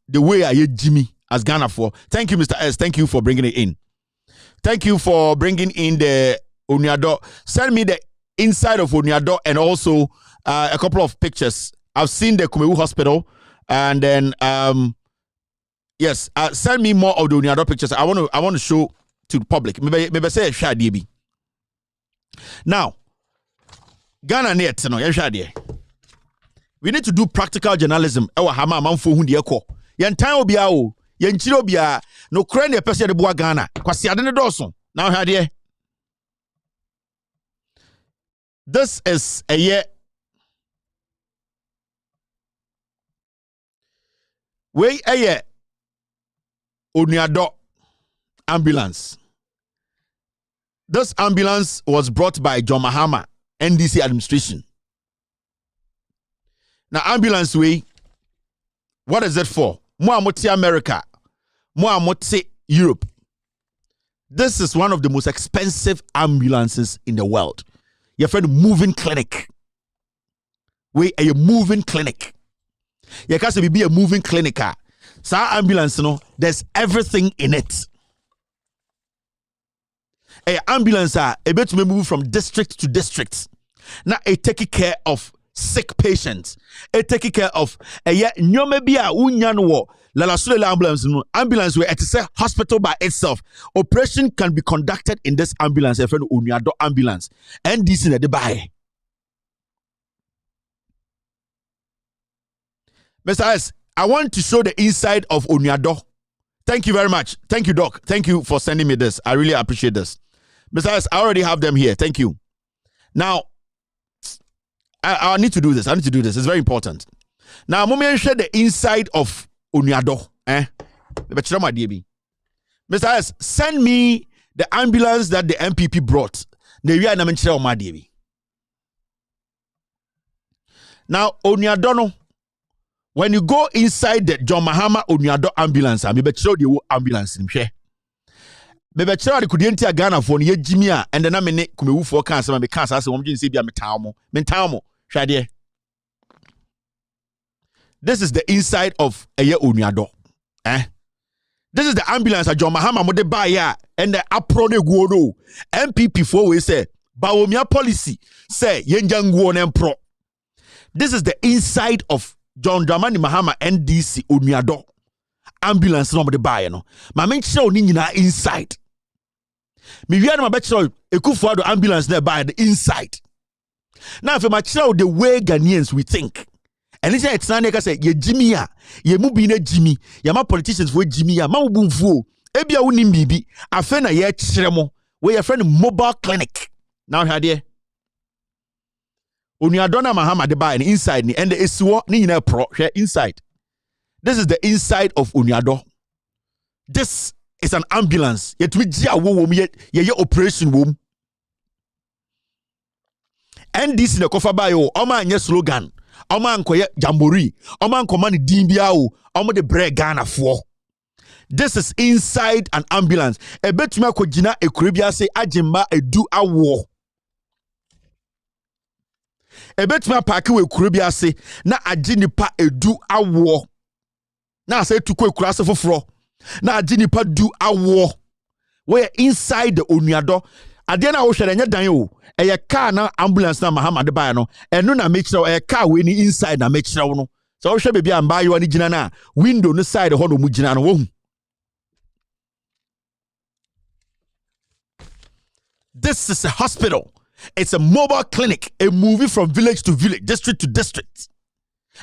the way I hear Jimmy as Ghana for. Thank you, Mr. S. Thank you for bringing it in. Thank you for bringing in the Oniado. Send me the inside of Oniado and also a couple of pictures. I've seen the Kumewu Hospital, and then yes, send me more of the Oniado pictures. I want to show to the public. Maybe say a now, Ghana net no we need to do practical journalism. Ewa hama manfo hu de ekọ. Yen tan obia o, yen chire obia no kra na pese de boa Ghana. Kwasi ade ne doso. Now hade. This is a year we a year Oniado ambulance. This ambulance was brought by John Mahama, NDC administration. Now, ambulance way, what is it for? Moamote America, Moamote Europe. This is one of the most expensive ambulances in the world. Your friend moving clinic. We a moving clinic. You can't be a moving clinic. So ambulance, you know, there's everything in it. A ambulance a bit to move from district to district. Now it taking care of sick patients. It taking care of nyomebia unyanwo la ambulance where it is a hospital by itself. Operation can be conducted in this ambulance. A friend Oniado ambulance. And this in the buy. Mr. S, I want to show the inside of Oniado. Thank you very much. Thank you, Doc. Thank you for sending me this. I really appreciate this. Besides, I already have them here. Thank you. Now, I need to do this. It's very important. Now, I'm share the inside of Oniado. Mr. S, send me the ambulance that the MPP brought. Now, Oniado, when you go inside the John Mahama Oniado ambulance, I'm show the ambulance in here. Maybe try the kudienti Ghana for ye Jimia and then I mean Kumewu for cancer, me cancer, so I'm just mentamo. This is the inside of a year Oniado. This is the ambulance at John Mahama Mode Baya and the Aprone Guono. MPP 4 we say, Bawomia policy say Yenjanguon Pro. This is the inside of John Dramani Mahama NDC Oniado. Ambulance no Mode Baya no. Ma men show ni inside. Me we are my bachelor Ekufuado ambulance there by the inside. Now if my child the way Ghanaians we think. And this is not say ye Jimmy ya, ye mubi ne Jimmy, ye ma politicians for Jimmy ya, ma ubunfu, ebia unim bibi, afena ye chiremo, we your friend mobile clinic. Now here Oniadona Mahama de buy inside ni and the iswo ni na pro share inside. This is the inside of Oniado. This is an ambulance. Yet we jia wo ye operation wom. And this in the cover by o oma nye slogan. Oma ankoye jamboree. Oma ankomani dimbia o. Oma de bre Ghana for. This is inside an ambulance. E betuma ko jina ekuribia se agimba edu awo. E betuma paaki we ekuribia se na aginipa edu awo. Na say tukwe kurase foforo. Na aginipa du awo. We inside the Oniado. Adiana wo hwere nya dan o. Eye car na ambulance na Mahama de buy no. Eno na make sure car we ni inside na make sure no. So wo hwe bebia mba yo ni gina na window no side ho no mu gina no wo hu. This is a hospital. It's a mobile clinic. A movie from village to village, district to district.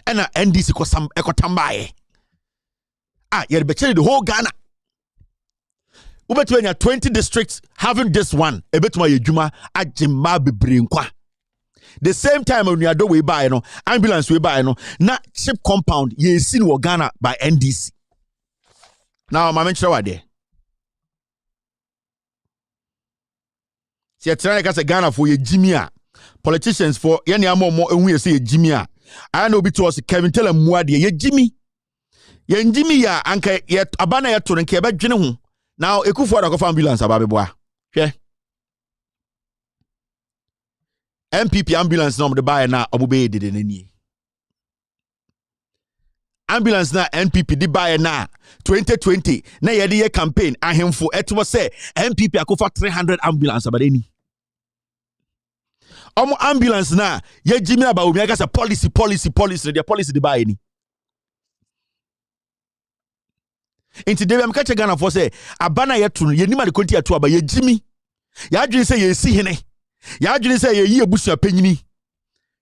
And NDC ko sam ekotambaye. You're the whole Ghana. Ubetwenya 20 districts having this one. Ebetuma yejuma ajima bebrinkwa. The same time when you do we buy no ambulance we buy no na chip compound ye seen wo Ghana by NDC. Now my mention what there. See try ka say Ghana for ye Jimmy politicians for ye na more ehun ye say Jimmy I know be to us Kevin tell am muade ye Jimmy. Ye Jimmy ya anka ye abana ye to nke be dwene ho. Now ekufu da ko ambulance ababeboa. Hwe MPP ambulance na the buy na obube dede nani. Ambulance na NPP di buy na 2020 na yede ye campaign ahemfo etwo say MPP akofa 300 ambulance abadeni. Omo ambulance na ye jimi aba omi aka say policy the policy di buy ni. Inti dey am catch Ghana for say abana ye to ye nima de konti ato aba ye jimi. Ya adwin say ye si hene. Ya adwene say ye yi ebusua panyini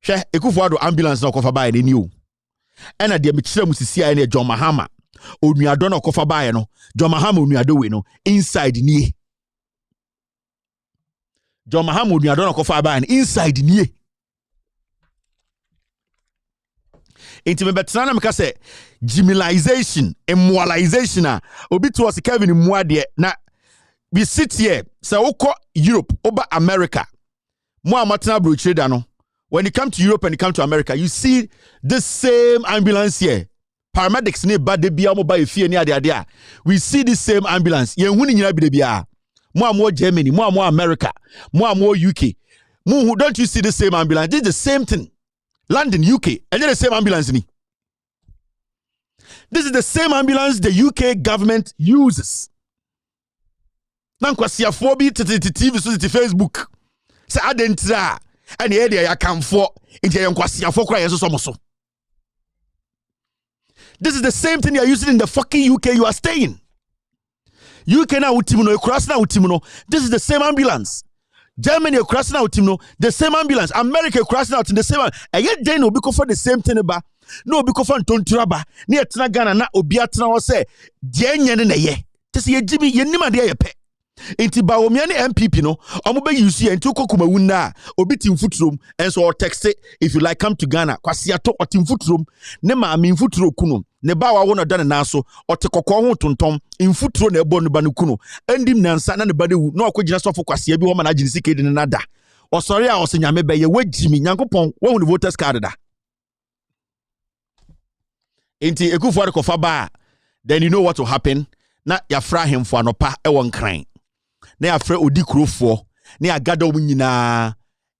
hwe Ekufuado ambulance na kofa bae ni o ena de mekire musisi aye na John Mahama onuado na kofa bae no John Mahama onuado we no inside nie John Mahama onuado na kofa bae inside nie intime betana na meka say jimilization immoralization a obi to us Kevin muade na we sit here say ukọ Europe over America. When you come to Europe and you come to America, you see this same ambulance here. Paramedics ne ba de bia mo ba efie ne ade we see this same ambulance. Yen hu ni nyina bi de bia. Mo Germany, mo America, mo UK. Mo don't you see the same ambulance? This is the same thing. London, UK, and the same ambulance ni. This is the same ambulance the UK government uses. Nan kwasia fo bi TV so Facebook. Say adentra and the area ya come for into your kwasia for cry so. This is the same thing you are using in the fucking UK you are staying. UK na utimuno, cross na utimuno. This is the same ambulance. Germany cross na utimuno, the same ambulance. America cross out in the same. And yet they no because for the same thing ba. No because for tontraba. Ni etna Ghana na obi atna wo say de nyane na ye. Tese ye jibi ye nima de ye pe. Inti ba omiane MPP no omo be use ye nti kokoma wunna obi timfutrom enso or text it if you like come to Ghana kwase ato otimfutrom ne ma me mfutro kuno ne ba wa wono dane na so otekokko ho tontom mfutro na ebo no ba no kuno andim nansa na ne ba de wu na okogina sofo kwase bi wo ma na agini sike de na da osori a osenyame be ye wagimi nyankopon wo hu voters card da inti Ekufuado kofa ba then you know what will happen na ya fra hemfo anopa e won kran na afre odi krofo na agada om nyina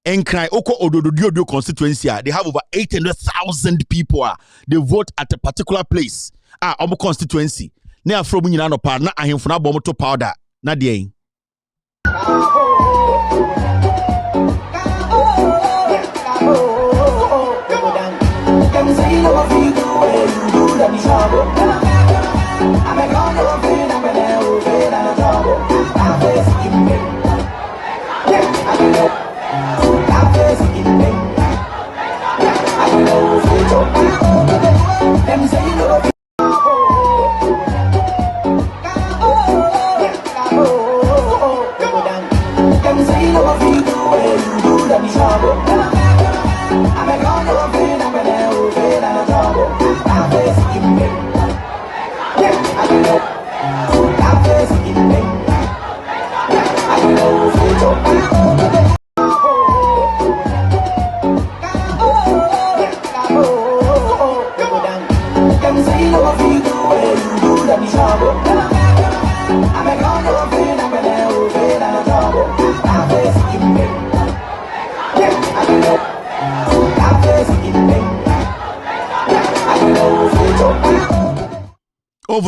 enkran oko odododio constituency they have over 800,000 people they vote at a particular place om constituency na afre om nyina no pa na ahemfo na bom to powder na de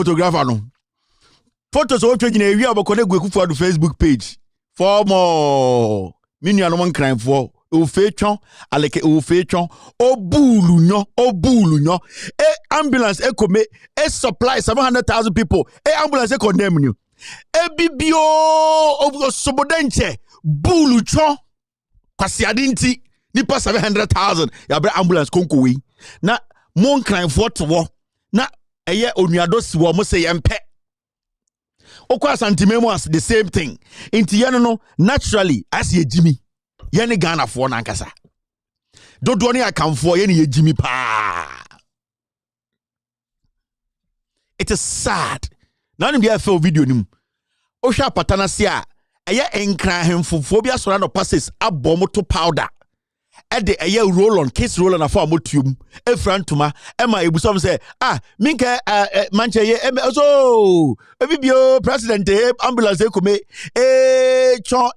photographer no photos o twegina ewi abokone Ekufuado Facebook page for more minua no man crime for o fetwon aleke o fetwon o bulu nyo ambulance ekome supply 700,000 people ambulance condemn you bibio o sobodenche bulu chon kwasi adinti nipa 700,000 ya bra ambulance konko wi na mon crime for to wo na eye onuado si wo mo se yempe okwa santimemo as the same thing inti yene no naturally as ye Jimmy yene Ghana for nankasa dodo ne akamfo yene ye Jimmy pa. It is sad na nim dia fe video nim o hwa patana se a eye enkran hemfofo bia sora no passes abom to powder ede eye roll on kiss roll on afa motuum efrantuma ema ebusom say minke manche ye so ebibio president ambulance ekome chon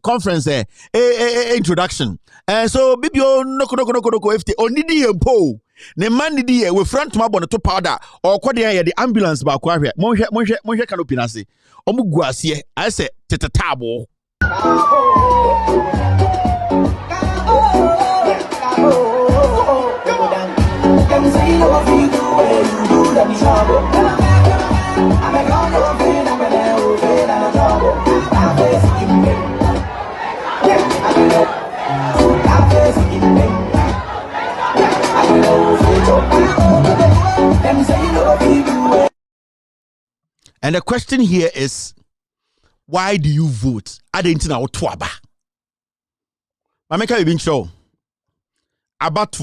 conference introduction so bibio noko ifte onidi empo ne man didi we frantuma bon to powder or kwode ya the ambulance ba kwa hwe monhwe canopy na se omugu ase I say tetetabo. And the question here is, why do you vote? I didn't know Twaba. Mameka even show about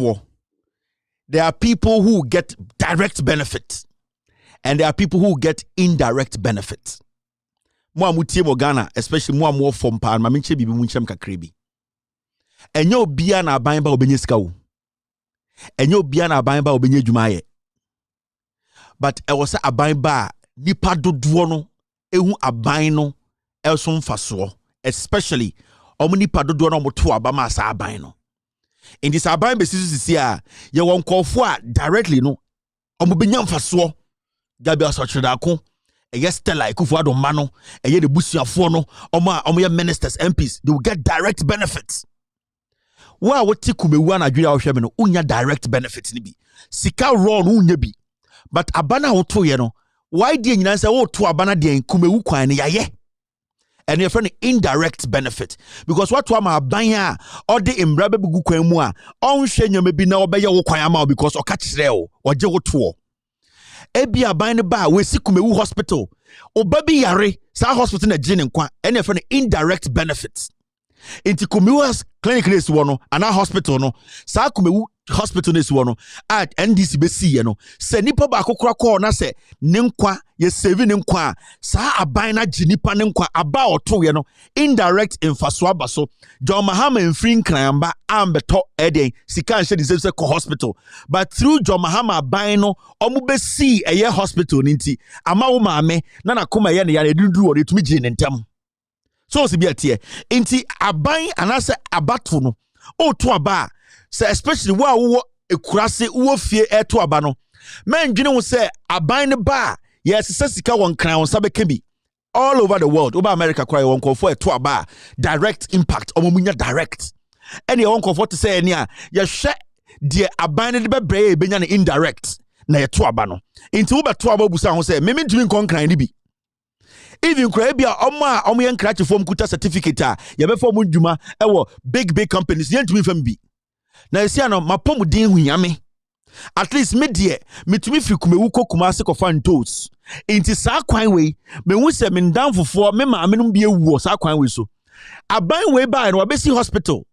there are people who get direct benefit and there are people who get indirect benefit. Mo amutie mo Ghana, especially mo from pan maminche bibi munchem kakrebi. Enyo bia na aban ba obenye sika wo. Enyo bia na aban ba obenye dwumaye. But e was aban ba nipa dodoɔ no ehu aban no elso mfasoɔ, especially omo nipa dodoɔ no omo to abama asa aban no. In this aban besisi a ye won nkɔfo a directly no omo benya mfasoɔ gabi asochedako eye Stella Ekufuado ma no eye de busuafo no omo ye ministers MPs, they will get direct benefits. Wa woti kumewu na adwira wohwɛ me no unya direct benefits ni bi sika raw no unya bi, but abana wo to ye no why dey nyina say wo to abana dey kumewu kwan ne yaye. And your friend indirect benefit because what to ama aban a ode imra be bugu kwan mu a onhwe nyame bi na obeye wo kwan ama because oka kire o oje wo to ebi aban ne ba we sikumewu hospital oba bi yare sa hospital na gene nkwa and your friend indirect benefits inti kumewu clinic nesi wo no ana hospital no sa kumewu hospital nesi wo no at NDC be see no se nipa ba akokora call na se ne nkwa ye save ne nkwa sa aban na ginipa ne nkwa aba oto ye no indirect infaso abaso John Mahama mfrin kramba ambeto eden sika nche di se ko hospital but through John Mahama aban no omu be see eye hospital ninti ama wo maame na nakoma ye ne ya edundu wo de tumi gine ntem so se bi atie inti aban anase abato no o to aba say especially wo ekurase wo fie eto aba no men dwene wo say aban ne ba yes sika won kran won sabe kebi all over the world over America cry won call for eto aba direct impact omomunya direct any won call for to say ania ye hwe de aban ne be breye e benya ne indirect na eto aba no inti wo beto aba busa ho say me mentumi kon kran ne bi even cry bia omo ye nkrache form kuta certificate a ye be form dwuma ewo big companies ye ntumi fam bi na esia no mapom din hunyame at least me die metumi fi kumewu kokuma se kofa ntos inti sa kwan we me hu se me ndanfofo me maame no bia wu sa kwan we so aban we ba no obesi hospital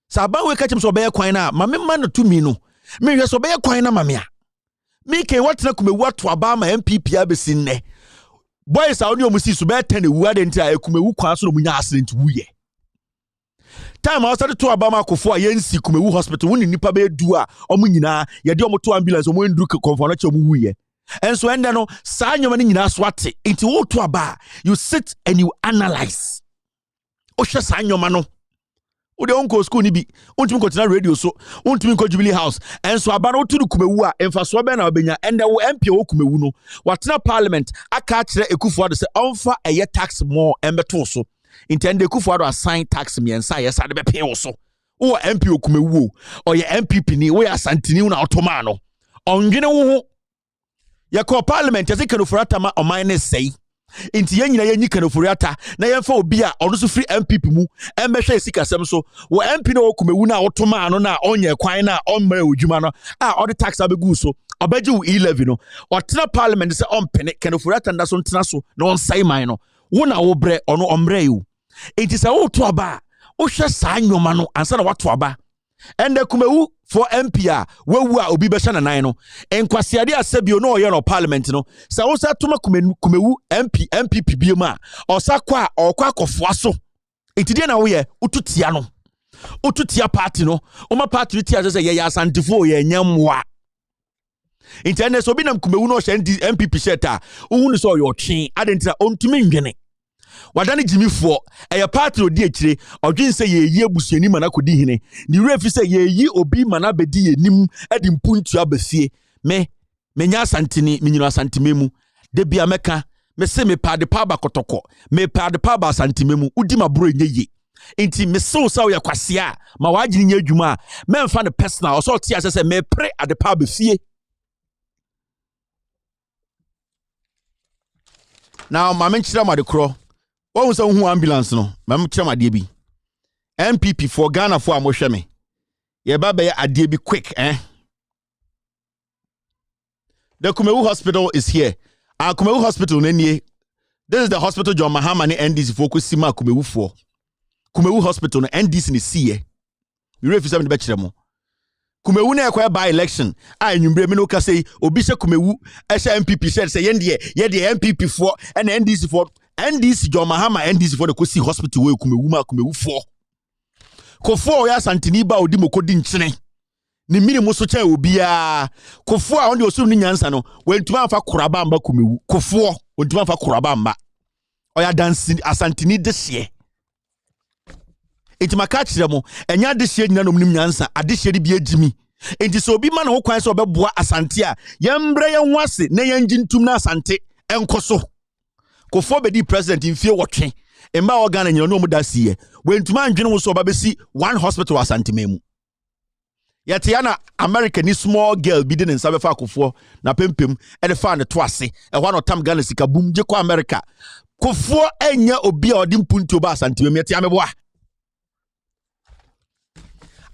sa aban we kachim so be kwan na ma me ma no tumi no me hwe so be kwan na ma me a me ke watena kumewu ato aba ma MPP abesi nne boys a oni omusi so be 10 ewu ade nti a kumewu kwan so no munya accident wuye time I started to Obama kofo a yensi kumewu hospital woni nipa be du a omo nyina ye de omo to ambulance omo ndru konfo che omo wuye enso ende no sa nyoma ni nyina so ate nti wo to aba you sit and you analyze o hwe sa nyoma no wo de onko school ni bi ontumi continue radio so ontumi ko Jubilee House enso aba no to kumewu a emfa so be na obenya ende wo MP wo kumewu no watena parliament aka kire Ekufuado se onfa eye tax more embeto so intende Ekufuado assign tax miensa yesa de be pay wo so wo MP okumewu o ye MPP ni wo ya santini na otoma no ondwene wo ho ye ko parliament ye kanofurata ma o minus say inti ye nyina ye nyi kanofurata na ye fa obi a ono so free MPP mu embehwe sikasem so wo MP na okumewu na otoma no na onye kwan na onmra odwuma no a all the tax abegu so obeji u 11 no otena parliament say on pene kenofura tanda so ntena so na on sai man no wo na wo bre ono omre you enti say wo to aba wo hwe saa nyoma no ansa na wato aba ende kumewu for MP a wewu a obi be hye nanan no enkwasiade asebio no oye no parliament no say wo sa toma kumewu MPP biem a osakwa okwa akofo so enti de na wo ye ututia no ututia party no oma party tia say ye asantifo ye nyamwa internet so bi nam kumewu no hye MPP sheta ohunu so yo twen adentira ontumi ndwene wadane jimifo eye party odi akire odwen se ye yi abusuani mana kodi hene ni refi se ye yi obi mana bedi enim adi mpuntu abafie menya asantini minyino asantimemu de bia meka me se me pade pa ba kotoko me pade pa ba asantimemu udi mabro enye enti me so sa ya kwase a ma wagini nya adwuma me mfa ne personal so tia se me pre ade pa ba fie. Now ma menchira ma de kro wọ́n sọ hu ambulance no mam kyerem adie bi MPP for Ghana for amohwe me ye ba be adie bi quick The Kumewu Hospital is here. Our Kumewu Hospital nenie. This is the hospital John Mahama ne NDC for Kusima Kumewu for. Kumewu Hospital no NDC ni see. You refi some the bekyerem. Kumewu na ekwa by election. Nwumbre me no ka say obi hye Kumewu ehye MPP said say ye de MPP for and NDC for NDC John Mahama NDC for the Kosi Hospital we Kumewu for. Kofo ya santini ba odi mokodi nkyene. Ni mini so kya obia. Kofo a onde osu ni nyansa no, wentuma afa kuraba mba Kumewu. Kofo wentuma afa kuraba mba. Oya dansi asantini dehye. Enti maka kyerɛ mo enya dehye nyina nom nim nyansa, adehye de bi agimi. Enti so obi ma na ho kwan so obɛboa asante a, yembre ye ho ase na yenjintum na asante enkoso. Kofo bedi president in fie wotwe. Emba organ nyina no mu dasiye. Wentuma andwene wo so obabesi one hospital asante memu. Yete ya na American ni small girl bi de ne nsa befa Kofo na pempem e de fa ne to ase. E hwa no tam Ghana sika bum je ko America. Kofo enya obi a odi mpuntu ba asante memu yete ameboa.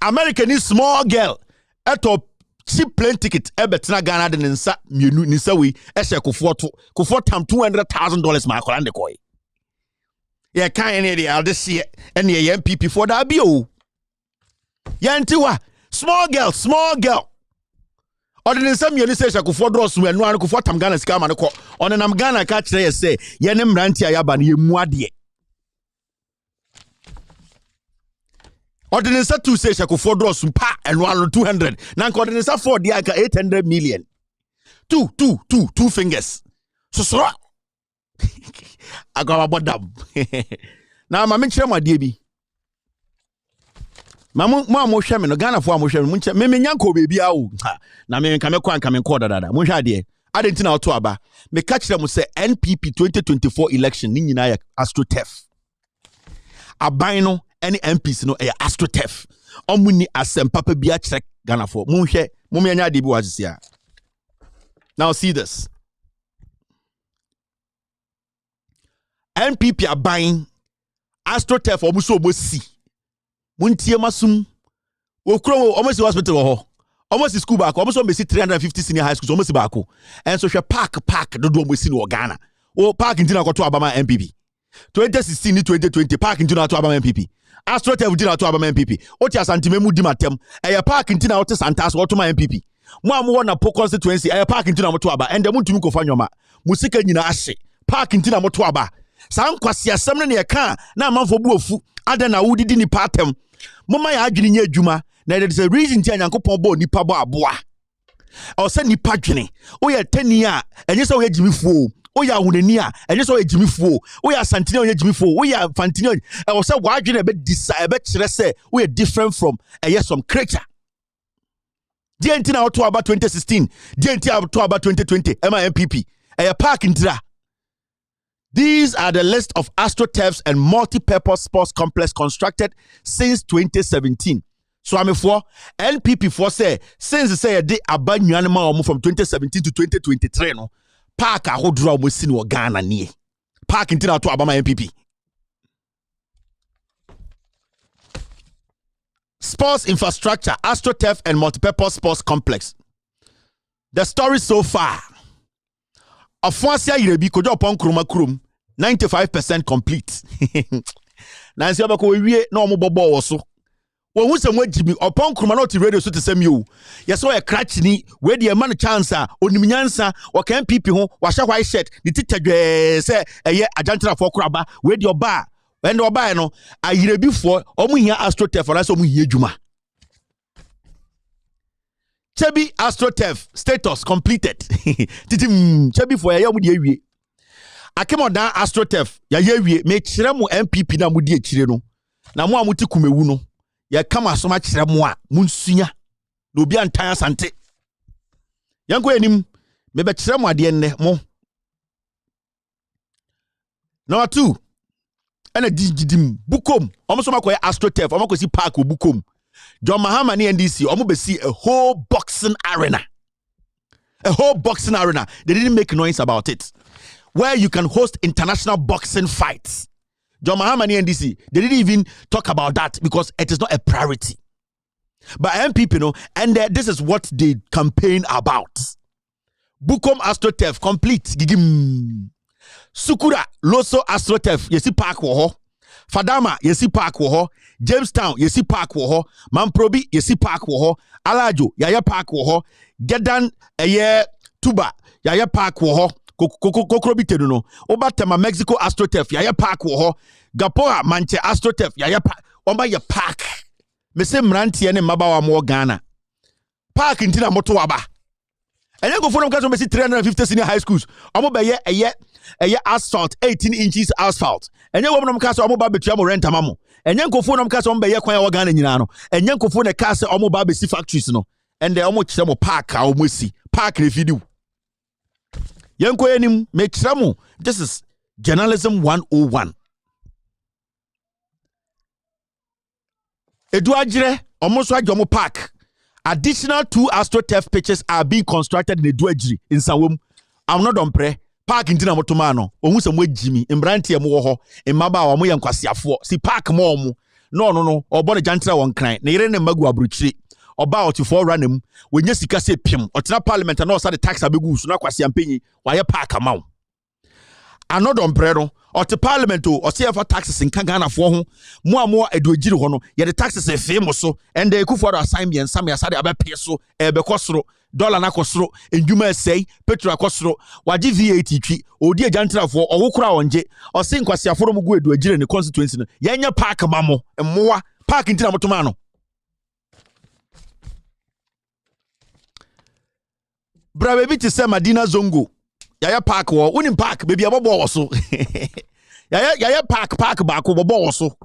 American is small girl eto cheap plane ticket ebetina Ghana de nsa mienu nsa we ehye Kofo tam $200,000 ma akola de koy ye kan ne de adese ene ye MPP for da bi o yantiwa small girl odin nsa mienu se ehye Kofo dross we anu an Kofo tam Ghana sika ma ne ko onenam Ghana ka kire ye se ye ne mranti ayaba ne ye mu ade Ordinance 2 says Kofo dross pa and 200. Now ordinance 4 dia ka 800 million. Two fingers. So I got about them. Now my mention my DB. Mama mo hwe me no Ghana fo mo hwe me nche me nyanko bebi awo. Na me nka me kwa nka me nko dada. Mo hwe ade. Ade ntina oto aba. Me ka kire mo say NPP 2024 election ni nyina ya astrotef. Aban no any MPs no astrotef omuni asem papa bia kire Ghana for munhwe mumenya de bi wazisia. Now see this NPP are buying astrotef omuso obosi muntie masum okro almost hospital ho almost school back almost be 350 senior high schools almost back and so hwe park dodo obosi no Ghana o park ntina kwato abama MPP 2016 ni 2020 park ntina to abama MPP astrotef dina to abama MPP oti asantimemu di matem eye park ntina oti santas wo to ma MPP mo amwo na po constituency eye park ntina mo to aba ende muntumi ko fanwoma musika nyina ahye park ntina mo to aba san kwase asem ne ye ka na amanfo bu ofu ada na wudidi ni patem moma ya adwene nya adwuma na there is a reason ti Nyankopon bo nipa bo aboa o se nipa dwene o ye tani a enye se o ye jimifuo o ya hunani a enye se o ye jimifuo o ya santini o ye jimifuo o ya fantini o se wa adwene be decide be kire se o ye different from some creature DNT na to about 2016 DNT to about 2020 MPP park intira. These are the list of astroturfs and multi-purpose sports complex constructed since 2017. So I'm for NPP for say since say they abandon animal from 2017 to 2023 no park a whole draw we sin Ghana ni park intina to abama NPP. Sports infrastructure, astroturf and multi-purpose sports complex. The story so far. Afonsia Yirebi kojo upon kroma krum 95% complete. Nancy abako we na omo bobo wo so. Wo hu se mwajimi upon kroma not radio so te sem you. Yes so e cratch ni we de man chance a onimnyansa o kan pipi ho wa hye white shirt ni titadwe se eye ajantra for kraba we de oba when oba no Yirebi for omo hia astrotef for so omo hia djuma. Chebi AstroTurf status completed. Titim Chebi for ya mu de awie. Akemodan AstroTurf ya awie me kire mu MPP na mu de akire no. Na mu amuti kumewu no. Ya kama so ma kire mu a munsunya. Na obi antan asante. Yanko enim me be kire mu ade nne mo. Number 2. Ena digidim bukom. Omo so makoye AstroTurf, omo kosi park obukom. John Mahama ni NDC see a whole boxing arena. A whole boxing arena. They didn't make noise about it. Where you can host international boxing fights. John Mahama ni NDC, they didn't even talk about that because it is not a priority. But MPP, and this is what they campaign about. Bukom AstroTurf complete. Gigim. Sukura Loso AstroTurf. Yesi park wo. Fadama yesi park wo. Jamestown yesi park wo. Mamprobi yesi park wo. Alajo yaya park wo. Gedan eye Tuba yaya park wo. Kokrobite no. Obatema Mexico AstroTurf yaya park wo. Gapoa Manche AstroTurf yaya park. Omba ya park. Mese mrantie ne mabawa mo Ghana. Park ntina moto waba. And then go for them guys who 350 senior high schools. Omo be ye asphalt 18 inches asphalt. And then woman cast omo ba betua mo rent amamo. And then go for them cast omo be ye kwan wa Ghana nyina no. And then go for the cast omo ba be si factories no. And then omo kire mo park a omo si. Park re fidu. Yanko enim me kire mo. This is journalism 101. Edu agire omo so agye omo park. Additional 2 AstroTurf pitches are being constructed in the Duajiri in Sawum. I'm not on pre. Park in Tina Motomano. Omu some way Jimmy. In Brantia Moho. In Maba or Moyan Kwasiafo. Si park more. No. Or Bonnie Jantra one crying. Neren and Magua Bruchi. Or bow to 4 random. When Jessica say Pim. Or Tina Parliament and also the tax abigus. No Kwasiampini. Why a park amount. I'm not on pre. Or to Parliament or say for taxes in Kangana for whom more Edwajiri hono. Yet the taxes are famous so and they could for assignment and some yasadi abe peso becosro dollar na kosro and you may say petrol kosro waji VAT tree or dear jantra for or wukra onje or sing kwasia for mu go Edwajiri in the constituency yanya park mamo and more park in Tina Motomano. Brababy to say Madina Zongo. Yaya park wo unim park baby abobo so yaya park back bobo so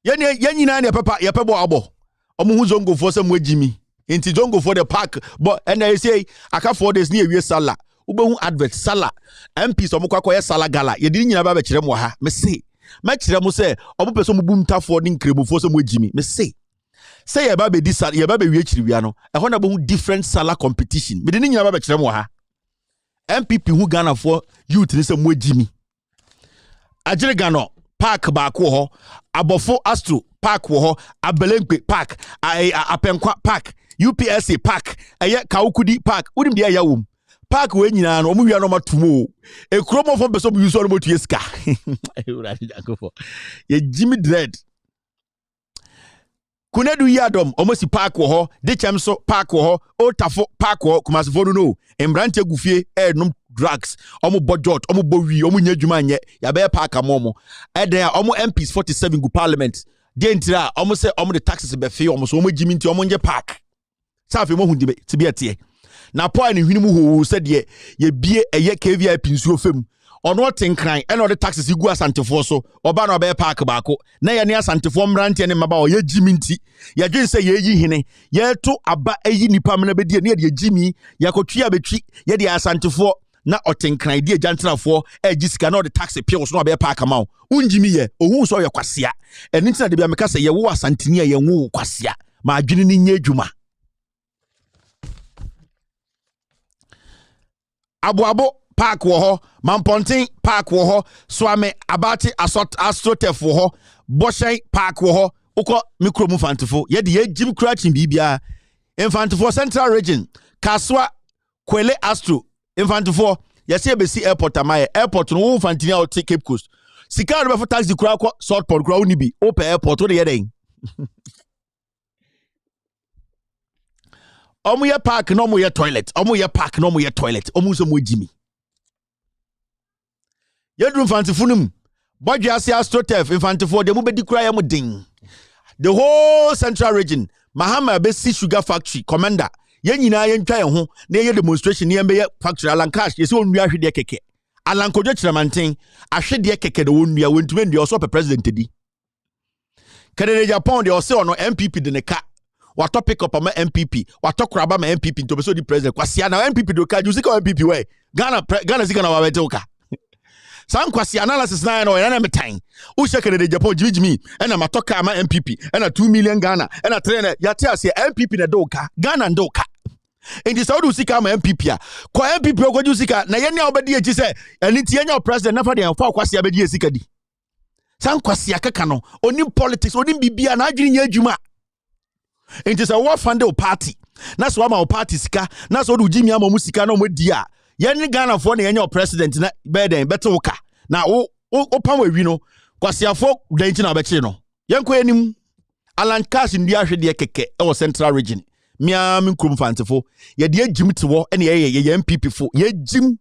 nyina ne papa ya pebo abo omo hu zongo for some wajimi enti zongo for the park but and I say aka 4 days ni ewie sala ubehu advert sala MPs omo kwakoye sala gala ye di nyina ba be kire mo ha me say ma kire mo say omo person mo bumta for ni nkremu for some wajimi me say ye ba be di sala ye ba be wie kire wia no e ho na be different sala competition me di nyina ba be kire mo ha MPP who Ghana for youth ni se mwejimi. Ajire Ghana park back wo abofo Astro park wo Abelempe park Apenkwa park UPSA park eye Kawukudi park udim de ya wom park we nyina no omu wia no matumo e kromo fo beso bu yuso no motu yeska ye Jimmy Dread Kunedu Yadom almost park wo de chemso park wo Otafo park wo Kumasifo no embrante gufie num drugs omo budget omo bowi omo nyadwuma nye ya be park amomo eden omo MPs 47 go parliament de ntira omo say omo the taxes be fe omo so omo jimi nti omo nje park safi mo hundibe tibiatie na po ani hwini mu ho se de ye bie eye KVIP nsuo fam ono tenkran eno the taxes igu asantefo so oba na oba park baako na ye ne asantefo mbrante ne maba o ye jimi nti ye dwen se ye yi hene ye to aba eyi nipa mena be die ne ye jimi ye kotwa betwi ye de asantefo na otenkran die jantrafo ejisika na the tax pay so na oba park ma unjimi ye ohun so ye kwasea eni ntina de bia meka se ye wo asanteni ye wo kwasea ma adwene ni nya adwuma abo park wo ho Mampontin park wo ho Swame Abati AstroTurf wo ho Boshen park wo ho uko mikro mfantefo ye de ye jim cracking bibia infantefo central region Kaswa Kwele Astro Infantofo yesi ebesi airport amaye airport no infantini out Cape Coast sika no be for taxi kura kwa sort port kura uni bi open airport wo de yeden omu ye park no mu ye toilet omu ye park no mu ye toilet omu so mu jimi yedru infantofo num bodwe ase astrotef infantofo de mu bedi kura ya mu din the whole central region Mahama besi sugar factory commander yen nyina yen twa yen ho na ye demonstration yen be ye factory alankash yesi onua hwede keke alankodwo kiramanten ahwede keke de onua wontume ndia oso president di Canada Japan de ose ono MPP de ne ka wato pick up ama MPP wato kraba ma MPP nto be so di president kwasia na MPP do ka jusika MPP we Ghana sika na wabete uka san kwasi analysis na no na metan wo shekere de Japan jimijimi na matoka ama MPP na 2 million Ghana na trainer ya tia se MPP na doka Ghana ndoka indi saudu sika ama MPP a kwa MPP ogoju sika na yene obedi echi se eni tie nya president na fa de fa kwasi abedi sika di san kwasi akaka no oni politics oni bibia na adwiri nya adwuma indi se wo fund o party na so ama o party sika na so do jimi ama mu sika na mo di a yene Ghana for na yenya president na beden betuka na o pam awi no kwasiafo danti na beche no yenko anim Alan Cash ndi ahwede keke e central region mia min fantefo ye de agim te wo ene ye MPP fo ye jim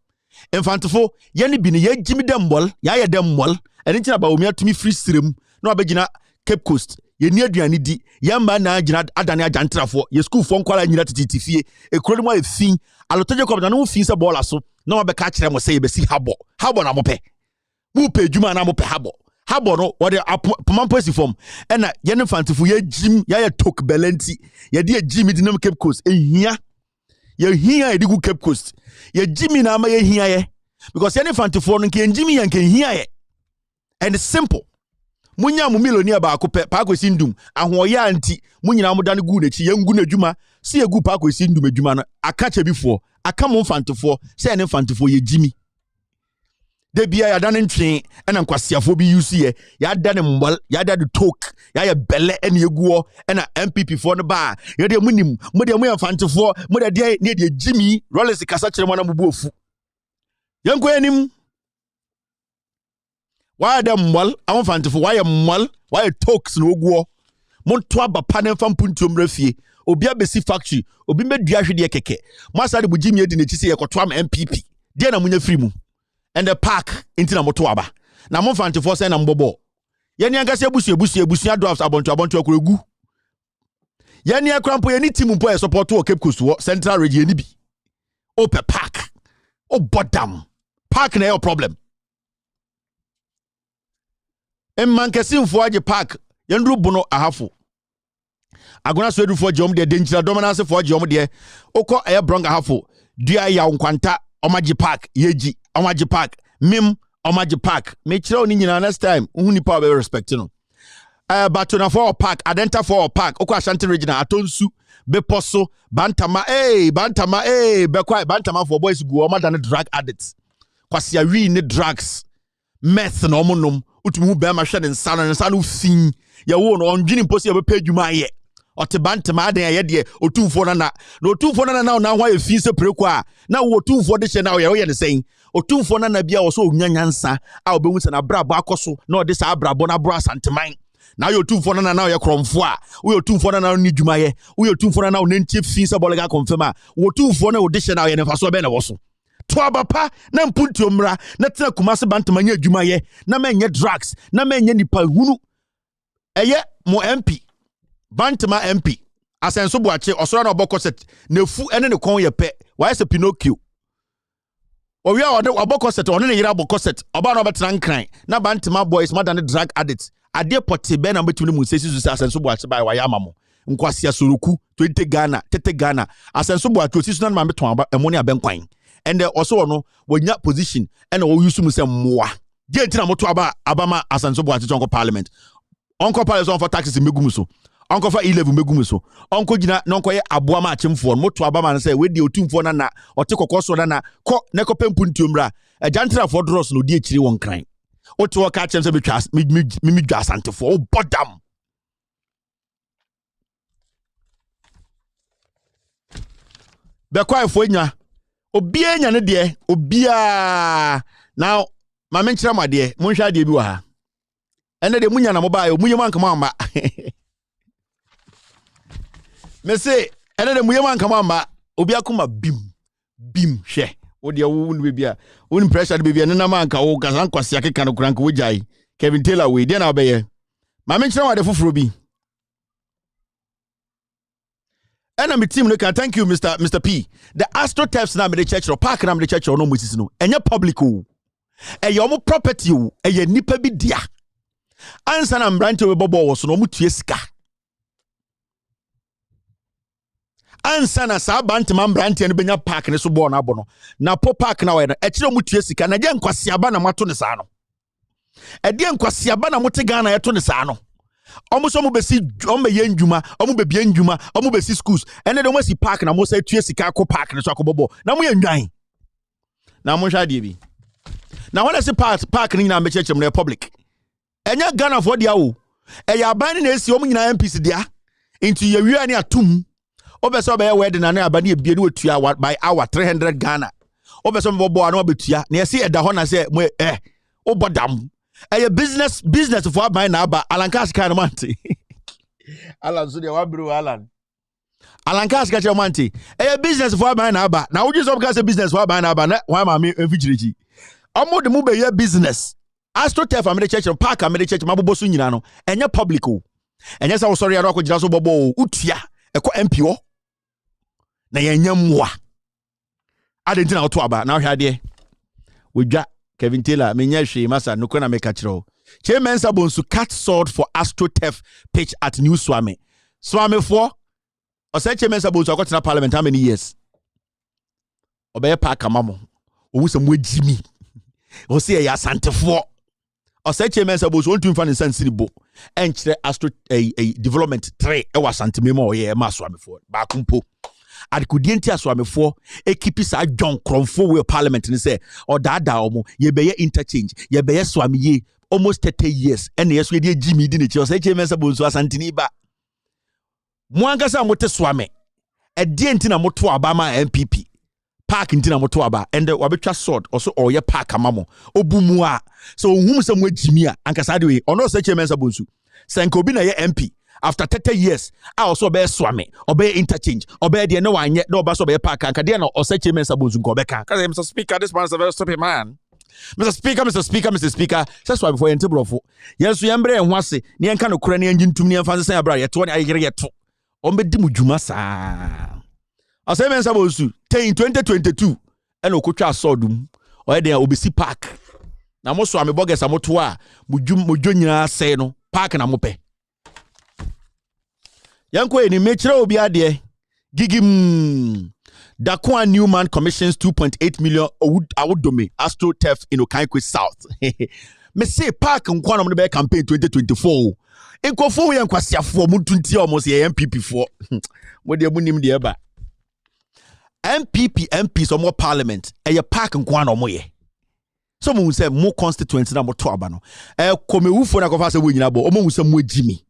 mfantefo ye ne bi ne ye jim dembol ya dembol ene ntina ba omi atumi free sirem na obegina Cape Coast ye ni aduane di ye mba na agina adane ajantrafo ye school fo nkwala nyina tititifie ekuro mo afin alotoje ko na no fin se bola so na obeka kire mo se ye besi habo na mo pe mu pe djuma na mo pe habo no wode pomamposi form ena ye ne fantifu ye jim ya tok belenti ye de jim di nam Cape Coast ehia ye hia e digu Cape Coast ye jimi na ma ye hia ye because ye ne fantifu no nke jimi ye nke hia ye and it's simple munya mu millionaire ba ko pe pa ko sindum ahoya anti munyina mo dane gu na chi ye ngu na djuma se ye gu pa ko sindum adjuma no aka che bifo aka mo fantifo se ne fantifo ye jimi de bia ya dane ntwen ena nkwasiafo bi use ye ya dane mbal ya dane talk ya ye belle ene eguo ena MPP fo no ba ye de munim mo de mo ye fantifo mo de ne de jimi Rollins kasa kire mo na mubu ofu yenko enim why the mbal am fantifo why mbal why talks no oguo mo to aba panel fam puntum refie obi abesi factory obi medua hwede keke mo asa de bujimi edi na chi se ye koto am MPP de na munya free mu and the park intina moto aba na mo fantifo se na mbobo ye ni angase ebusu drafts abonto akuregu ye ni akrampo ye ni team mpo e support o Cape Coast wo central region ni bi open park o bottom park na your problem emmankesimfo age park ye ndru bono ahafo agona so edufo jom de denchira dominance fo jom de okọ eye bronga hafo dua ya nkwanta omaji park yeji omaji park mim omaji park me kire oni nyina next time hu ni power be respect no batona for park adenta for park okọ Ashanti region atonsu be poso bantama be kwai bantama for boys go o madan drug addicts kwase awi ni drugs meth no omonom utumi hu be ma hwe ne nsa no fin ya wo no ondwini mposi ya be padwuma ye otibantama aden ye de otumfo na otumfo na hwa ye fi se preko a na wo otumfo de hye na ye ne sen otumfo na bia wo so onyanyansa a obehu se na brabo akoso na ode sa brabo na bro asanteman na ye otumfo na ye kromfo a wo otumfo na ni dwuma ye wo otumfo na ne ntie fi se bolega confirm a wo otumfo na ode hye na ye ne faso be na wo so to abapa na mpuntu mra na tena kumase bantama nya dwuma ye na menye drugs na menye nipa hunu eye mo MP Bantama MP asenso boache osoro na obokoset nefu ene ne kon ye pe why se Pinocchio owi a ode obokoset one ne yira obokoset oba na obetran nkran na Bantama boys madane drug addicts ade pote be na betumi mu sesi su asenso boache bai wa ya amamo nkwasi asoroku 20 Ghana 30 Ghana asenso boache osi su na ma beton emoni abenkwan and also no wonya position and wo use mu se moa je ntina moto abama asenso boache tonko parliament onko parliament for taxes megum so onko fa 11 megum so onko gina nonko ye aboa ma achemfo moto abama na say we di otumfo na otekokoso na ko ne ko pempuntiomra ajantra for dross no di akiri won kran oto wo ka chem se betwa mi dwa asantefo o bodam be kwai fo nya Obia nya ne de obia now ma menchira ma de monhwa de bi wa ha ene de munya na mo ba yo munye man kama amba me say ene de munye man kama amba obi akoma bim hwe wo de wo nu bia wo pressure de bia ne na man ka wo gasan kwase akeka no kranka wo jai Kevin Taylor we de na obeye ma menchira wa de foforo bi and I'm team look thank you Mr. P. The AstroTurfs na me the church or park na me the church or no Mrs. no. Enya public o. E your property o. E ye nipa bi dia. Ansa na mbranti we bobo wo so no mutue sika. Ansa na sa bant ma mbranti no benya park ne so bo na abo no. Na po park na we no. E kire mutue sika na je nkwase aba na mato ne sa no. E de nkwase aba na mote Ghana yeto ne sa no. Almost besi ombe yenjuma omu be bienjuma omu besi schools ene de wasi park na mo say tue sika ko park ne so akobobo na mo yendwan na mo hwa de bi na when I say park ni na me chechem na public enya Ghana for dia o e ya ban na esi omu nyina MPs dia into ye wi ani atum obese obe wedding na na aba na ebie ne otua by hour 300 Ghana obese bobo na obetua na yesi eda ho na say mo obodam a business for my naba Alankas kind of manti. Alan so the bro Alan. Alankas catch your manti. A business for my naba. Now we just have a business for my naba. Why am I vigilante? Amo de mube ye business. AstroTurf am the church and park am the church mabobo so nyina no. Enya public o. Enya sa sorry aro ko jira so bobo utua. Eko MPO. Na yenya mwa. Adentina oto aba. Na hwa de. Wodwa Kevin Taylor, Menyashwe, Masa, Nukona Mekachro. Chairman Sabonsu cut sword for AstroTurf pitch at New Swami. Swami 4. Or say Chairman Sabonsu, I got in a parliament how many years? Obey Park Amamo. Or some way Jimmy. Or say a Santa 4. Or say Chairman Sabonsu, one to infant in San Siribo. And Astro a development 3. It was Santa Memo, yeah, Maswami 4. Bakumpo. Adikudienti aswame 4 ekipi sa John Cromfo we parliament ni say o dada omo ye beye interchange ye beye swame ye almost 30 years and yes we dey Jimmy di ne chi o say Chairman Sabonsu asantini ba mo ankasa mote swame e die ntina moto aba ma MPP park ntina moto aba and wabetwa sword also oye park amamo obumu a so ohum se mo Jimmy a ankasa de we ono say Chairman Sabonsu senko bi na ye MP after 30 years, I also be swame, obey interchange, obey the no one yet, no bus obey park, and Cadiano or such a Chairman Sabonsu go back. Because Mr. Speaker, this man is a very stupid man. Mr. Speaker, that's why before you enter brofo. Yes, we embrace and once, Nian can Ukrainian engine to me and fancy a brother, 20 I get to. Ombe Dimujumasa. I say, Man Sabonsu, in 2022, and Okucha Sodum, or there will be see park. Now, most of my boggers are motua, Mujunia say no, park and amope. Yanko ni mechira obi ade gigim Dakwa Newman commissions 2.8 million awudome AstroTurf in Okankwe South. Me say park nkwa no be campaign 2024. Enkofo we yankwasiafo mutunti almost ye MPP for. Mo de munim de eba. MP so more parliament e park nkwa no mo ye. So mo say mo constituency na mo to aba no. Komewufo na kofa se wo nyina bo o mo say mo Jimmy.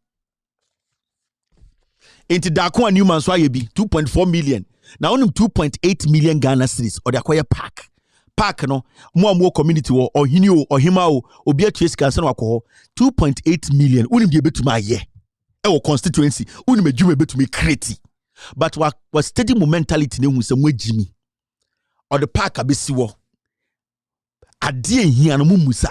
Into Dakwa Newman so ayebi 2.4 million. Now only 2.8 million Ghana cedis or the acquire park. Park no more community or hini or hima or be a trace cancer or 2.8 million. Unim be to my year. Our constituency. Unim a jume to me creti. But what was steady momentality name with some way Jimmy. Or the park abisiwo. A dear here and mumusa.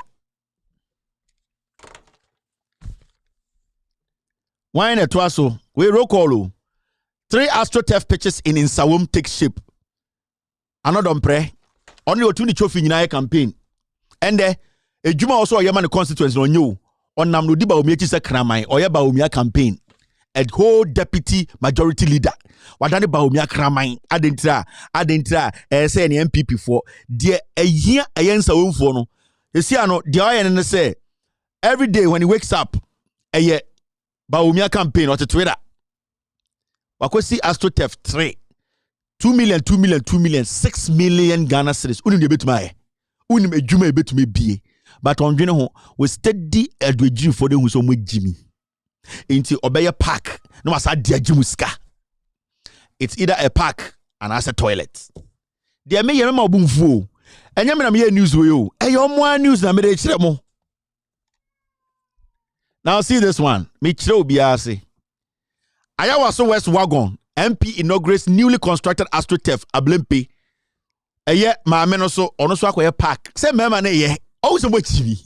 Why not twaso? We roll call. 3 AstroTurf pitches in Insawum take shape. Another pre. Only o tuni chofi nyina campaign. And a juma also a man constituency on you. On namno diba omieti se kramai or ya ba omia campaign. A whole deputy majority leader. Wadani ba omia kramai. Adentra. Say any MPP for. Dear a year a Insawum for no. You see ano the iron say every day when he wakes up a year ba omia campaign or to Twitter. Wakwesi AstroTurf 3 2 million 6 million Ghana cedis unim de betuma unim ejuma e betuma bie but on dwene ho we steady adweji for dem so mo Jimmy into obeye park no masa de ajimu ska. It's either a park and as a toilet. de me yema obumfuo enye me na me news we o eyo mo news na me de kire mo. Now see this one. Me kire obi ase. Ayawaso West Wagon MP inaugurates newly constructed AstroTurf Ablempe. Eye maame no so ono so akoye park. Say mema na ye. O so mochibi.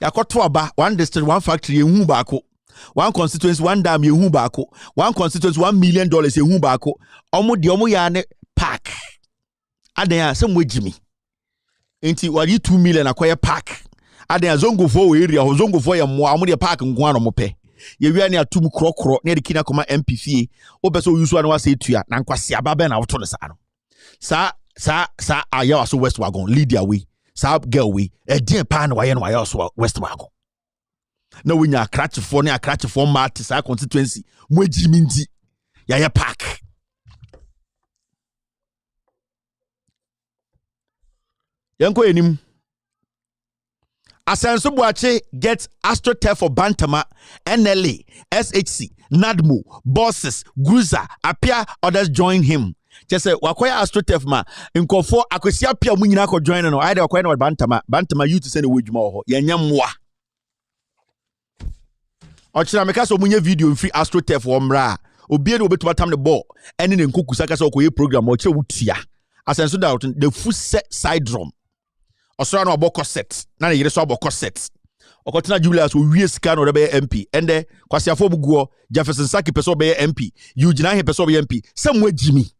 Yakoto aba one district one factory ehu baako. One constituency one dam ehu baako. One constituency $1 million ehu baako. Omo de omo ya ne park. Adan ya say mojimi. Enti wari 2 million akoye park. Adan zongo fo area ho zongo fo ye mo amu de park nko ano mo pe ye wi ani atum krokro na de kina koma MPFA obeso yusu anu ase tua na nkwase ababe na woto ne sa no sa aya so West Wagon lead their way sa girl we e dey pa na waye no aya so West Wagon na wonya akrachefo mat sa constituency mo ejimi nti ya park yanko enim. Asenso Boache gets AstroTurf for Bantama, NLA, SHC, Nadmo, Bosses, Gruza, Apia, others join him. Just say, Wakoya AstroTurf ma, Nkofo, Akosia Pia Munina ko join no, either Wakoya or Bantama, you to send a wage more, Yanyamwa. Ochina meka so munye video in free AstroTurf for Mra, Obie no betu batam the ball, and in Kukusaka so koye program, or Wutia. Asenso doubt the full set side drum. Osoro no aboko set na ne yire so aboko set okotina Julius owie sika no be MP ende kwasiafo buguo Jefferson Saki peso be MP Eugene he peso be MP samwa jimi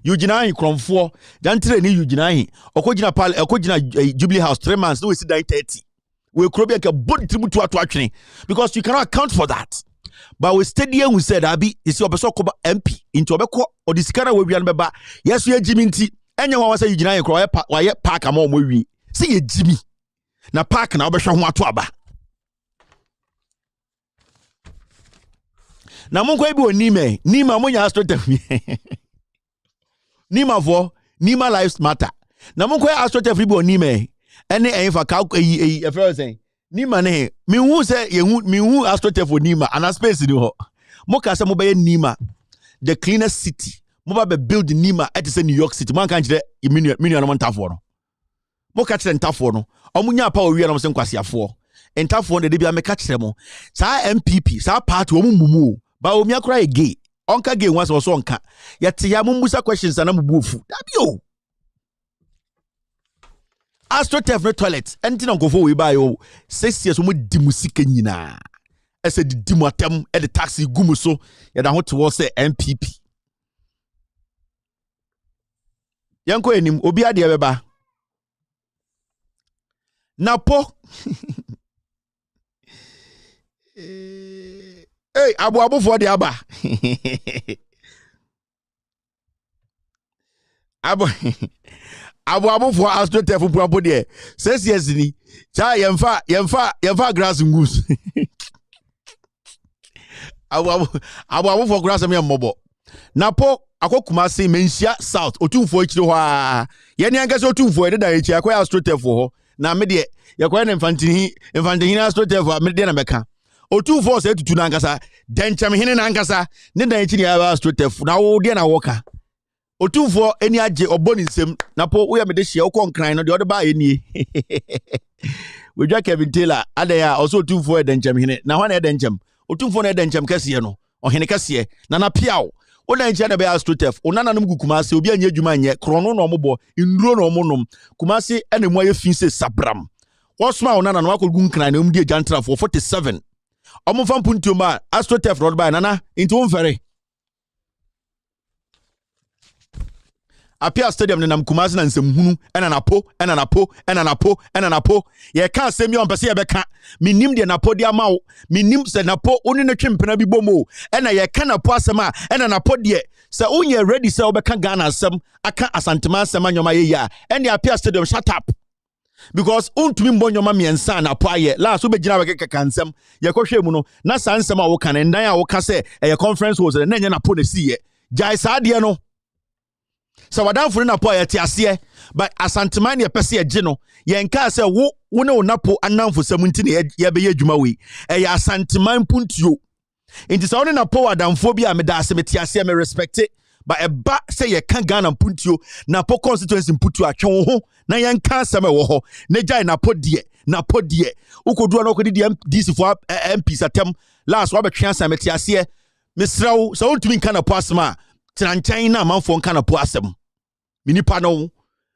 Eugene kromfo dantre ni Eugene okogina pal okogina Jubilee House 3 months no we see 9:30 we kro be ka body tributo ato atwene because you cannot account for that. But we stadium we said abi isi obeso ko MP into obeko odisikana we wi an beba yeso ye jimi nti enye wa wasa Eugene kro wa park ama mo wi si ye jimi na park na obehwe ho ato aba na monko ebi onime nima monya AstroTurf nima lives matter na monko AstroTurf ebi onime ene enfa ka e feel say nima ne mi hu say mi hu AstroTurf onima ana space ni ho mo ka say mo be nima the cleanest city mo ba be build nima at say New York City man kan kire minion no ntafo no mo ka kire ntafo no omunya pa owie no mo se nkwasiafo ntafo no de bia me ka kire mo sa MPP sa party omumumu ba omia kra e gay onka gay nwa so onka yete ya mumbusa questions na mubuofu dabio AstroTurf no toilet enti na nkofo we ba yo 6 years mo di musika nyina ese di motem e de taxi gumu so ya da ho to wo say MPP yanko enim obi ade beba napo hey abu for the aba abu for AstroTurf puapo de 6 years ni cha yemfa grass ngoose abu for grass me mmobo napo akokuma se menhia south otumfo akire ho a ye ne anka se otumfo e da echi akoya AstroTurf ho na me de ye koya ne mfantini AstroTurf me de na meka otumfo se tutu na ankasa denchem hene na ankasa ne da echi ne AstroTurf na wo de na woka otumfo eni age oboni nsem na po wo ya me de hia wo nkran no de ode ba enie we dwa Kevin Taylor ade ya also otumfo e denchem hene na ho na e denchem otumfo na e denchem kase no ohene kase na piao ona nche na be AstroTurf onana num Kumasi obi anya adwuma nye krono no omobo nduro no omonom Kumasi enemu aye finse sabram wosma onana no akogu nkran na omdi ajantra for 47 omfa mpuntioma AstroTurf road by nana into onfere Apia stadium ne nam Kumasi na nsemhunu ena napo ye ka asemi on pese ye beka minim de napo de amawo minim se napo oni ne twempena bi bomo ena ye ka napo asema ena napo de se onye ready se obeka Ghana asem aka asantema asema nyoma ye ya ene Apia stadium shut up because untumi mbo nyoma miensa napo aye last obegina weke kansem ye kohwe mu no na sansem a wo kan ndan a wo ka se ye conference was na nya napo na siye jai saade no so wadanfo na po ayete ase but asanteman ye pese ye no ye nka se wo ne onapo anamfo sam nti ne ye be ye adwuma we e ya asanteman puntuo Inti sa na po adamfo bi a me da ase meti ase me respect it. But a ba say ye can Ghana puntio na po constituency putu atwe wo ho na yen kan asem e wo ho na jai na po die ukodu na okodi die DC for MP satem last wa betwe asem meti ase misrawo so untumi kan na po asem a trancan na manfo kan na po asem minipa no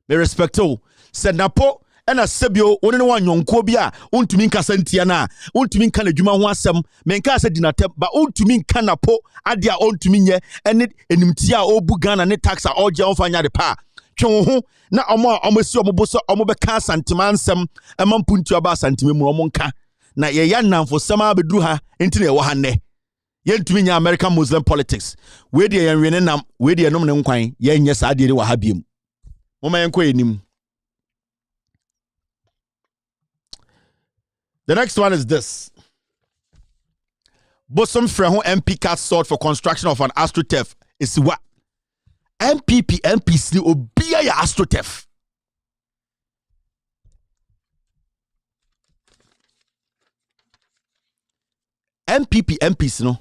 me respect o said na po ena sebio woni ne wanyonko bi a untumi nkasa ntia na untumi nka na dwuma ho asem menka ase dinatem ba untumi nka na po ade a untumi nye ene enimtia obu Ghana ne tax a oje onfanya de pa twe ho na omo si omo boso omo be ka santima nsem emampuntu aba santime mu omo nka na ye ya namfo sama beduru ha enti na ye wo ha ne ye ntumi nya American Muslim politics we de ye nwene nam we de ye nom ne nkwan ye nye sa de wa ha biem mo ma yenko enim. The next one is this. Bosom Freho MP cast sought for construction of an AstroTurf. Is what? MPs ni obia ya AstroTurf. MPs no.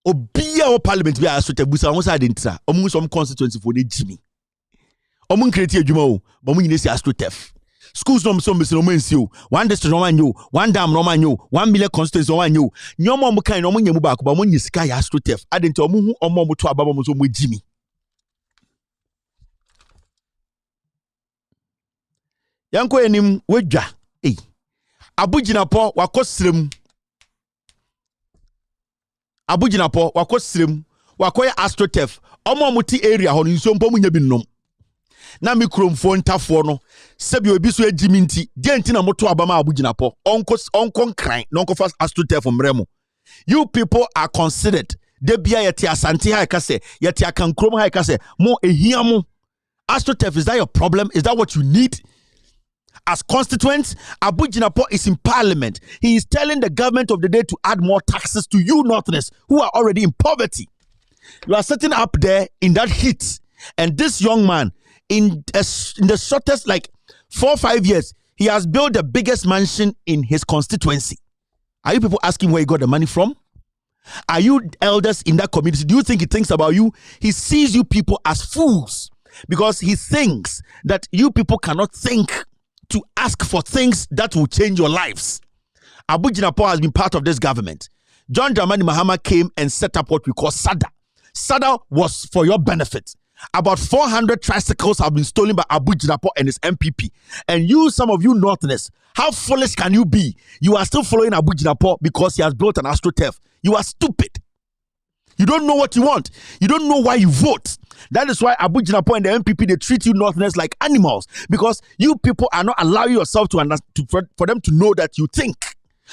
Obia o parliament bi AstroTurf busa won sa identity. Omu some constituency for the Jimmy. Omu create adwuma o, but omu nyine si AstroTurf. Schools no so mbese no mansi one district no manyo one dam no manyo 1 million constituency no manyo nyomo mo kan no mo nyamu baako ba mo nyisika ya AstroTurf adenti omo hu omo mo to ababa mo so mo jimi yanko enim wedwa abuginapo wakosrem wakoye AstroTurf omo mo ti area ho nso mpo mo nya bi nnom na mikromfo ntafo no sebi obi so agimi nti de nti na moto abama abuginapo onko kran no onko fast AstroTurf mremo. You people are considered de bia yete asante ha kase yete akankrom ha kase mo ehia mo AstroTurf. Is that your problem? Is that what you need? As constituents, Abuginapo is in parliament. He is telling the government of the day to add more taxes to you Northerners who are already in poverty. You are sitting up there in that heat, and this young man in the shortest 4 or 5 years, he has built the biggest mansion in his constituency. Are you people asking where he got the money from? Are you elders in that community? Do you think he thinks about you? He sees you people as fools because he thinks that you people cannot think to ask for things that will change your lives. Abuginapo has been part of this government. John Dramani Mahama came and set up what we call SADA. SADA was for your benefit. About 400 tricycles have been stolen by Abuginapo and his MPP. And you, some of you Northerners, how foolish can you be? You are still following Abuginapo because he has built an AstroTurf. You are stupid. You don't know what you want. You don't know why you vote. That is why Abuginapo and the MPP, they treat you Northerners like animals, because you people are not allowing yourself for them to know that you think.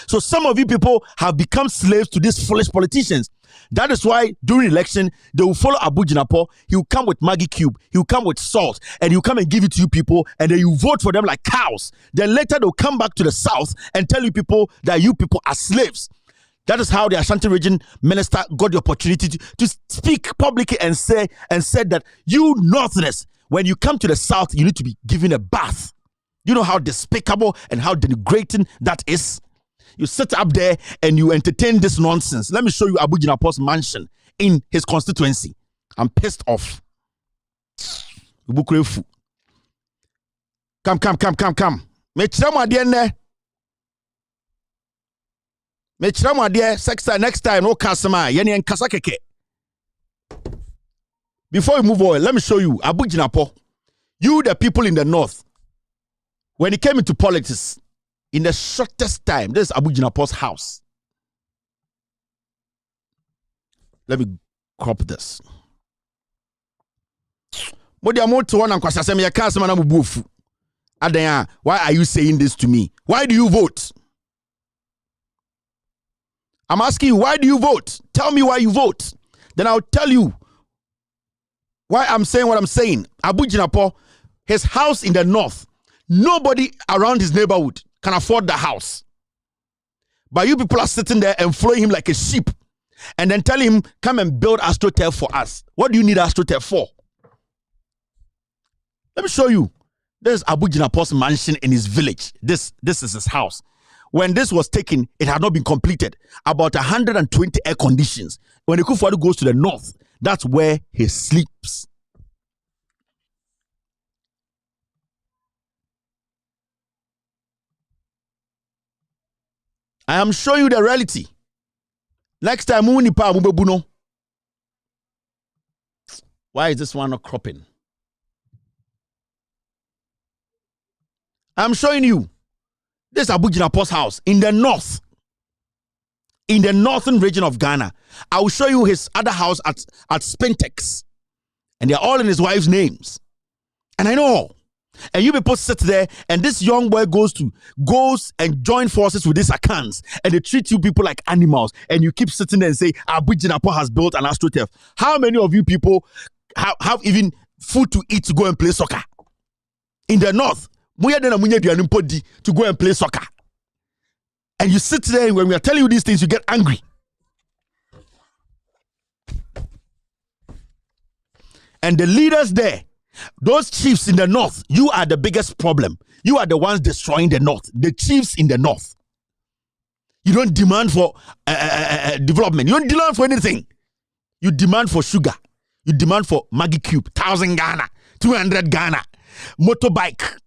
So some of you people have become slaves to these foolish politicians. That is why during election, they will follow Abuginapo. He will come with Maggie Cube. He will come with salt. And he will come and give it to you people. And then you vote for them like cows. Then later they'll come back to the south and tell you people that you people are slaves. That is how the Ashanti region minister got the opportunity to speak publicly and said that you Northerners, when you come to the south, you need to be given a bath. You know how despicable and how denigrating that is? You sit up there and you entertain this nonsense. Let me show you Abuginapo's mansion in his constituency. I'm pissed off. Come. Next time, no customer. Before we move on, let me show you Abuginapo. You, the people in the north, when it came into politics, in the shortest time, this is Abuginapo's house. Let me crop this. Why are you saying this to me? Why do you vote? I'm asking you, why do you vote? Tell me why you vote. Then I'll tell you why I'm saying what I'm saying. Abuginapo, his house in the north, nobody around his neighborhood can afford the house. But you people are sitting there and following him like a sheep and then telling him, come and build AstroTurf for us. What do you need AstroTurf for? Let me show you. There's Abuginapo's mansion in his village. This is his house. when this was taken, it had not been completed. About 120 air conditions. When Akufo-Addo goes to the north, that's where he sleeps. I am showing you the reality. Next time, why is this one not cropping? I'm showing you. This is Abu Jinapo's house in the north. In the northern region of Ghana. I will show you his other house at Spintex. And they're all in his wife's names. And I know. And you people sit there, and this young boy goes and join forces with these accounts, and they treat you people like animals, and you keep sitting there and say, Abu Jinapo has built an AstroTurf. How many of you people have even food to eat to go and play soccer? In the north, to go and play soccer. And you sit there, and when we are telling you these things, you get angry. And the leaders there, those chiefs in the north, you are the biggest problem. You are the ones destroying the north. The chiefs in the north. You don't demand for development. You don't demand for anything. You demand for sugar. You demand for Maggie Cube, 1,000 Ghana, 200 Ghana, motorbike.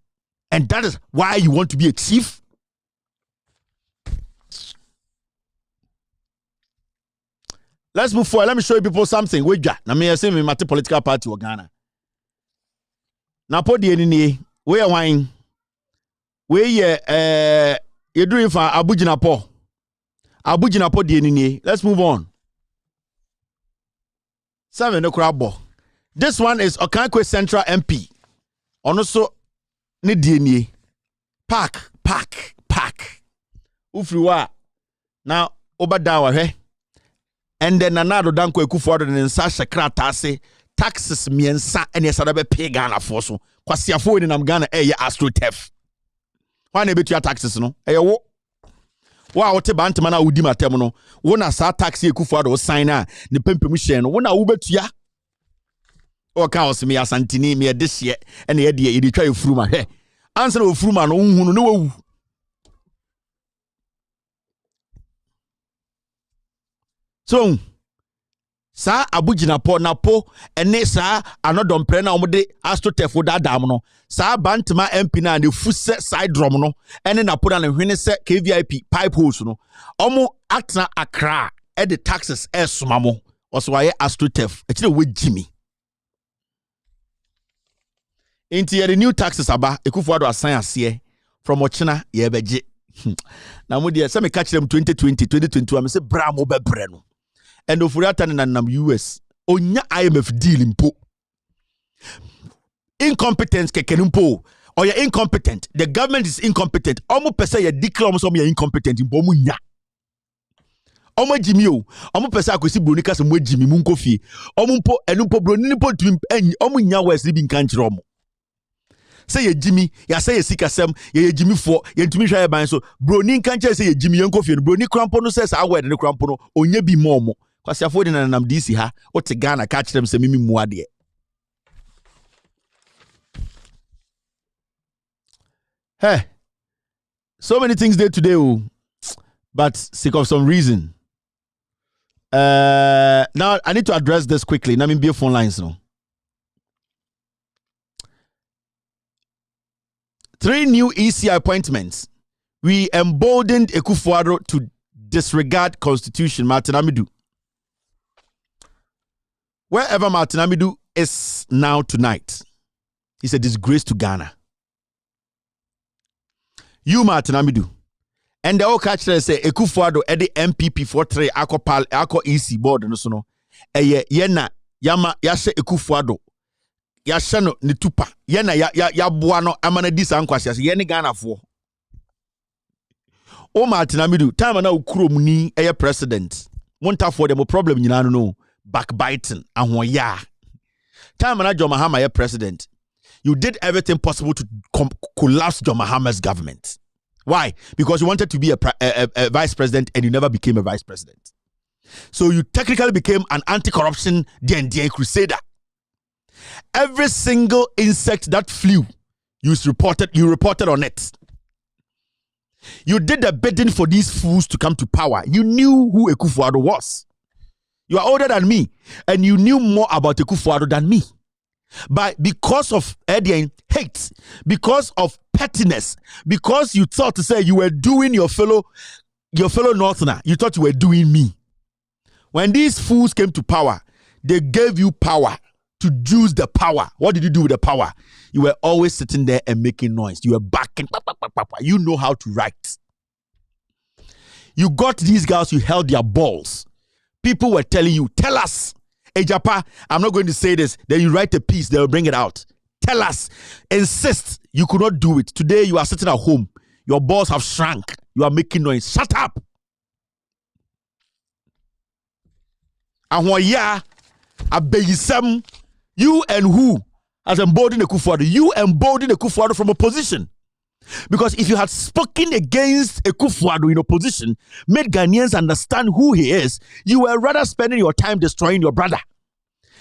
And that is why you want to be a chief? Let's move forward. Let me show you people something. Wait, now me say me mate political party of Ghana. Now put the any we are wine. We you doing for Abu Jinapo. Abu Jinapo the any. Let's move on. Seven no crab. This one is Okankwe Central MP. Also ne DNA. Park. Ufriwa. Now Obadawa he. And then Nanado Danko Akufo-Addo ne nsa shekrata ase taxes miensa ene yesada be pay Ghana for so. Kwasiafo ni nam Ghana eye AstroTurf. Why na betua taxes no? Eye wo. Wa wote bantama na wudi matem no. Wo na sa tax Akufo-Addo sign na ne pempem hye no. Wo na wo betua. O ka osimi asantini me this year ene ye de ye de twa efuruma he. Ansa na ofuruma no nhunu ne wawu. So, sa Abu Jinapo napo ene sa anodompre na omode AstroTurf da dam no sa bantama MP na ne fuse side drum no ene napo na hwene se KVIP pipe holes no omo atna Accra e the taxes esomamo oso waye AstroTurf e kire we Jimmy inti the new taxes aba Akufo-Addo asan ase from Ochina ye beje na mo de se me ka kire 2020 2021 me se bra mo bebre no. And of Nam US, Onya IMF deal impo. Incompetence kekenumpo. Or you're incompetent. The government is incompetent. Omo pesa ya declare omo you're incompetent in Bomunya. Omo Jimmy o. Omo pesa akwesi bronika se mwe Jimmy munkofi. Omo mpo enumpo broni mpo tum omo nya west bi nkanchire omo. Say ye Jimmy, ya say ye sikasem, ye Jimmy for, ye ntumi hwa ye ban so. Broni nkanchire say ye Jimmy yenkofi no. Broni krampo no says awe ne krampo no. Onye bi momo. Kwasi afodi na nam DC ha o te Ghana ka kire mse mimi muade. Hey, so many things there today, but sick of some reason. Now I need to address this quickly. Now be phone lines now. 3 new EC appointments. We emboldened Akufo-Addo to disregard Constitution. Martin Amidu. Wherever Martin Amidu is now tonight, he's a disgrace to Ghana. You, Martin Amidu, and the old catch there say Akufo-Addo at the MPP for 3 Ako EC board no so no. Yena yama yashe Akufo-Addo yashe no ne tupa yena ya boa no amana di sankwase yene Ghana fo. O Martin Amidu, time na ukuro mu ni eye president. Wonta for them problem nyina no. Backbiting and ya. Time when John Mahama president, you did everything possible to collapse John Mahama's government. Why? Because you wanted to be a vice president and you never became a vice president. So you technically became an anti-corruption DNDA crusader. Every single insect that flew, you reported on it. You did the bidding for these fools to come to power. You knew who Akufo-Addo was. You are older than me, and you knew more about Akufo-Addo than me. But because of hate, because of pettiness, because you thought to say you were doing your fellow Northerner, you thought you were doing me. When these fools came to power, they gave you power to use the power. What did you do with the power? You were always sitting there and making noise. You were backing. You know how to write. You got these guys, you held their balls. People were telling you, tell us. Hey, Japa, I'm not going to say this. Then you write a piece, they'll bring it out. Tell us. Insist. You could not do it. Today, you are sitting at home. Your balls have shrunk. You are making noise. Shut up. And when you and who has emboldened Akufo-Addo? You emboldened Akufo-Addo from opposition. Because if you had spoken against Akufo-Addo in opposition, made Ghanaians understand who he is, you were rather spending your time destroying your brother.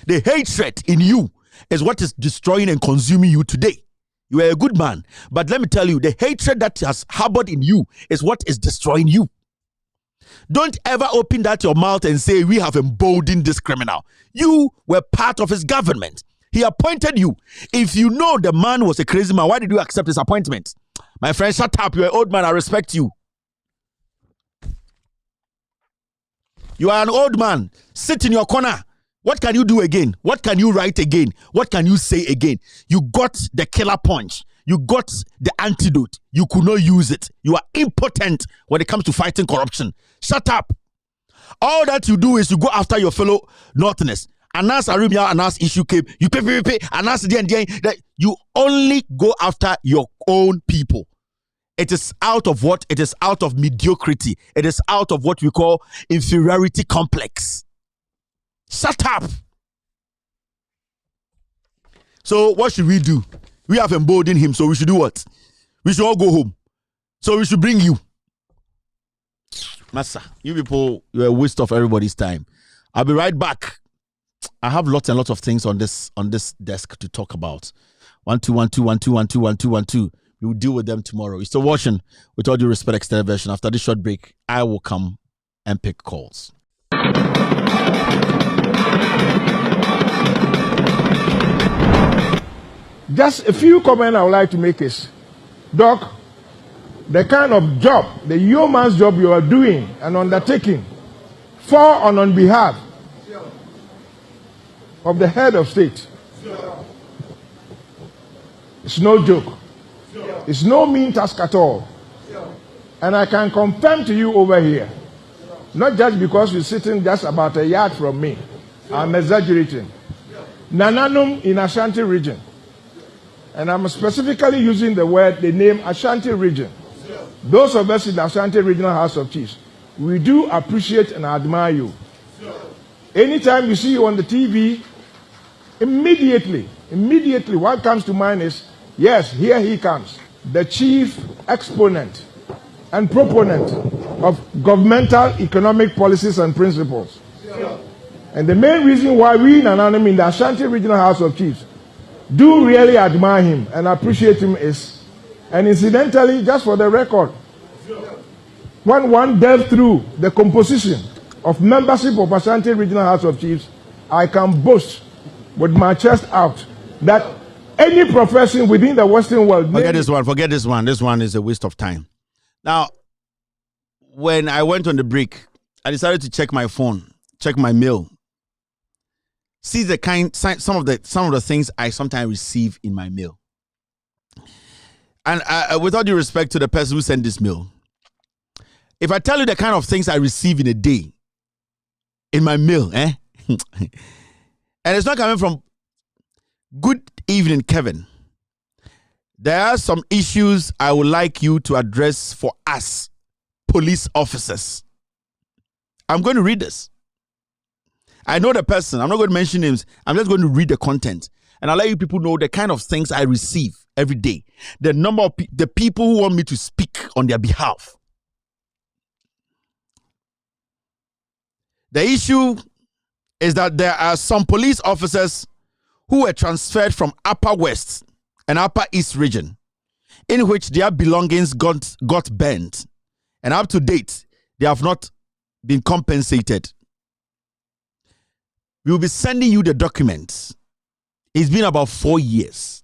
The hatred in you is what is destroying and consuming you today. You are a good man, but let me tell you, the hatred that has harbored in you is what is destroying you. Don't ever open that your mouth and say, we have emboldened this criminal. You were part of his government. He appointed you. If you know the man was a crazy man, why did you accept his appointment? My friend, shut up. You're an old man. I respect you. You are an old man. Sit in your corner. What can you do again? What can you write again? What can you say again? You got the killer punch. You got the antidote. You could not use it. You are impotent when it comes to fighting corruption. Shut up. All that you do is you go after your fellow Northerners. Anas Arimia, Anas issue came. You pay. Anas that you only go after your own people. It is out of what? It is out of mediocrity. It is out of what we call inferiority complex. Shut up. So what should we do? We have emboldened him, so we should do what? We should all go home. So we should bring you. Massa, you people, you're a waste of everybody's time. I'll be right back. I have lots and lots of things on this desk to talk about. 1-2-1-2-1-2-1-2-1-2. We will deal with them tomorrow. You're still watching With All Due Respect Extended Version. After this short break, I will come and pick calls. Just a few comments I would like to make is, Doc, the kind of job, the yeoman's job you are doing and undertaking for and on behalf of the head of state, it's no joke. It's no mean task at all. And I can confirm to you over here, not just because you're sitting just about a yard from me, I'm exaggerating. Nananum in Ashanti region, and I'm specifically using the name Ashanti region. Those of us in the Ashanti Regional House of Chiefs, we do appreciate and admire you. Anytime you see you on the TV, immediately what comes to mind is, yes, here he comes, the chief exponent and proponent of governmental economic policies and principles. And the main reason why we in Anonymous in the Ashanti Regional House of Chiefs do really admire him and appreciate him is, and incidentally, just for the record, when one delves through the composition of membership of Ashanti Regional House of Chiefs, I can boast with my chest out that any profession within the Western world... Forget this one. This one is a waste of time. Now, when I went on the break, I decided to check my phone, check my mail, see some of the things I sometimes receive in my mail. And with all due respect to the person who sent this mail, if I tell you the kind of things I receive in a day in my mail, and it's not coming from good evening, Kevin. There are some issues I would like you to address for us, police officers. I'm going to read this. I know the person. I'm not going to mention names. I'm just going to read the content. And I'll let you people know the kind of things I receive every day. The number of the people who want me to speak on their behalf. The issue is that there are some police officers who were transferred from Upper West and Upper East region in which their belongings got burnt, and up to date, they have not been compensated. We will be sending you the documents. It's been about 4 years.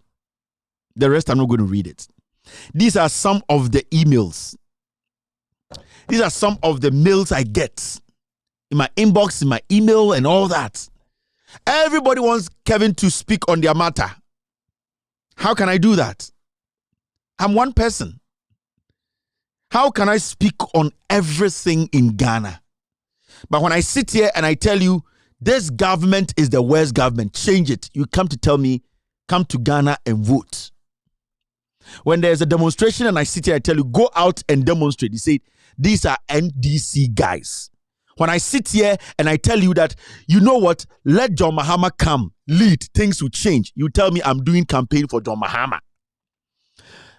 The rest, I'm not going to read it. These are some of the emails. These are some of the mails I get in my inbox, in my email, and all that. Everybody wants Kevin to speak on their matter. How can I do that? I'm one person. How can I speak on everything in Ghana? But when I sit here and I tell you, this government is the worst government, change it, you come to tell me, come to Ghana and vote. When there's a demonstration and I sit here, I tell you, go out and demonstrate. You say, these are NDC guys. When I sit here and I tell you that, you know what, let John Mahama come, lead, things will change. You tell me I'm doing campaign for John Mahama.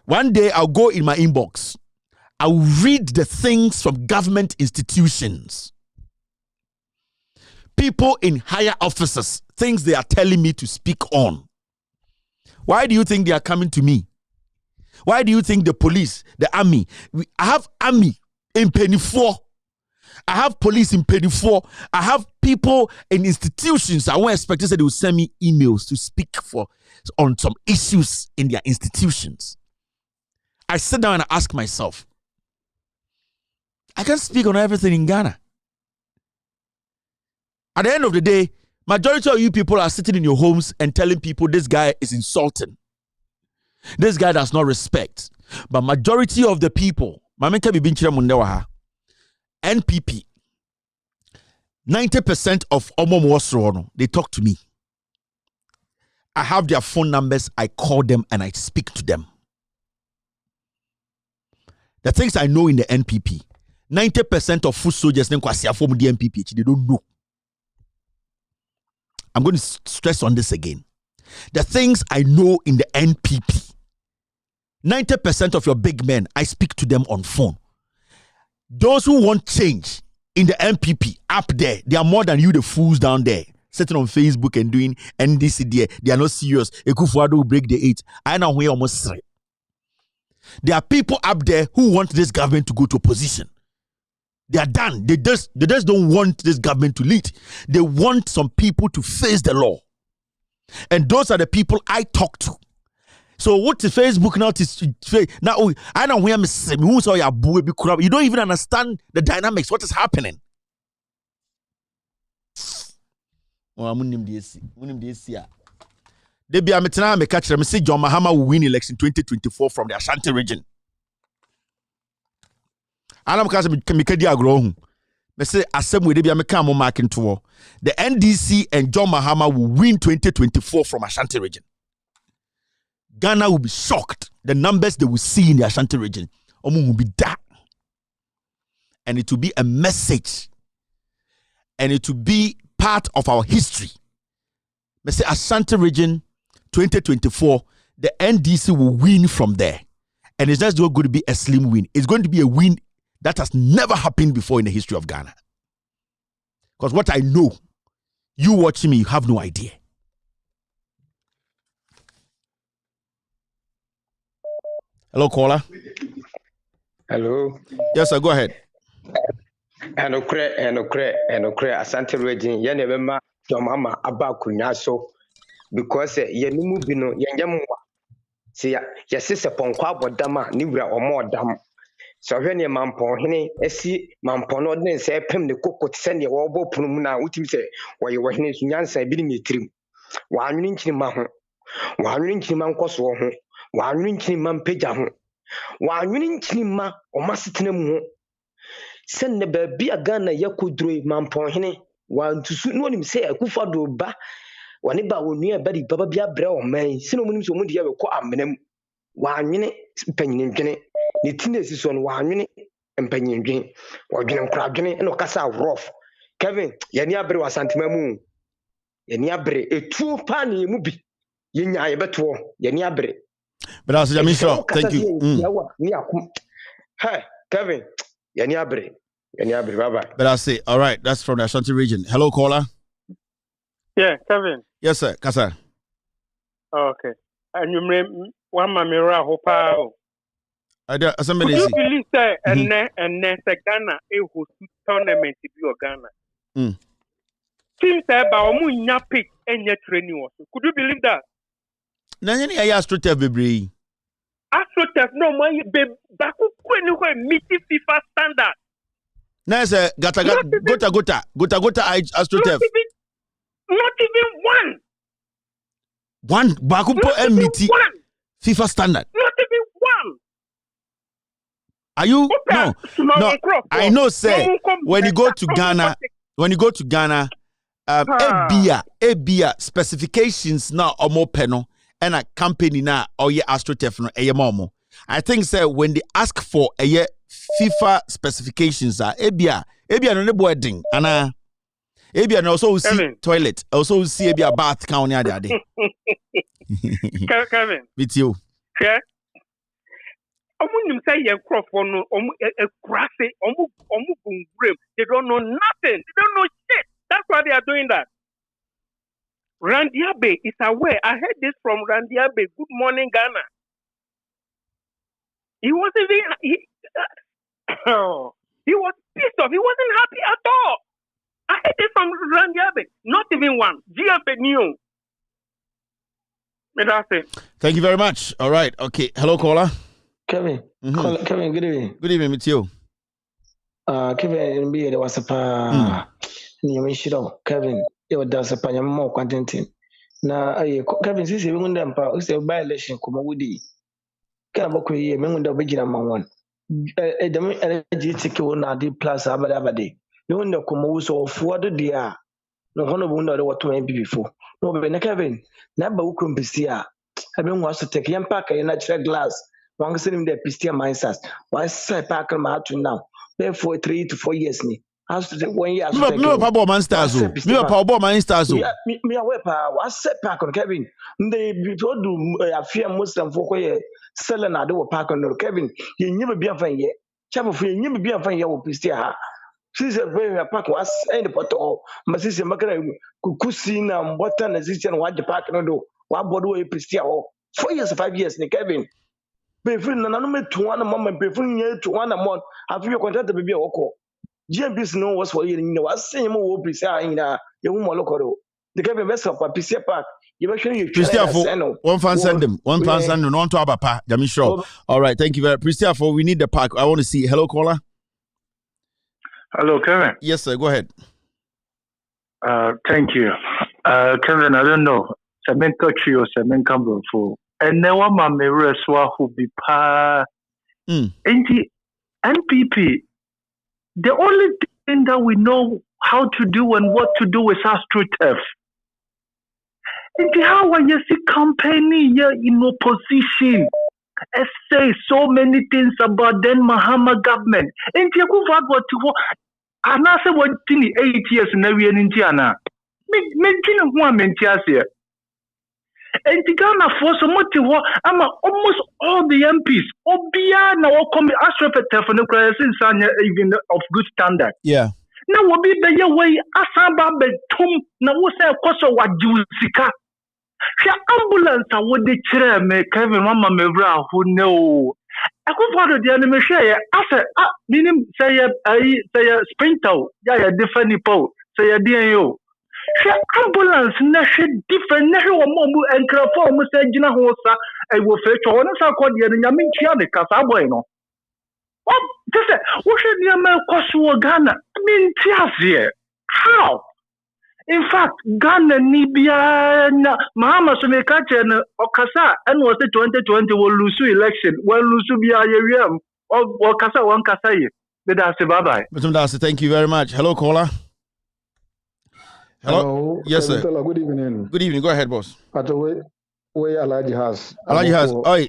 One day I'll go in my inbox. I'll read the things from government institutions. People in higher offices, things they are telling me to speak on. Why do you think they are coming to me? Why do you think the police, the army, I have army in Penny 4. I have police in Penny 4. I have people in institutions. I won't expect that they will send me emails to speak on some issues in their institutions. I sit down and I ask myself, I can't speak on everything in Ghana. At the end of the day, majority of you people are sitting in your homes and telling people this guy is insulting. This guy does not respect. But majority of the people, NPP, 90% of Omomwosrono, they talk to me. I have their phone numbers, I call them and I speak to them. The things I know in the NPP, 90% of foot soldiers, the NPP, they don't know. I'm going to stress on this again. The things I know in the NPP, 90% of your big men, I speak to them on phone. Those who want change in the NPP up there, they are more than you, the fools down there, sitting on Facebook and doing NDC there. They are not serious. Ekufuado will break the 8. I know where almost 3. There are people up there who want this government to go to opposition. They are done. They just don't want this government to lead. They want some people to face the law. And those are the people I talk to. So what is Facebook now? Now I know where you don't even understand the dynamics. What is happening? They be a catch them. Say John Mahama will win election 2024 from the Ashanti region. I'm because Mikadi agro. They say assembly they be a mekamo marking tour. The NDC and John Mahama will win 2024 from Ashanti region. Ghana will be shocked. The numbers they will see in the Ashanti region. Will be that. And it will be a message. And it will be part of our history. Let's say Ashanti region 2024, the NDC will win from there. And it's just not going to be a slim win. It's going to be a win that has never happened before in the history of Ghana. Because what I know, you watching me, you have no idea. Hello, caller. Hello. Yes, sir, go ahead. Enokre, Asante region, Yanema, your mama, Abakunyaso, because Yanimu Bino, Yanyamu, see, your sister Ponquabo Dama, Nibra or more dam. So when your mampon, Essi, Mampono, then say, Pem the cocoa, send your wobble Pumuna, which you say, while you were in Yansa, bidding me trim. 1 inch in Mahon, 1 inch in Mancos, 1 inch in Mampeja, 1 inch in Ma or Massitinum. Send the baby a gun a yakudre Mampon, one to soon know him say a Kufado ba, one about near Betty Babia Brow, may, synonyms of Mundia will call them 1 minute, penny in Jenny. Nitines is on 1 minute and penny in Jenny, or Jenny Crab Jenny and Ocasa rough. Kevin, Yaniabre was Santimamu. Yaniabre, a true panny mubi. Yenya beto, Yaniabre. But as Jamisha, thank you. Hey, Kevin, Yaniabre, bye bye. But I say, all right, that's from the Ashanti region. Hello, caller. Yeah, Kevin. Yes, sir. Kasa. Okay. And you may one mamira hopa Somebody you believe that and Ghana a host tournament to be Ghana? Teams about munya pick and yet training also. Could you believe that? Nanyani I AstroTurf bebre. AstroTurf no man be baku kwenye meeting FIFA standard. Na say gota AstroTurf. Not even one. One baku po MT FIFA standard. Not even one. Are you no? I know, sir. When you go to Ghana, ebia specifications na omo peno and a company na or ye AstroTurf no momo. I think, sir, when they ask for a FIFA specifications are ebia no ne boarding ana ebia no also see toilet, also see ebia bath count near there. Kevin, with you. Yeah. Say they don't know nothing. They don't know shit. That's why they are doing that. Randy Abe is aware. I heard this from Randy Abe. Good morning, Ghana. He wasn't even. He was pissed off. He wasn't happy at all. I heard this from Randy Abe. Not even one. GFA knew. That's it. Thank you very much. All right. Okay. Hello, caller. Kevin. Kevin, good evening. Good evening, with you. Kevin, there was a Kevin, you does a panya more quantity. Now, Kevin, this is a woman who's a by-election, come woody. Canabokwe, men with the original one. A demi energy ticket will not be plus abade. No one that come also for the dear. No one of wonder what to MP before. No, but Kevin, never who can be here. I mean, was to take young packer in natural glass. One sitting there, Pistia Minders. Why say Packer Martin now? Therefore, 3 to 4 years. As to 1 year. No, Papa Mansters. No, Papa Mansters. Me away, what's set pack on Kevin? They told you a fear Muslim for selling a door pack on Kevin. You never be a fan yet. Chapel for you never be a fan yet with Pistia. She's a very pack was any pot or my sister Macra Kukusina and Button assistant what the pack no do. What body Pistia 4 years, 5 years, Kevin. Before none to one moment, before you to 1 month, have you contact the baby or GMPs know what's for you know. I say more precise in a young local. The Kevin best of a PC Park. You actually one fan send them, one fan send them, on to Abapa, Jami Shaw. All right, thank you very much. Pristia, we need the park. I want to see. Hello, caller. Hello, Kevin. Yes, sir. Go ahead. Thank you. Kevin, I don't know. Semen touch you or Semen come for. And now I'm a mirror who be pa. NPP. The only thing that we know how to do and what to do is AstroTurf. And how are you see company here in opposition? I say so many things about then Mahama government. And you go for what to and I say what 8 years now we in Indiana. Making a woman here. And the Ghana for so much almost all the MPs. Obia now come AstroTurf and the since even of good standard. Yeah. Now will be the way Asaba Betum now was a course of what you sika. She ambulance I would the chair make Kevin Mama Mevra who know. I could follow the animation. I said, meaning say a sprinter, yeah, different po, say a DNO. She ambulance na she different na she wo mo enkrafo mo say gina ho sa e wo fe cho na sa ko de nya min chia de kasa boy no o te say wo she de ma kwaso Ghana min tia here how in fact Ghana ni bia na mama so me ka che na okasa and was the 2020 will lose election when lose bia ye wiem o kasa wan kasa ye that's bye bye. Thank you very much. Hello, caller. Hello. Yes, sir. Good evening. Good evening. Go ahead, boss. At the way Alaji has. Alaji has. Oh, I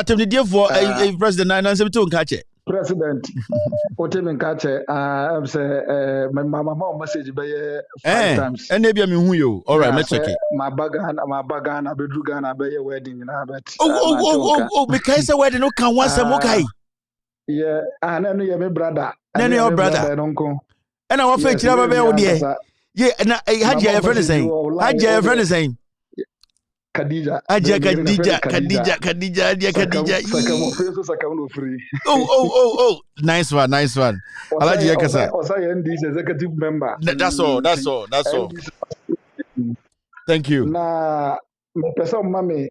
tell the dear for a president 972 catch it. President. Otemin catch it. I'm say my mama message by 5 times. And maybe I'm who you. All right, let's check it. My bagan, I be drugana by your wedding. Oh, because the wedding no can once a mokai. Yeah, and then you my brother. Then your brother. And I want to fetch you. Yeah, and I had your friend saying. Had your friend saying. Khadija. Aja Khadija. Oh. Nice one. Alaji Yakasa. Osa NDC executive member. That's all. Thank you. Na person mame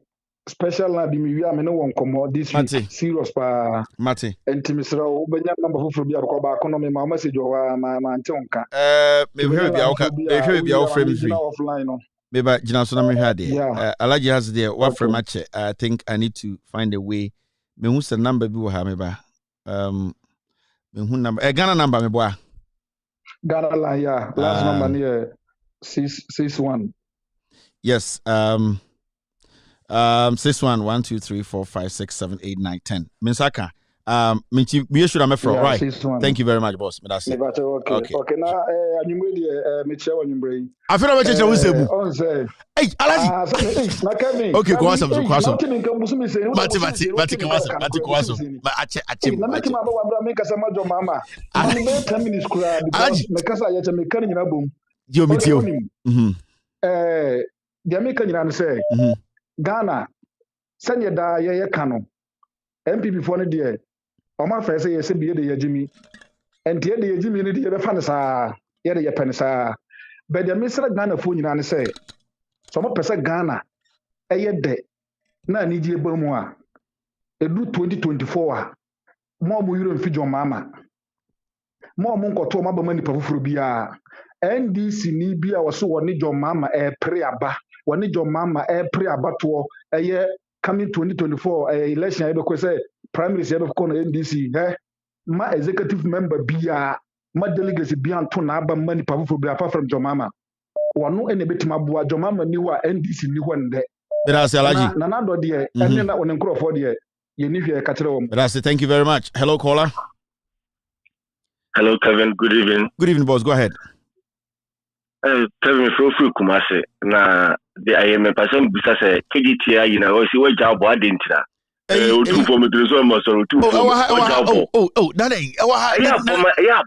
special na bi mi wi amene won komo this week serious pa. Mate. Entimisra obenya number foforo bi akọ ba kono me ma message wa ma ante onka. Me hwe bi a frame free. Maybe Jina so na me hade. Alaji has there what frame match. I think I need to find a way. Me hu se number bi wo ha me ba. Me hu number Ghana number me boa. Ghana line last number near 661. Yes. 61 1 2 3 4 5 6 7 8 9 10. Minsaka. Me should have from right. Thank you very much, boss. Okay. Now me share one number. I feel like we say. Hey, Alaji. Okay, go on some. Mati. Ma ache. Na make ma ba wa me kasa ma jo mama. Ma me 10 minutes kura because me kasa ya che me kan nyina bom. Dio mitio. Dia me kan nyina no say. Ghana sanya da ye kano. MPP for no there. Oma fa say yes be de yagimi. Enti ye de yagimi ne de be fa ne saa. Ye de ye pen saa. But the Mr. Ghana phone nyina ne say. So mo pese Ghana eye de na ani die ba mu a edu 2024 a mo euro mfi jo mama. Mo nkoto ma ba mani pa foforo bia. NDC ni bia wo so woni jo mama pre aba. Woni jo mama pre abato eye coming 2024 election ebe ko say primaries ebe ko no NDC ma executive member bia ma delegates bia nto na aba mani pa foforo bia apart from Jomama wonu ene betima boa Jomama ni wa NDC ni ho nde That's Alaji na do de ene na woni nkrofo de ye ni hwe ka kire wo That's thank you very much. Hello caller. Hello Kevin, good evening. Good evening boss, go ahead. Kevin feel free Kumase na the I am a person bisa say KGTI you know see what job identity o tu for me to so mo so tu for that ain't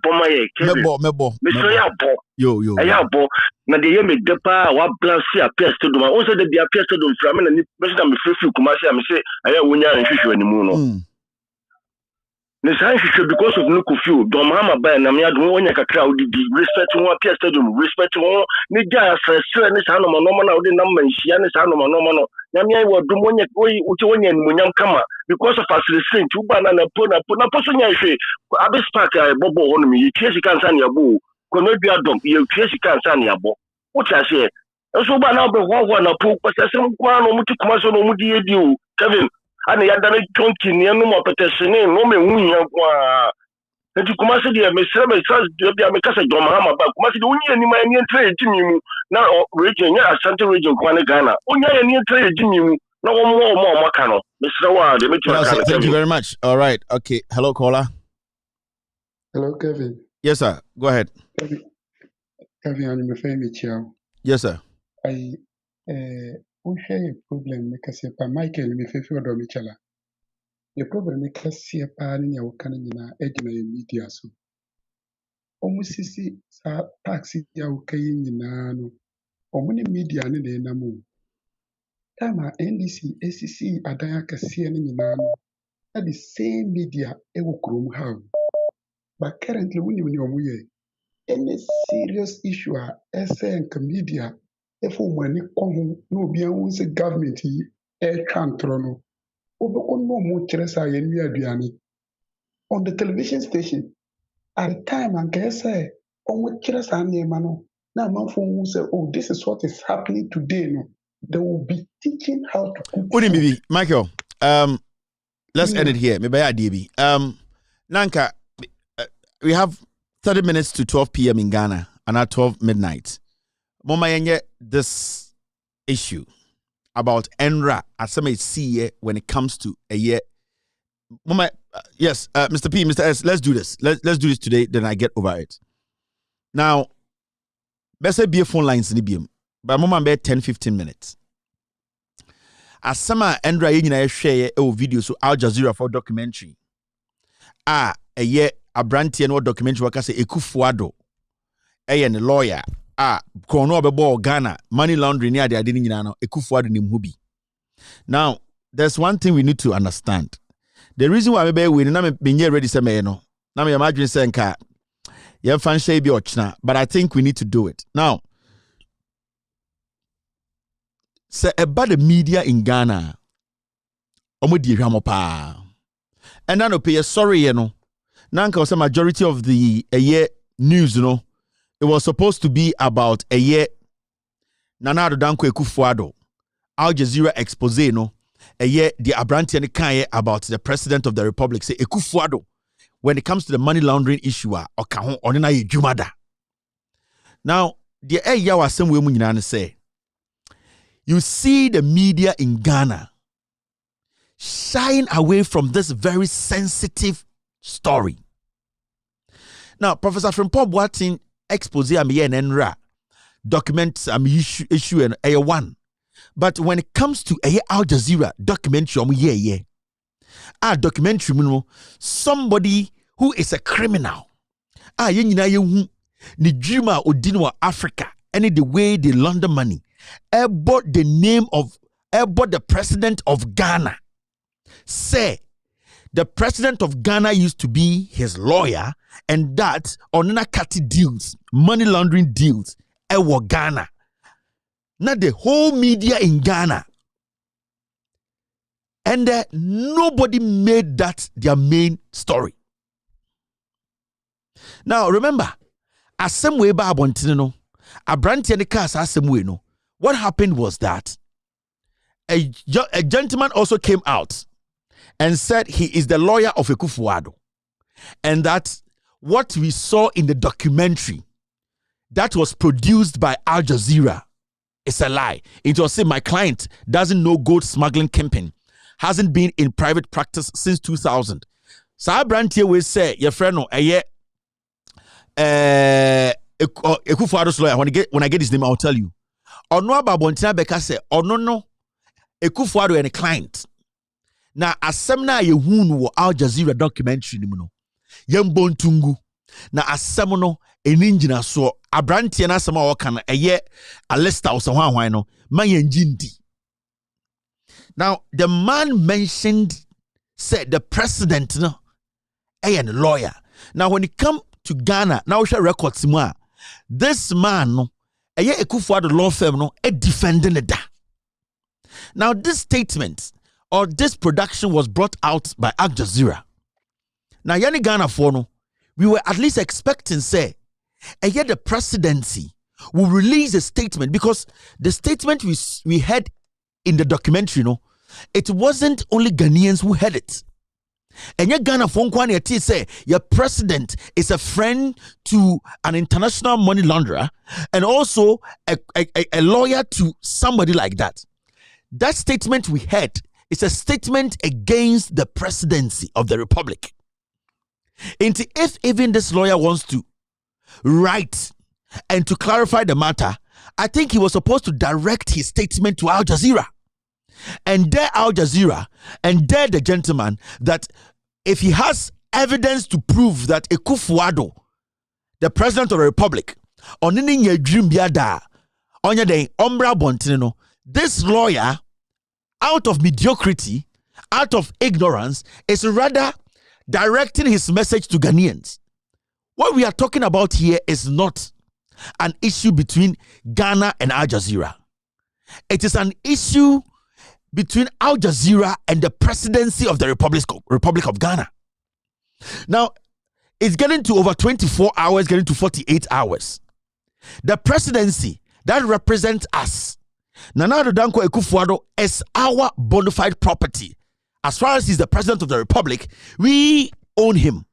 poma ye mebo Mr. Yabo yo Yabo na de ye me depa wa plan see appear stadium o so de appear stadium from na ni president me free Kumase am say aya wonya nhwehwe animu no because of no curfew, don't mama by na me adum wonya kakra odi respect one appear stadium respect one ni ja asese ni sa no no na odi na manhia ni sa no no na me wo dum wonya uti wonya nmunyam kama because of assassin tu ba na po so nya hwe abis park bobo ho no me yesi kan san yabo ko no dua dom ye yesi kan san yabo what I say so ba na be ho na po assassin kwa no muti kuma so no mudi edi o Kevin ana ya dana tonki ne no mo petesene no me hunya kwa nti kuma se de me sere me sas de bia me kasa John Mahama ba kuma se de unya ni ma ni entre ejimi mu na region ya Asante region kwa ne Ghana unya ya ni entre ejimi mu na wo mo maka no me sere wa de me tura ka. Thank you very much. All right. Okay. Hello caller. Hello Kevin. Yes sir. Go ahead. Kevin on me fame chiao. Yes sir. We share a problem because Michael me fefe do me chala. The problem because pa ni ya wakana nyina ejina ye media so. Omusisi sa taxi ya ukayi nyina no. Omuni media ni de namu. Tama NDC, ACC adaya kasiya ni nyina no. That the same media ewo krom how. But currently we omuye. Any serious issue SN media if money come no be an say government trono obeko no mo kyeresa ye nwi aduane on the television station at the time and can say on kyeresa nema no na manfo hu say oh this is what is happening today no they will be teaching how to cook Bibi Michael let's end it here me buy DB Nanka we have 30 minutes to 12 p.m. in Ghana and at 12 midnight Mama yenye this issue about ENRA as some see when it comes to a year. Mama, yes, Mr. P, Mr. S, let's do this. Let's do this today, then I get over it. Now, let's say be a phone lines in IBM, but Mama be 10-15 minutes. As some ENRA you share a video so Al Jazeera for documentary. A year a brand no documentary worker say Ekufuado. A lawyer. Kono bebo Ghana money laundering near the adini nyina no Ekufuado ni mhubi Now, there's one thing we need to understand. The reason why we win, I'm being ready to say, no, I'm imagining saying, "Yeah, fan shay be ochna," but I think we need to do it now. Say about the media in Ghana, omudi hwamopa, and now pay sorry, you know. Now, because the majority of the news, you know, it was supposed to be about Nana Danko Ekufuado, Al Jazeera expose, you know. The Abrantian Kanye about the president of the republic say Ekufuado when it comes to the money laundering issue or onina jumada. Now the was some way say you see the media in Ghana shying away from this very sensitive story. Now Professor Frimpong Boateng expose and enra documents issue and one. But when it comes to Al Jazeera documentary, documentary, somebody who is a criminal, the dreamer of Africa, and the way they launder money, bought the name of, bought the president of Ghana. Say, the president of Ghana used to be his lawyer, and that on nakati deals, money laundering deals, Ghana. Not the whole media in Ghana. And nobody made that their main story. Now, remember, as some way back, what happened was that a gentleman also came out and said he is the lawyer of Ekufuado. And that what we saw in the documentary that was produced by Al Jazeera, it's a lie. It was saying my client doesn't know gold smuggling campaign, hasn't been in private practice since 2000. So brand here will say your friend no Ekufuado's lawyer. When I get his name, I'll tell you. Ono Babontina Beka say no Ekufuado and a client. Now asemna ye hunu wo Al Jazeera documentary ni no. Yembon tungu. Na asemono eningina so abrantie na asema waka na a lista or someone no mayenjindi. Now the man mentioned said the president no and lawyer. Now when it come to Ghana, now we shall record simwa. This man no Ekufuado law firm no defending the da. Now this statement or this production was brought out by Al Jazeera. Now yani Ghana for no, we were at least expecting say and yet the presidency will release a statement, because the statement we had in the documentary, it wasn't only Ghanaians who heard it. And yet Ghana phone kwani say your president is a friend to an international money launderer and also a lawyer to somebody like that. That statement we had is a statement against the presidency of the republic. And if even this lawyer wants to write and to clarify the matter, I think he was supposed to direct his statement to Al Jazeera. And dare Al Jazeera and dare the gentleman that if he has evidence to prove that Ekufuado, the president of the republic, this lawyer, out of mediocrity, out of ignorance, is rather directing his message to Ghanaians. What we are talking about here is not an issue between Ghana and Al Jazeera. It is an issue between Al Jazeera and the presidency of the Republic of Ghana. Now, it's getting to over 24 hours, getting to 48 hours. The presidency that represents us, Nana Danko Ekufuado, is our bona fide property. As far as he's the president of the republic, we own him.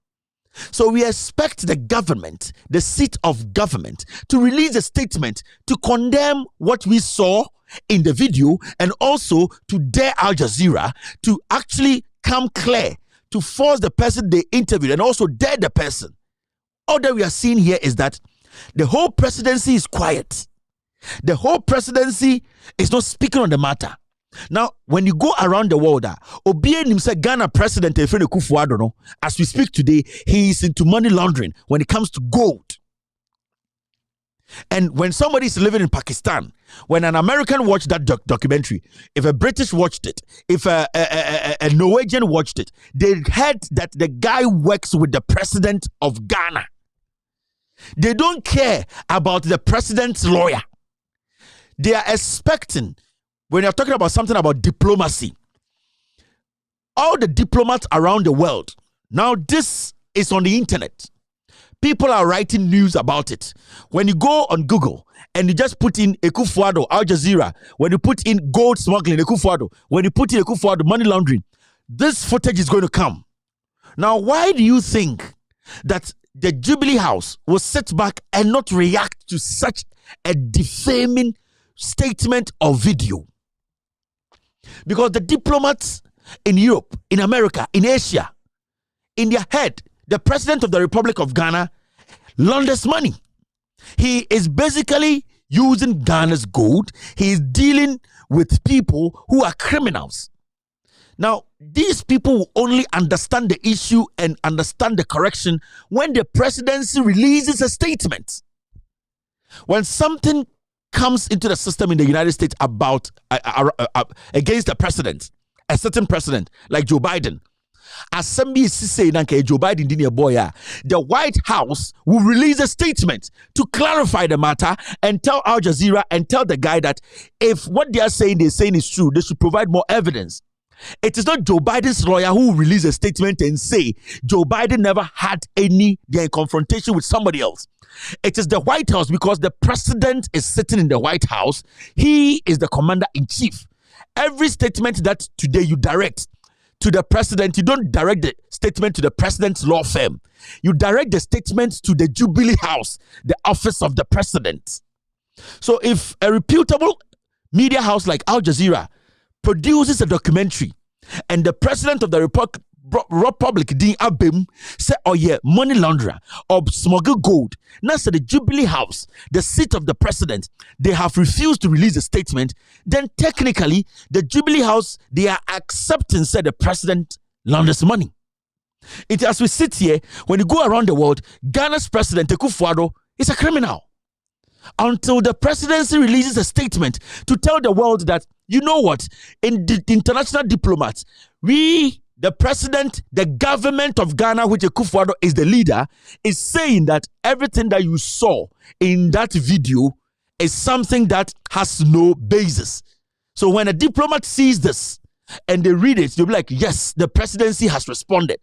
So we expect the government, the seat of government, to release a statement to condemn what we saw in the video and also to dare Al Jazeera to actually come clear, to force the person they interviewed and also dare the person. All that we are seeing here is that the whole presidency is quiet. The whole presidency is not speaking on the matter. Now, when you go around the world, Ghana president Ekufuado, as we speak today, he is into money laundering when it comes to gold. And when somebody's living in Pakistan, when an American watched that documentary, if a British watched it, if a Norwegian watched it, they heard that the guy works with the president of Ghana. They don't care about the president's lawyer. They are expecting, when you're talking about something about diplomacy, all the diplomats around the world, now this is on the internet. People are writing news about it. When you go on Google and you just put in Ekufuado, Al Jazeera, when you put in gold smuggling, Ekufuado, when you put in Ekufuado, money laundering, this footage is going to come. Now, why do you think that the Jubilee House will sit back and not react to such a defaming statement or video? Because the diplomats in Europe, in America, in Asia, in their head, the president of the Republic of Ghana launders money. He is basically using Ghana's gold. He is dealing with people who are criminals. Now, these people will only understand the issue and understand the correction when the presidency releases a statement. When something comes into the system in the United States about against a president, a certain president like Joe Biden, Assembly is saying that Joe Biden didn't boy. The White House will release a statement to clarify the matter and tell Al Jazeera and tell the guy that if what they're saying is true, they should provide more evidence. It is not Joe Biden's lawyer who will release a statement and say Joe Biden never had any confrontation with somebody else. It is the White House, because the president is sitting in the White House. He is the commander-in-chief. Every statement that today you direct to the president, you don't direct the statement to the president's law firm. You direct the statement to the Jubilee House, the office of the president. So if a reputable media house like Al Jazeera produces a documentary and the president of the Republic, Dean Abim, say, oh yeah, money launderer or smuggle gold. Now, so the Jubilee House, the seat of the president, they have refused to release a statement. Then technically, the Jubilee House, they are accepting, say, the president launders money. It, as we sit here, when you go around the world, Ghana's president, Ekufuado, is a criminal. Until the presidency releases a statement to tell the world that, you know what, in the international diplomats, the president, the government of Ghana, which Ekufuado is the leader, is saying that everything that you saw in that video is something that has no basis. So when a diplomat sees this and they read it, they'll be like, yes, the presidency has responded.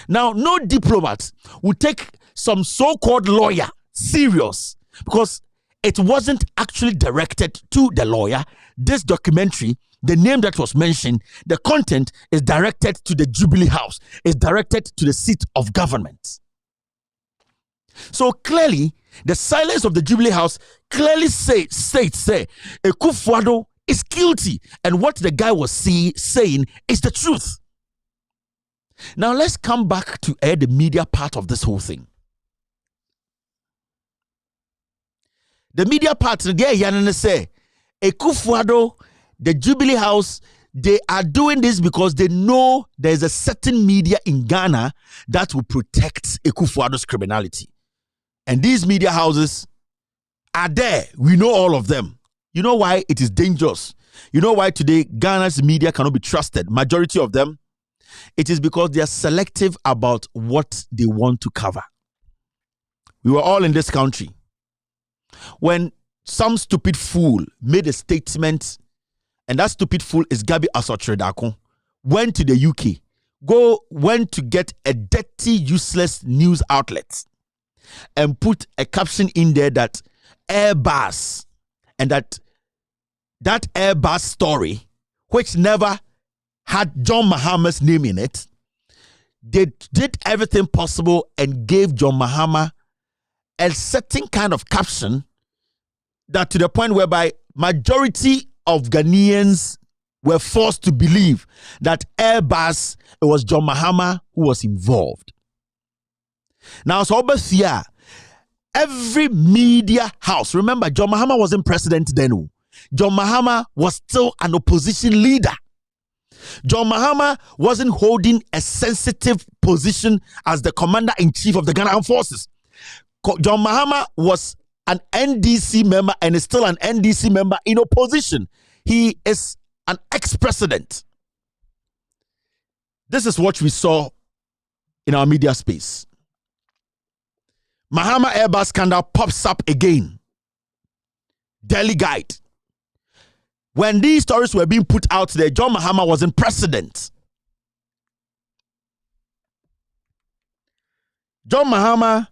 Now, no diplomat will take some so-called lawyer serious because it wasn't actually directed to the lawyer. This documentary, the name that was mentioned, the content is directed to the Jubilee House, is directed to the seat of government. So clearly, the silence of the Jubilee House clearly states Ekufuado is guilty, and what the guy was saying is the truth. Now let's come back to the media part of this whole thing. The media part, say Ekufuado, the Jubilee House, they are doing this because they know there's a certain media in Ghana that will protect Ekufuado's criminality. And these media houses are there. We know all of them. You know why it is dangerous? You know why today Ghana's media cannot be trusted? Majority of them, it is because they are selective about what they want to cover. We were all in this country when some stupid fool made a statement, and that stupid fool is Gabi Asotredakon, went to the UK, went to get a dirty, useless news outlet and put a caption in there that Airbus, and that Airbus story, which never had John Mahama's name in it, they did everything possible and gave John Mahama a certain kind of caption that to the point whereby majority of Ghanaians were forced to believe that Airbus, it was John Mahama who was involved. Now, so here, every media house, remember, John Mahama wasn't president then. John Mahama was still an opposition leader. John Mahama wasn't holding a sensitive position as the commander-in-chief of the Ghana Armed Forces. John Mahama was an NDC member and is still an NDC member in opposition. He is an ex-president. This is what we saw in our media space. Mahama Airbus scandal pops up again. Daily Guide. When these stories were being put out there, John Mahama wasn't president. John Mahama,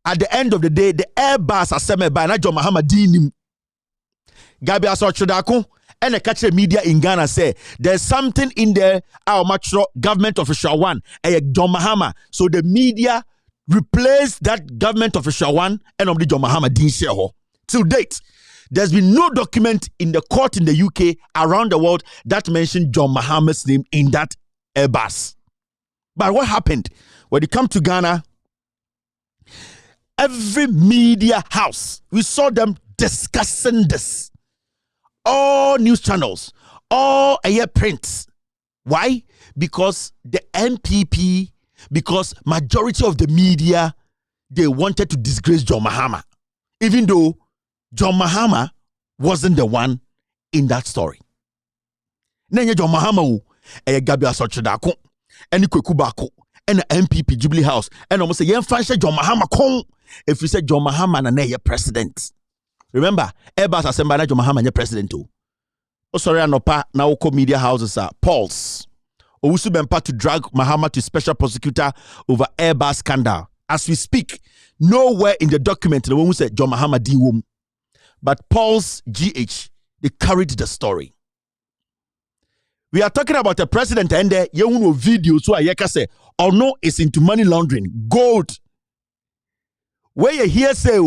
at the end of the day, the Airbus assembled by John Mahama dinim. Gabi Asochodako and the catch media in Ghana say there's something in there. Our mature government official one, John Mahama. So the media replaced that government official one and of the John Mahama din share. Till date, there's been no document in the court in the UK around the world that mentioned John Mahama's name in that Airbus. But what happened? When it comes to Ghana, every media house, we saw them discussing this. All news channels, all prints. Why? Because the NPP, because majority of the media, they wanted to disgrace John Mahama. Even though John Mahama wasn't the one in that story. Nenye John Mahama Gabi Asochodako, and Kwekubako, and the NPP Jubilee House, and almost say, Yenfansha John Mahama Kong, if you say John Mahama na president. Remember, Airbus assembled John Mahama president too. Oh, sorry, Anopa, now media houses are Pulse. Owusu Bempa to drag Mahama to special prosecutor over Airbus scandal. As we speak, nowhere in the document the one who said John Mahama D. Wom. But Pulse GH, they carried the story. We are talking about a president and there you video so I say or no is into money laundering, gold. Where you hear say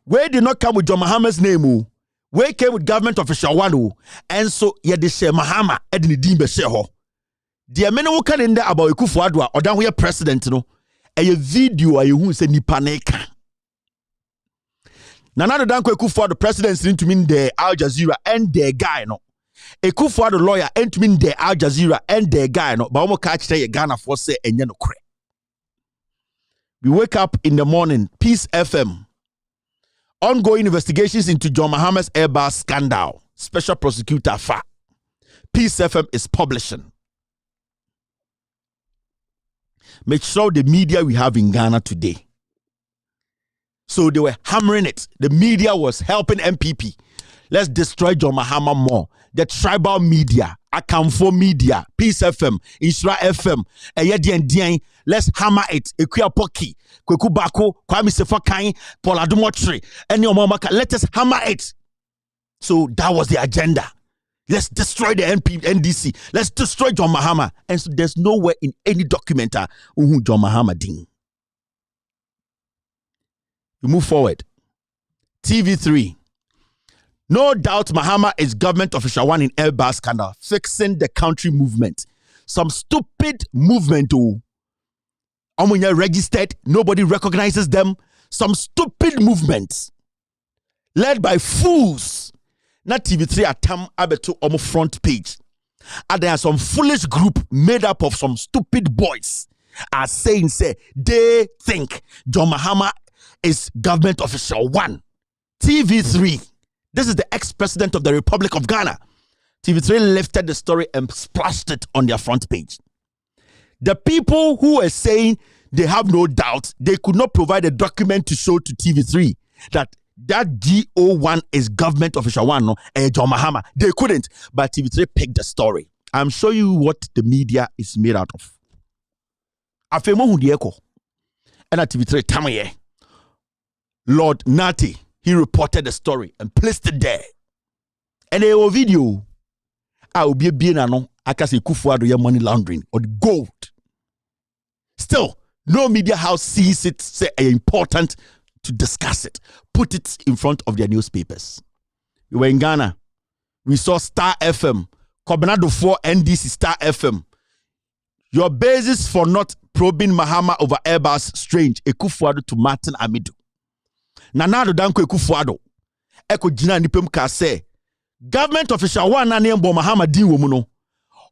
where did not come with John Mahama's name, where came with government official one, and so ye de share Mahama edini dimbe share ho. The many who can in there about Akufo-Addo or down here president no a video a who say nipa neka. Nana Danko Akufo-Addo president into mean the Al Jazeera and the guy no. Akufo-Addo lawyer and mean the Al Jazeera and the guy no. But omo catch the Ghana for say enye no kre. We wake up in the morning, Peace FM. Ongoing investigations into John Mahama's Airbus scandal. Special prosecutor FA. Peace FM is publishing. Make sure the media we have in Ghana today. So they were hammering it. The media was helping MPP. Let's destroy John Mahama more. The tribal media, Akamfo media, Peace FM, Insura FM, let's hammer it. Ekuya Poki, Kweku Bako, Kwame Sefakai, Paul Adumotre, and your mama. Let us hammer it. So that was the agenda. Let's destroy the NDC. Let's destroy John Mahama. And so there's nowhere in any document who John Mahama ding. We move forward. TV3. No doubt Mahama is government official one in Airbus scandal, fixing the country movement. Some stupid movement registered, nobody recognizes them. Some stupid movements led by fools. Not TV3 atam abeto on front page. And there are some foolish group made up of some stupid boys are saying they think John Mahama is government official one. TV3. This is the ex-president of the Republic of Ghana. TV3 lifted the story and splashed it on their front page. The people who were saying they have no doubt, they could not provide a document to show to TV3 that GO1 is government official one, no, John Mahama. They couldn't, but TV3 picked the story. I'm showing you what the media is made out of. Afemo Hundieko. And at TV3 Tamaye. Lord Nati. He reported the story and placed it there. And a video, I will be being no, I can say Akufo-Addo money laundering or the gold. Still, no media house sees it say important to discuss it. Put it in front of their newspapers. We were in Ghana. We saw Star FM, Combinado 4 NDC Star FM. Your basis for not probing Mahama over Airbus strange. Akufo-Addo to Martin Amidu. Nana Danko Akufo-Addo eko jina nipem ka say government official one na name Mahama din wo mu no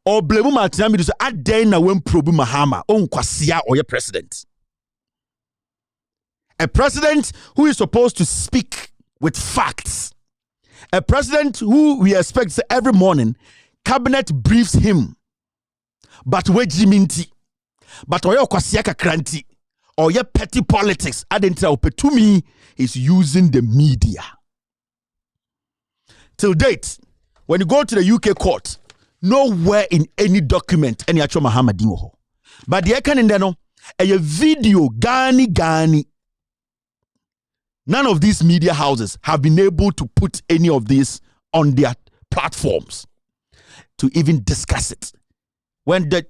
or blame Martin Amidu say aden na wen probe Mahama on kwasea or your president A president who is supposed to speak with facts. A president who we expect every morning, cabinet briefs him. But we jiminti. But oyo kwasiaka kranti. Or your petty politics. To me, is using the media. Till date, when you go to the UK court, nowhere in any document, any actual Muhammad. But the can in there no, a video gani. None of these media houses have been able to put any of this on their platforms to even discuss it. When the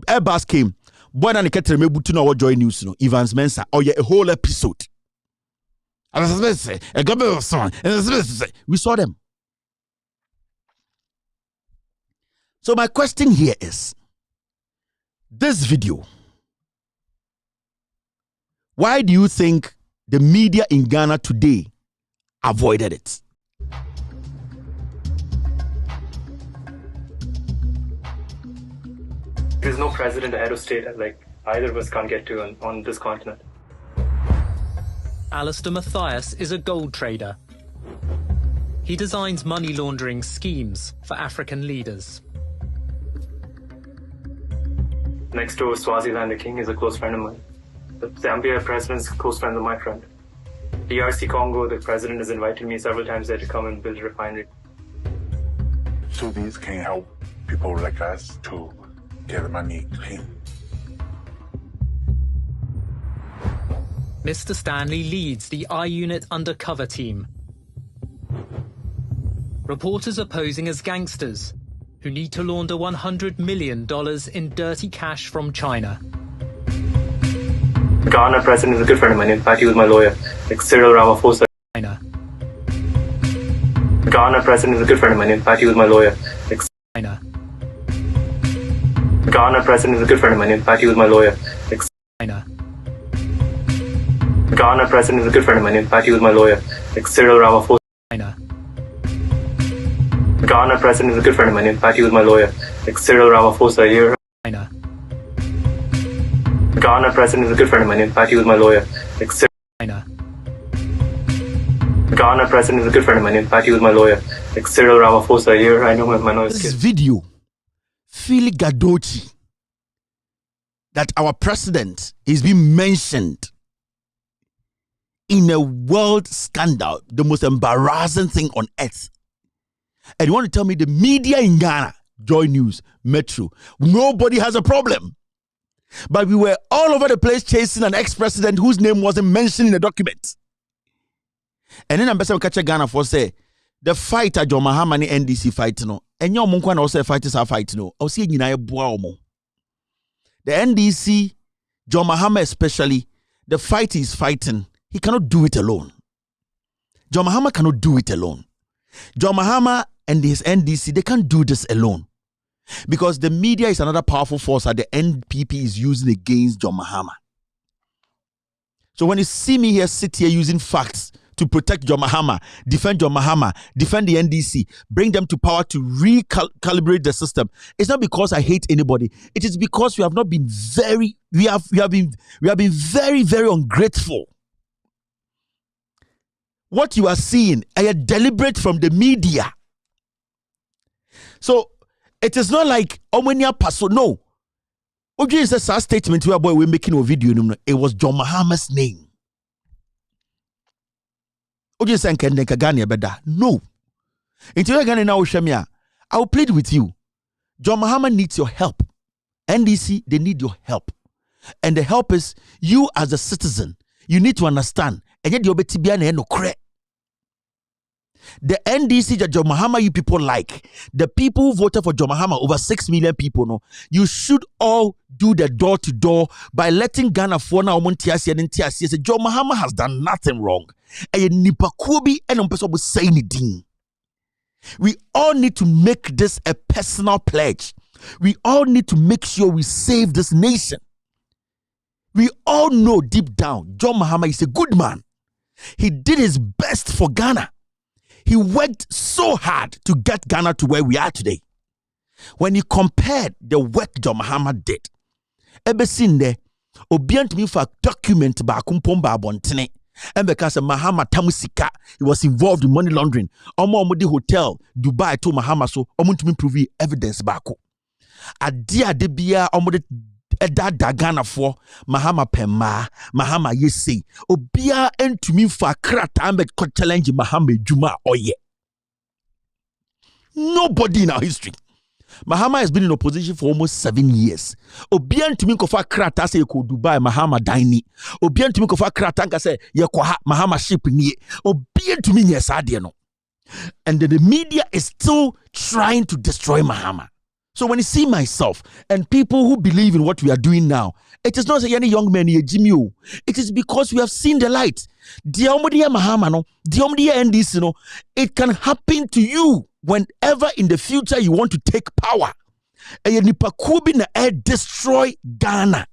Airbus came, boy na niketre me butu na wo joy news no Evans Mensa or a whole episode. We saw them. So my question here is, this video, why do you think the media in Ghana today avoided it? There's no president or head of state like either of us can't get to on this continent. Alistair Matthias is a gold trader. He designs money laundering schemes for African leaders. Next to Swaziland, the king is a close friend of mine. The Zambia president is a close friend of my friend. DRC Congo, the president has invited me several times there to come and build a refinery. So these can help people like us to get the money clean. Mr. Stanley leads the I-Unit undercover team. Reporters are posing as gangsters who need to launder $100 million in dirty cash from China. The Ghana president is a good friend of mine. In fact, he was my lawyer, like Cyril Ramaphosa. China. The Ghana president is a good friend of mine. In fact, he was my lawyer, like China. The Ghana president is a good friend of mine. In fact, he was my lawyer, like China. The Ghana president is a good friend of mine. In fact, he was my lawyer, like Cyril Ramaphosa. China. The Ghana president is a good friend of mine. In fact, he was my lawyer, like Cyril Ramaphosa here. China. The Ghana president is a good friend of mine. In fact, he was my lawyer, like Cyril. China. The Ghana president is a good friend of mine. In fact, he was my lawyer, like Cyril Ramaphosa here. I know my noise. This video, Philly Gadochi, that our president is being mentioned in a world scandal, the most embarrassing thing on earth. And you want to tell me the media in Ghana, Joy News, Metro, nobody has a problem. But we were all over the place chasing an ex-president whose name wasn't mentioned in the document. And then Ambassador Kacha Ghana for say, the fight at John Mahama and NDC fight no, and your munkwan also fighters are fighting no. I'll see you the NDC, John Mahama especially, the fight he's fighting, he cannot do it alone. John Mahama cannot do it alone. John Mahama and his NDC, they can't do this alone. Because the media is another powerful force that the NPP is using against John Mahama. So when you see me here, sit here using facts to protect John Mahama, defend John Mahama, defend the NDC, bring them to power to recalibrate the system, it's not because I hate anybody. It is because we have not been very very ungrateful. What you are seeing are deliberate from the media. So it is not like Omenia Paso. No. Oji is a statement where boy we're making a video. It was John Mahama's name. Oji is saying no. Until Ghana now Shamia, I will plead with you. John Mahama needs your help. NDC, they need your help. And the help is you as a citizen. You need to understand. And yet the NDC that John Mahama you people like, the people who voted for John Mahama, over 6 million people, no, you should all do the door to door by letting Ghana for now say John Mahama has done nothing wrong. We all need to make this a personal pledge. We all need to make sure we save this nation. We all know deep down John Mahama is a good man. He did his best for Ghana. He worked so hard to get Ghana to where we are today. When you compared the work John Mahama did, Ebesinde, Obiant me for document ba kumpomba bontene. And because Mahama Tamusika, he was involved in money laundering. Omo Omodi Hotel, Dubai to Mahama so omuntumi prove evidence bako. Adia debia Omodi Eda Dagana for Mahama Pema, Mahama Yesi. Obia entumi for krata ambe challenge Mahama Juma oye. Nobody in our history. Mahama has been in opposition for almost 7 years. Obian to me kofa krata say ko Dubai Mahama daini. Obian to me kofa krata nka say ye kwa Mahama ship ni. Obian to me yes ade no. And the media is still trying to destroy Mahama. So when I see myself and people who believe in what we are doing now, it is not say any young man here Jimmy. It is because we have seen the light. The Omodia Mahama no, the Omodia NDC no, it can happen to you. Whenever in the future you want to take power, and you destroy Ghana,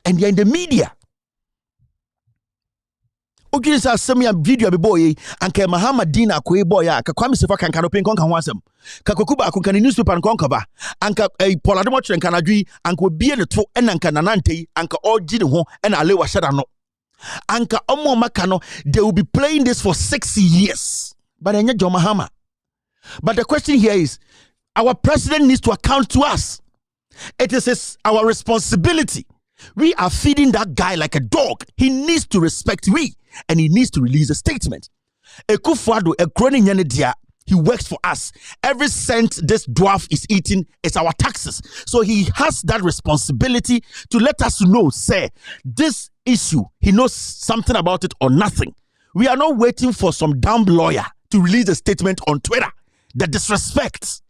and you're in the media. Okay, so send me a video of boy, and Mahama Dina Kwe boy, Kakwami Sefa can open Conkan Kakuba can newspaper and Concaba, and a Poladomoch and Canadri, and could be in the two and Cananante, and all Jidho and Alewa Shadano. Anka Omo Makano, they will be playing this for 6 years. But then you're Mahama. But the question here is, our president needs to account to us. It is our responsibility. We are feeding that guy like a dog. He needs to respect we, and he needs to release a statement. Ekufuado, he works for us. Every cent this dwarf is eating is our taxes. So he has that responsibility to let us know, say, this issue, he knows something about it or nothing. We are not waiting for some dumb lawyer to release a statement on Twitter. The disrespect.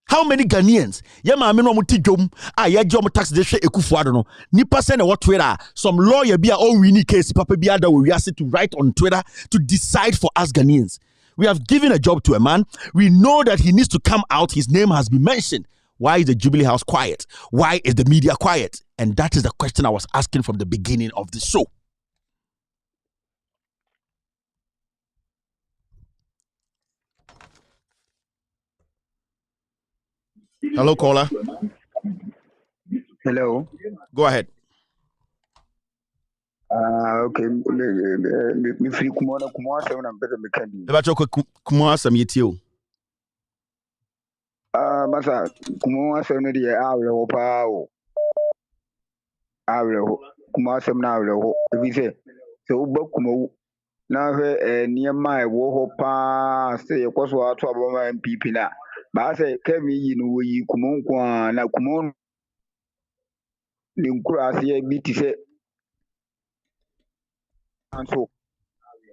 How many Ghanaians? Yama ameno mutijom. Ya jom tax de she Ekufuado no. Nipa send what Twitter. Some lawyer be a all winning case. Papa be that we asked to write on Twitter to decide for us Ghanaians. We have given a job to a man. We know that he needs to come out. His name has been mentioned. Why is the Jubilee House quiet? Why is the media quiet? And that is the question I was asking from the beginning of the show. Hello, caller. Hello. Go ahead. Okay. Me free kumona kumwasa una mpeza mekani. Ebacho kumwasa miyetio. Masa kumwasa una diye awle ho pa o. Awle ho. Kumwasa una awle ho. Evise. So uba kumu. Na he niyama wo ho pa. Se yekwaso watu abama MPP na. Ba se kemi yinu yi kumu kwa na kumu. Ni nkura asiye biti se. So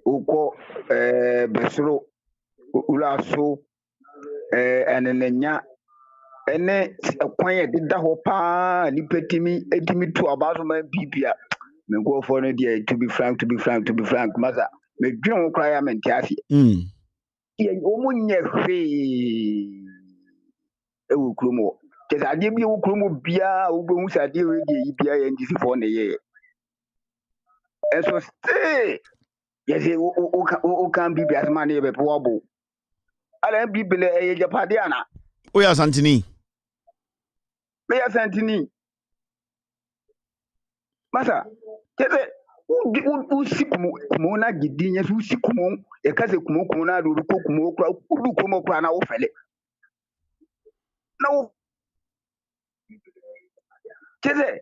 uko besro ulaso enenya ene kwanye dida ho pa ni petimi etimi to about my bibia me go for no there to be frank masa me dwen ho kra ya mentiasi ye omunye hwe ewu krumo ke sade bi ewu krumo bia wo behu sade we die bia ye ndisi for ne ye eso stay yes o can be as man e be poabo ala bibele e japade ana o ya santini me ya santini masa tete u sikumu na gidinye su sikumu e kase kumu na do ko kumu kra kudu kumu kra na wo fele na wo tete.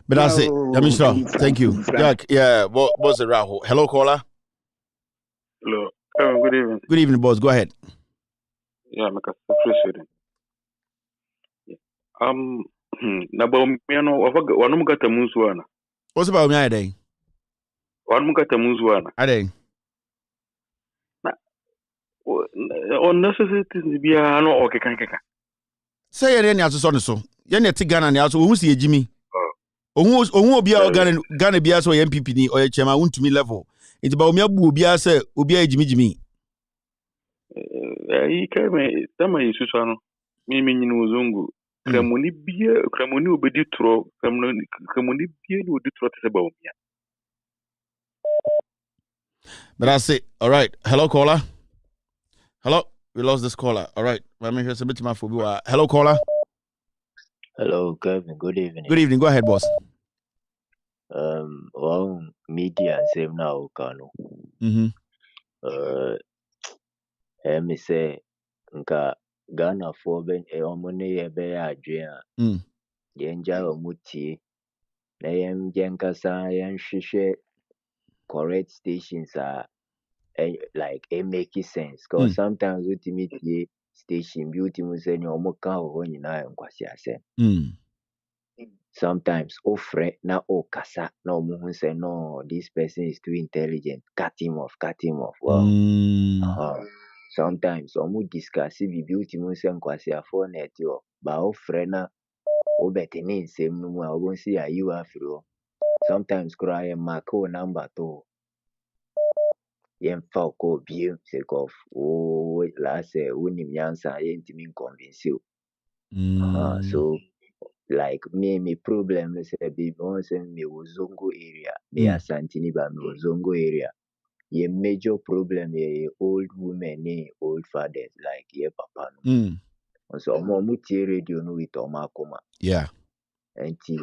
But that's it. Yamisha, thank you. Jack, yeah, what's the Rahul? Hello, caller. Hello. Good evening. Good evening, boss. Go ahead. Yeah, I'm appreciate it. Nabo miano wanu mukata munsuana. What's about me today? Wanu mukata munsuana. Ade. Na unnecessary bia no okeka. Say yene aso so ne so. Yene ti Ghana ne aso wo hu si ejimi. Ohun obi a Ghana bia so MPP ni o chema untumi level. Enti ba omi abu obi a se obi a ejimi. Yi kame tama Yesu ano. Mi nyinu uzungu. Kramoni obedi tro, kramoni bia no odi tro tse ba omi. But that's it. All right. Hello, caller. Hello. We lost this caller. All right. Let me hear some bit my phobia. Hello, caller. Hello, Kevin. Good evening. Good evening. Go ahead, boss. Well, media and same now, Kano. Me say, nka Ghana for ben omone ye be adwen a. Yenja omutie. Na yenkasa yenhwehwe correct stations are like it make sense. Cause sometimes we timidly station beauty mu say ni omo ka ho nyina enkwasi ase. Sometimes ofre na okasa na omo say no, this person is too intelligent. Cut him off. Well, sometimes omo discuss beauty mu say enkwasi afo na etio. Ba ofre na obetene nsem no mu a obo si ayu afro. Sometimes cry mark number to. Yemfa ko bio sake of last unim yansa yentimi convince you. So like me problem is be once me Zongo area, me Asantini ba me Zongo area. Ye major problem ye old women, old fathers like ye papa no. So mo mutie radio no with oma koma. Yeah. Enti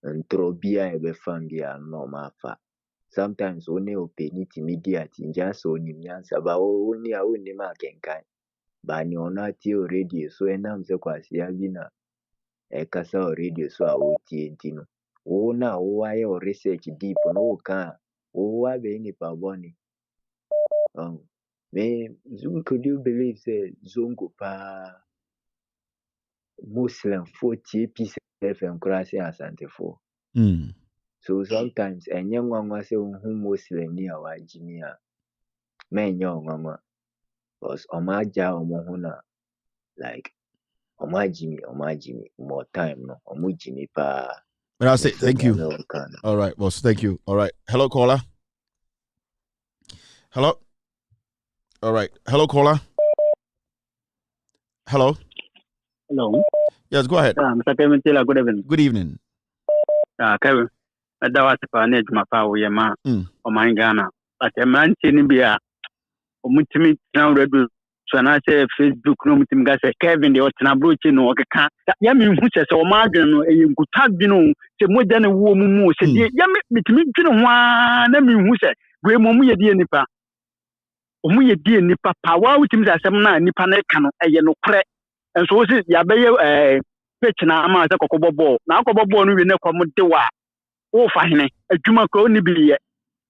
ntrobia ebe fambia no mafa. Sometimes only open it immediately, just only nyansa, but only a only makenkai. But ni onati radio, so enam se kwasi abina ekasa radio so a oti entino. O na o aye o research deep no ka o wa be ni pa boni. Me could you believe say Zongo pa Muslim 40% FM class Asante for. So sometimes and young one was who Muslim near Wajimia. Men young mama was Omaja Omohuna like Omajimi, more time no Omujimi pa. But I'll say thank you. All right, boss. Thank you. All right. Hello, caller. Hello. All right. Hello, caller. Hello. Hello. Yes, go ahead. Mr. Kevin Taylor, good evening. Good evening. Kevin, that was a panel my power, your man, or my Ghana. But a man in Bia, or Mutimit now read so I say Facebook, no Mutim Gas, Kevin, the Otanabuchi, no, Yami, who says, or Margin, a good tag, you know, say more than a woman who said, Yami, one, I mean, who said, Grey Momu, dear Nipa. Omu dear Nipa, power, which means as some Nipa Nekano, a yellow crack. And so is Yabe pitch na ama za kokobobo na kokobobo no we ne kwam de wa wo fa hene adwuma ko ni bi ye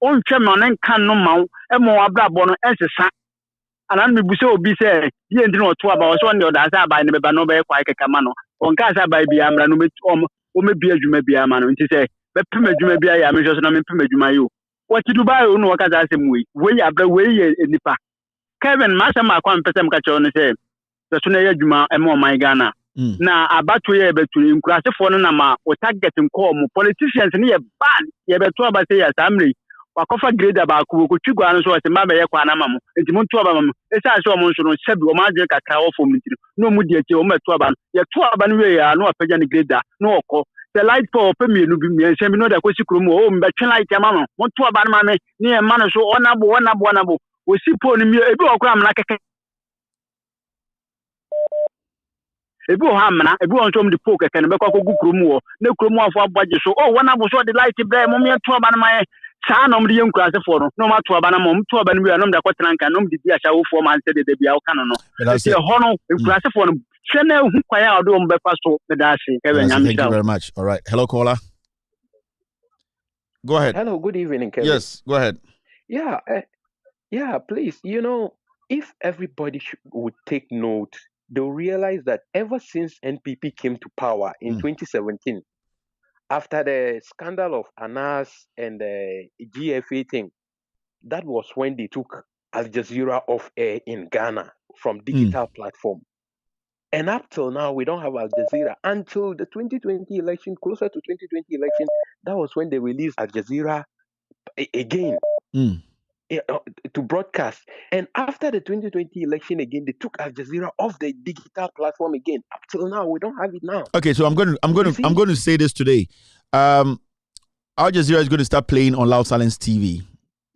on twem no ne kan no maw e mo abrabo no ensesa anan me buse obi se ye ndi no to aba wo so ndi oda sa aba ne beba no be kwa keka ma no on ka sa aba bi amra no me o me bi adwuma bi ama no nti se be pem adwuma bi ya me so na me pem adwuma yo wati dubai o no waka za asem we abra we ye nipa Kevin ma sa ma kwa mpesem ka che no se so na ye adwuma e mo man Ghana na abatu ye betu nkurasefo no na ma o target nko mo politicians ne ye ban ye betu abase ya samri wakofa grade ba ko twigwa no so o se ma be ye kwa na ma mo enti mo ntu aba ma esa se o mo nso no sebi o ma je kakra wo fom ntiri no mu die tie o ma tu aba ye tu aba no we ya no apagya ne grade no okọ the light for pe mienu bi mi ense bi no da kosi krom o mbe twen light ya ma mo tu aba no ma me ne ye ma no so onabo o si po ni mi ebi okra am na keke ebi o ha mna ebi on som di poke keke ne be kwa kogu kromu ne kromu afọ abagye so wana bo so the light bre mo me to aba na ma saa nom de yen kurase for no ma to aba na mo to aba no bi anom da kwetran kan nom di bia sha wo fo man se de bia wo kan no e ho no kurase for no hwe na hu kwaya o do mo be fa so be da se ke be nyam Thank you very much. All right. Hello, caller. Go ahead. Hello, good evening, Kevin. Yes, go ahead. Yeah, please. You know, if everybody would take note, they'll realize that ever since NPP came to power in 2017, after the scandal of Anas and the GFA thing, that was when they took Al Jazeera off air in Ghana from digital platform. And up till now, we don't have Al Jazeera. Until the 2020 election, closer to 2020 election, that was when they released Al Jazeera again. To broadcast. And after the 2020 election again, they took Al Jazeera off the digital platform again. Up till now, we don't have it now. Okay, so I'm going to say this today. Al Jazeera is going to start playing on Loud Silence TV,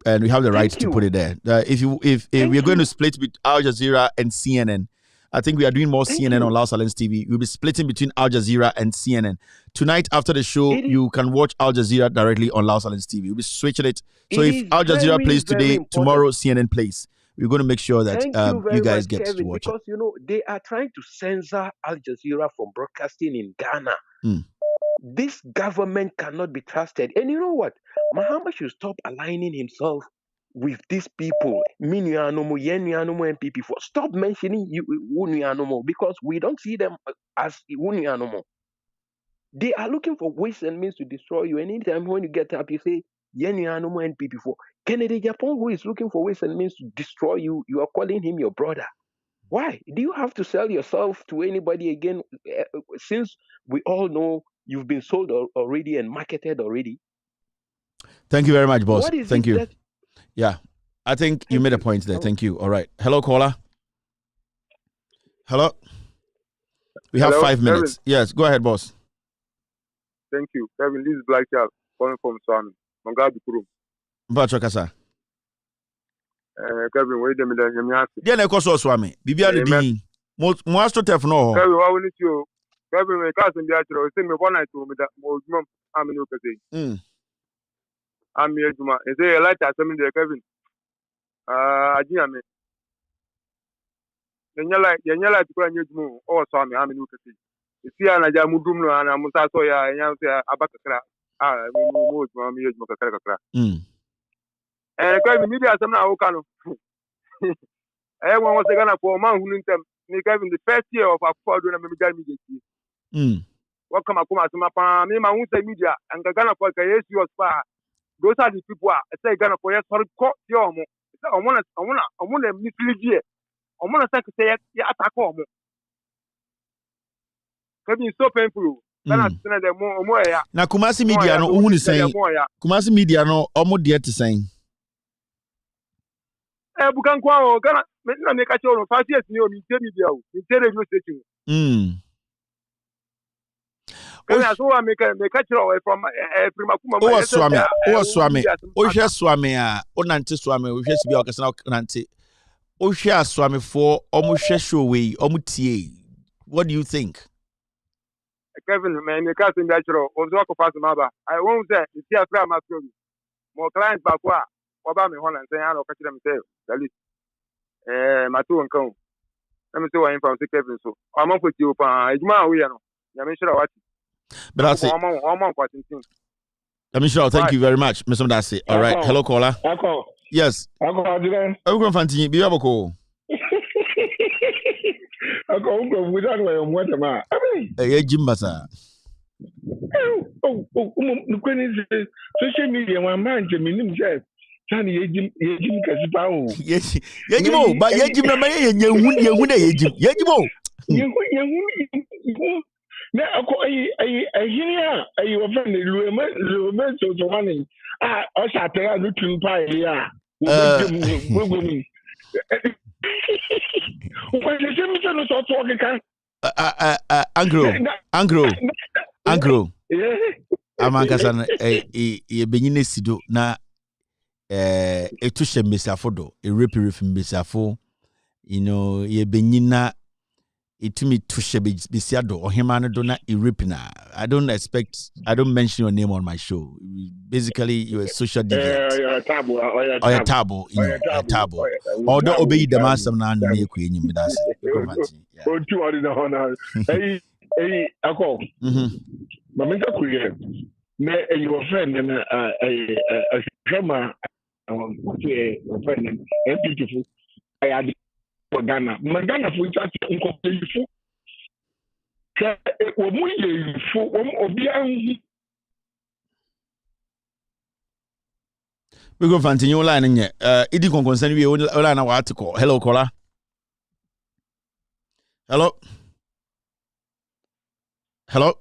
and we have the right to put it there. If we're going to split with Al Jazeera and CNN, I think we are doing more CNN on Loud Silence TV. We'll be splitting between Al Jazeera and CNN. Tonight, after the show, you can watch Al Jazeera directly on Loud Silence TV. We'll be switching it. So if Al Jazeera plays today, tomorrow CNN plays. We're going to make sure that you guys get to watch because, you know, they are trying to censor Al Jazeera from broadcasting in Ghana. This government cannot be trusted. And you know what? Mahama should stop aligning himself with these people. Stop mentioning Unianomo because we don't see them as Unianomo. They are looking for ways and means to destroy you. And anytime when you get up, you say Unianomo and PP4. Kennedy Japan, who is looking for ways and means to destroy you, you are calling him your brother. Why? Do you have to sell yourself to anybody again? Since we all know you've been sold already and marketed already. Thank you very much, boss. Thank you. Yeah, I think you made a point there. Thank you. All right. Hello, caller. Hello. We have 5 minutes. Kevin. Yes, go ahead, boss. Thank you. Kevin, this is Black Child calling from Swami. Mangabi Kuru. Mbachokasa. Kevin, wait a minute. Then I call Swami. Bibia the D. Most to tef no. Kevin, what will you? Kevin, my cousin, the actual, send me one night to me that more I'm in Ukase. I'm here to my. Is there a light at some there, Kevin? Ajame. Then you like to go and use more or Swami, I'm in Ukase. You see, I'm a Jamudum and I'm Musasoya and I'm saying Abakakra. We move to my use Mokakra. And Kevin, maybe I some now can. Everyone was going to for a man who didn't tell me, Kevin, the first year of our father and maybe what come to my me, my own media, and the Ghana for a was far. Those are the people I say Ghana for yes, for court, your I want to mislead you. I want to say, attack home. Kevin is so painful. Na Kumasi media no who is saying Kumasi media no almost dear to saying. Bukan kwa Ghana na make a show 5 years ni o mi media o mi radio station. Kana so make a show from Primakuma. Swami. Swami a onante Swami we hwe bi okasa na onante. Hwe Swami for omo show we omo tie. What do you think? Kevin, man, the casting that you also pass maba. I won't say it's here from my story. More clients back what about me one and say I don't catch them say that is my two and come. Let me see what I'm from Kevin. So I'm up with you, Juma. We know. I'm sure what. But I'll say, I'm sure. Thank you very much, Mr. Dasi. All right. Hello, caller. Yes. I'm going to continue. Be able to call. I go without my own water. Jimbasa. Social media, one man, Jimmy himself. Tani Yejim Kasipao. Yes, Yejimo, but Yejim, Yejimo. Now, I hear you offend the Lumen so one. I shall tell you to buy here. Angro. Amankasan benyine sido na etushe mesafo do repi mesafo you know ye benyina itumi tushe besiado ohema do na irepina. I don't mention your name on my show. Basically you're a social deviant. Or tabo, you know, a tabo. Although obey the master na ne ku enyim das. Oh, two are in the honor. Hey, Ako. Mamenta kuye. Me your friend and a drama friend and beautiful. I had for Ghana. Ghana for that incomplete. We go continue line in here. Idi kon concern we line our article. Hello, caller. Hello. Hello.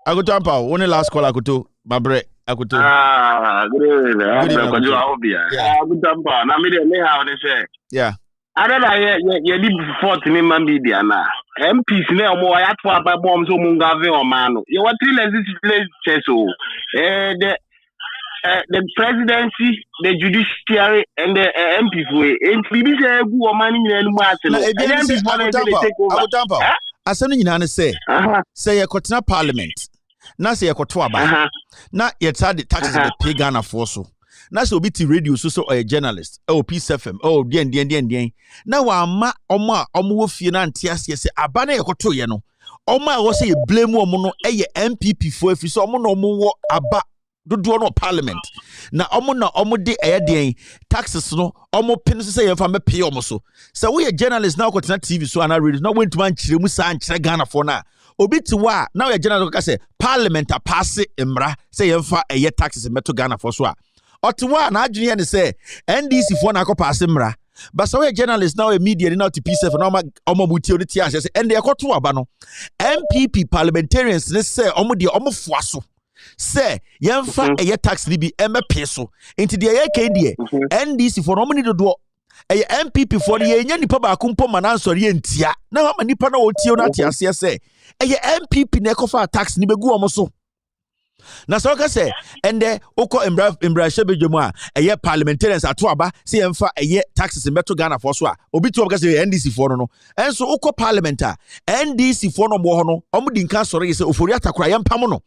Agudamba. One last call Akuto. Babre Akuto. Good evening. Agudamba. Na me dey how they say. Yeah. I don't know you did 40 member media na. MPs na omo ya to aba bom so mo ngave o ma no. You want 3 legislatures so. the presidency, the judiciary, and the MP for it. And BBC go money and Agutampa. Asem nyina say you kotena parliament. Na say you koto aba. Na you the taxes be pay Ghana for so. Na so obi ti radio so a journalist. Oh Peace FM. Oh den. Na wa ama omo fie na antiase say aba na you koto ye no. Oma wo say blame omo no eye MPP for afi so omo no omo wo aba dodo no parliament na omo de den taxes no omo pin so say you fa me pay omo so we a journalist now kotena TV so ana radio na went to man kire mu sa nkire Ghana for na obi ti wa now a journalist ka say parliament a pass emra say you fa eye taxes meto Ghana for so a otiwa na adwene ne say NDC for na pass emra but so we a journalist now a media now to piece of no omo muti oni ti ase say and they koto aba no MPP parliamentarians they say omo de omo foa so say yemfa eye tax ni bi emepe so enti de ye kan de NDC for no money do eye MPP for ye nya nipa ba kumpo manansori entia na ma nipa na otie na tia ase say eye MPP na ekofa tax ni begu omo so na so ka say ende oko embra shebedwemu a eye parliamentarians ato aba say yemfa eye taxes meto Ghana for so a obi to ka say NDC for no enso oko parliament a NDC for no mo ho no omo di nka sori say ofori atakura yempam no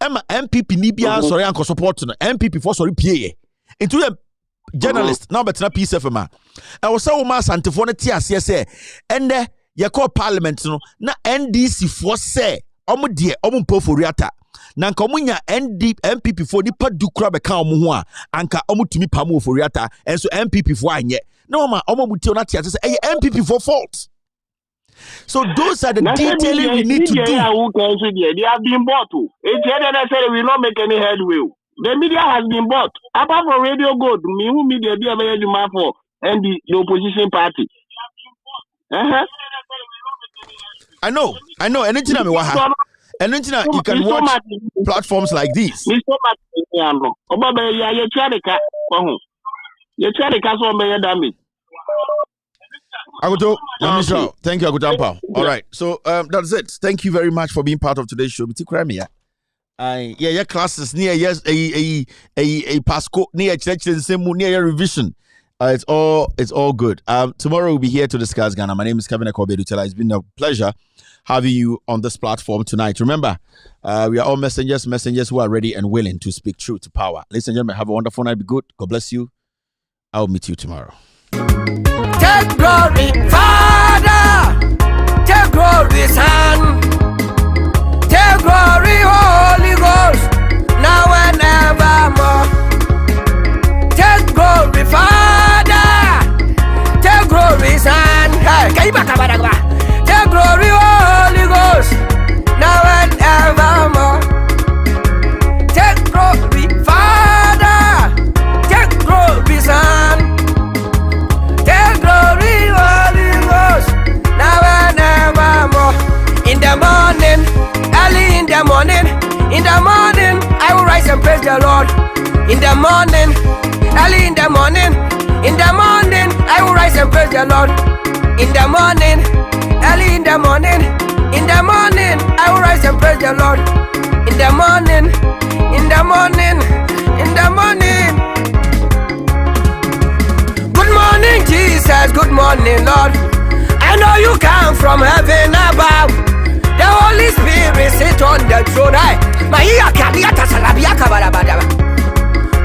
Emma MPP ni bia sorry anko support no MPP for sorry pie into a journalist now better piece of ma I was so ma santefo no tie ase say ende ye call parliament no na NDC for say omo de omo mpoforiata na nka omo nya MPP for nipa dukura be ka omo ho a anka omo tumi pam oforiata enso MPP for anye na ma omo mutie na tie ase say MPP for fault. So those are the detailing we need to do. They have been bought. It's necessary we will not make any headway. The media has been bought. Apart from Radio Gold, who media be available for and the opposition party. I know. Anything you can watch platforms like this. Aguto, thank you, Agutampa. All right, so that's it. Thank you very much for being part of today's show. Yeah, classes near a Pasco near church and same near revision. It's all good. Tomorrow we'll be here to discuss Ghana. My name is Kevin Akobe-Dutela. It's been a pleasure having you on this platform tonight. Remember, we are all messengers who are ready and willing to speak truth to power. Ladies and gentlemen, have a wonderful night. Be good. God bless you. I'll meet you tomorrow. Take glory, Father. Take glory, Son. Take glory, Holy Ghost. Now and evermore. Take glory, Father. Take glory, Son. Take glory, Holy Ghost. Now and evermore. Take glory, Father. Take glory, Son. Take glory, Holy Ghost. Now and evermore. In the morning, early in the morning, I will rise and praise the Lord. In the morning, early in the morning, I will rise and praise the Lord. In the morning, early in the morning, I will rise and praise the Lord. In the morning, Good morning, Jesus. Good morning, Lord. I know you come from heaven above. The Holy Spirit sit on the throne.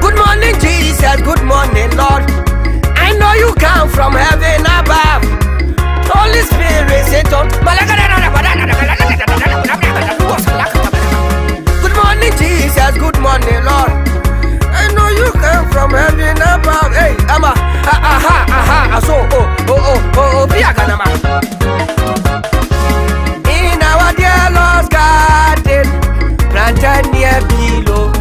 Good morning, Jesus. Good morning, Lord. I know you come from heaven above. Holy Spirit sit on. Good morning, Jesus. Good morning, Lord. I know you come from heaven above. Hey, ama, so, in our dear Lord's garden, planted near below,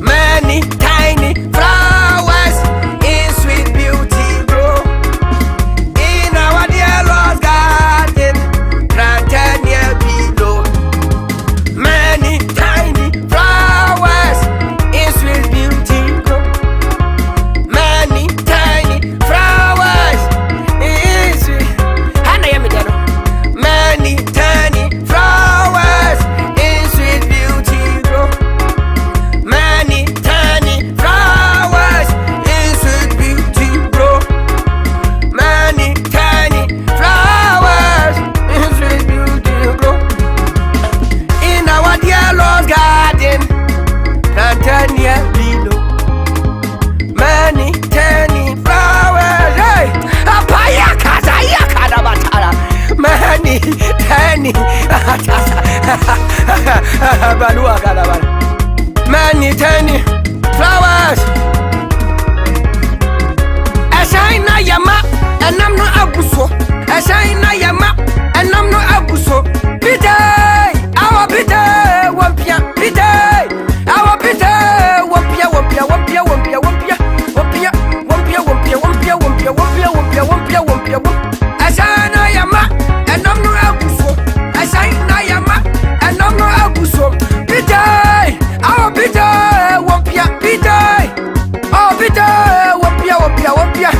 many tiny flowers in sweet beauty grow. In our dear Lord's garden, Tiny. Balua Galabal. Many tiny flowers. Ashina Yama, and I'm not Abuso. Ashina Yama, and I'm not Abuso. Pite, our pite, Wampia, pite, our pite, Wampia, Wampia, Wampia, Wampia, Wampia, Wampia, Wampia, Wampia, Wampia, Wampia, Wampia, Wampia, Wampia, Wampia, Wampia. Ashina Yama, and I'm not Abuso. Ashina Yama, and I'm not Abuso. Pite, our pite, Wampia, pite, oh pite, Wampia, Wampia, Wampia.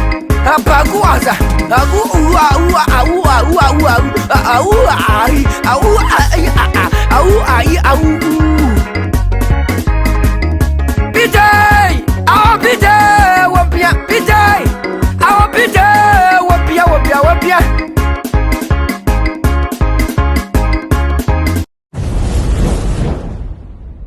Abaguaza, agu ua ua ua ua ua ua ua ua ai au ai au ai au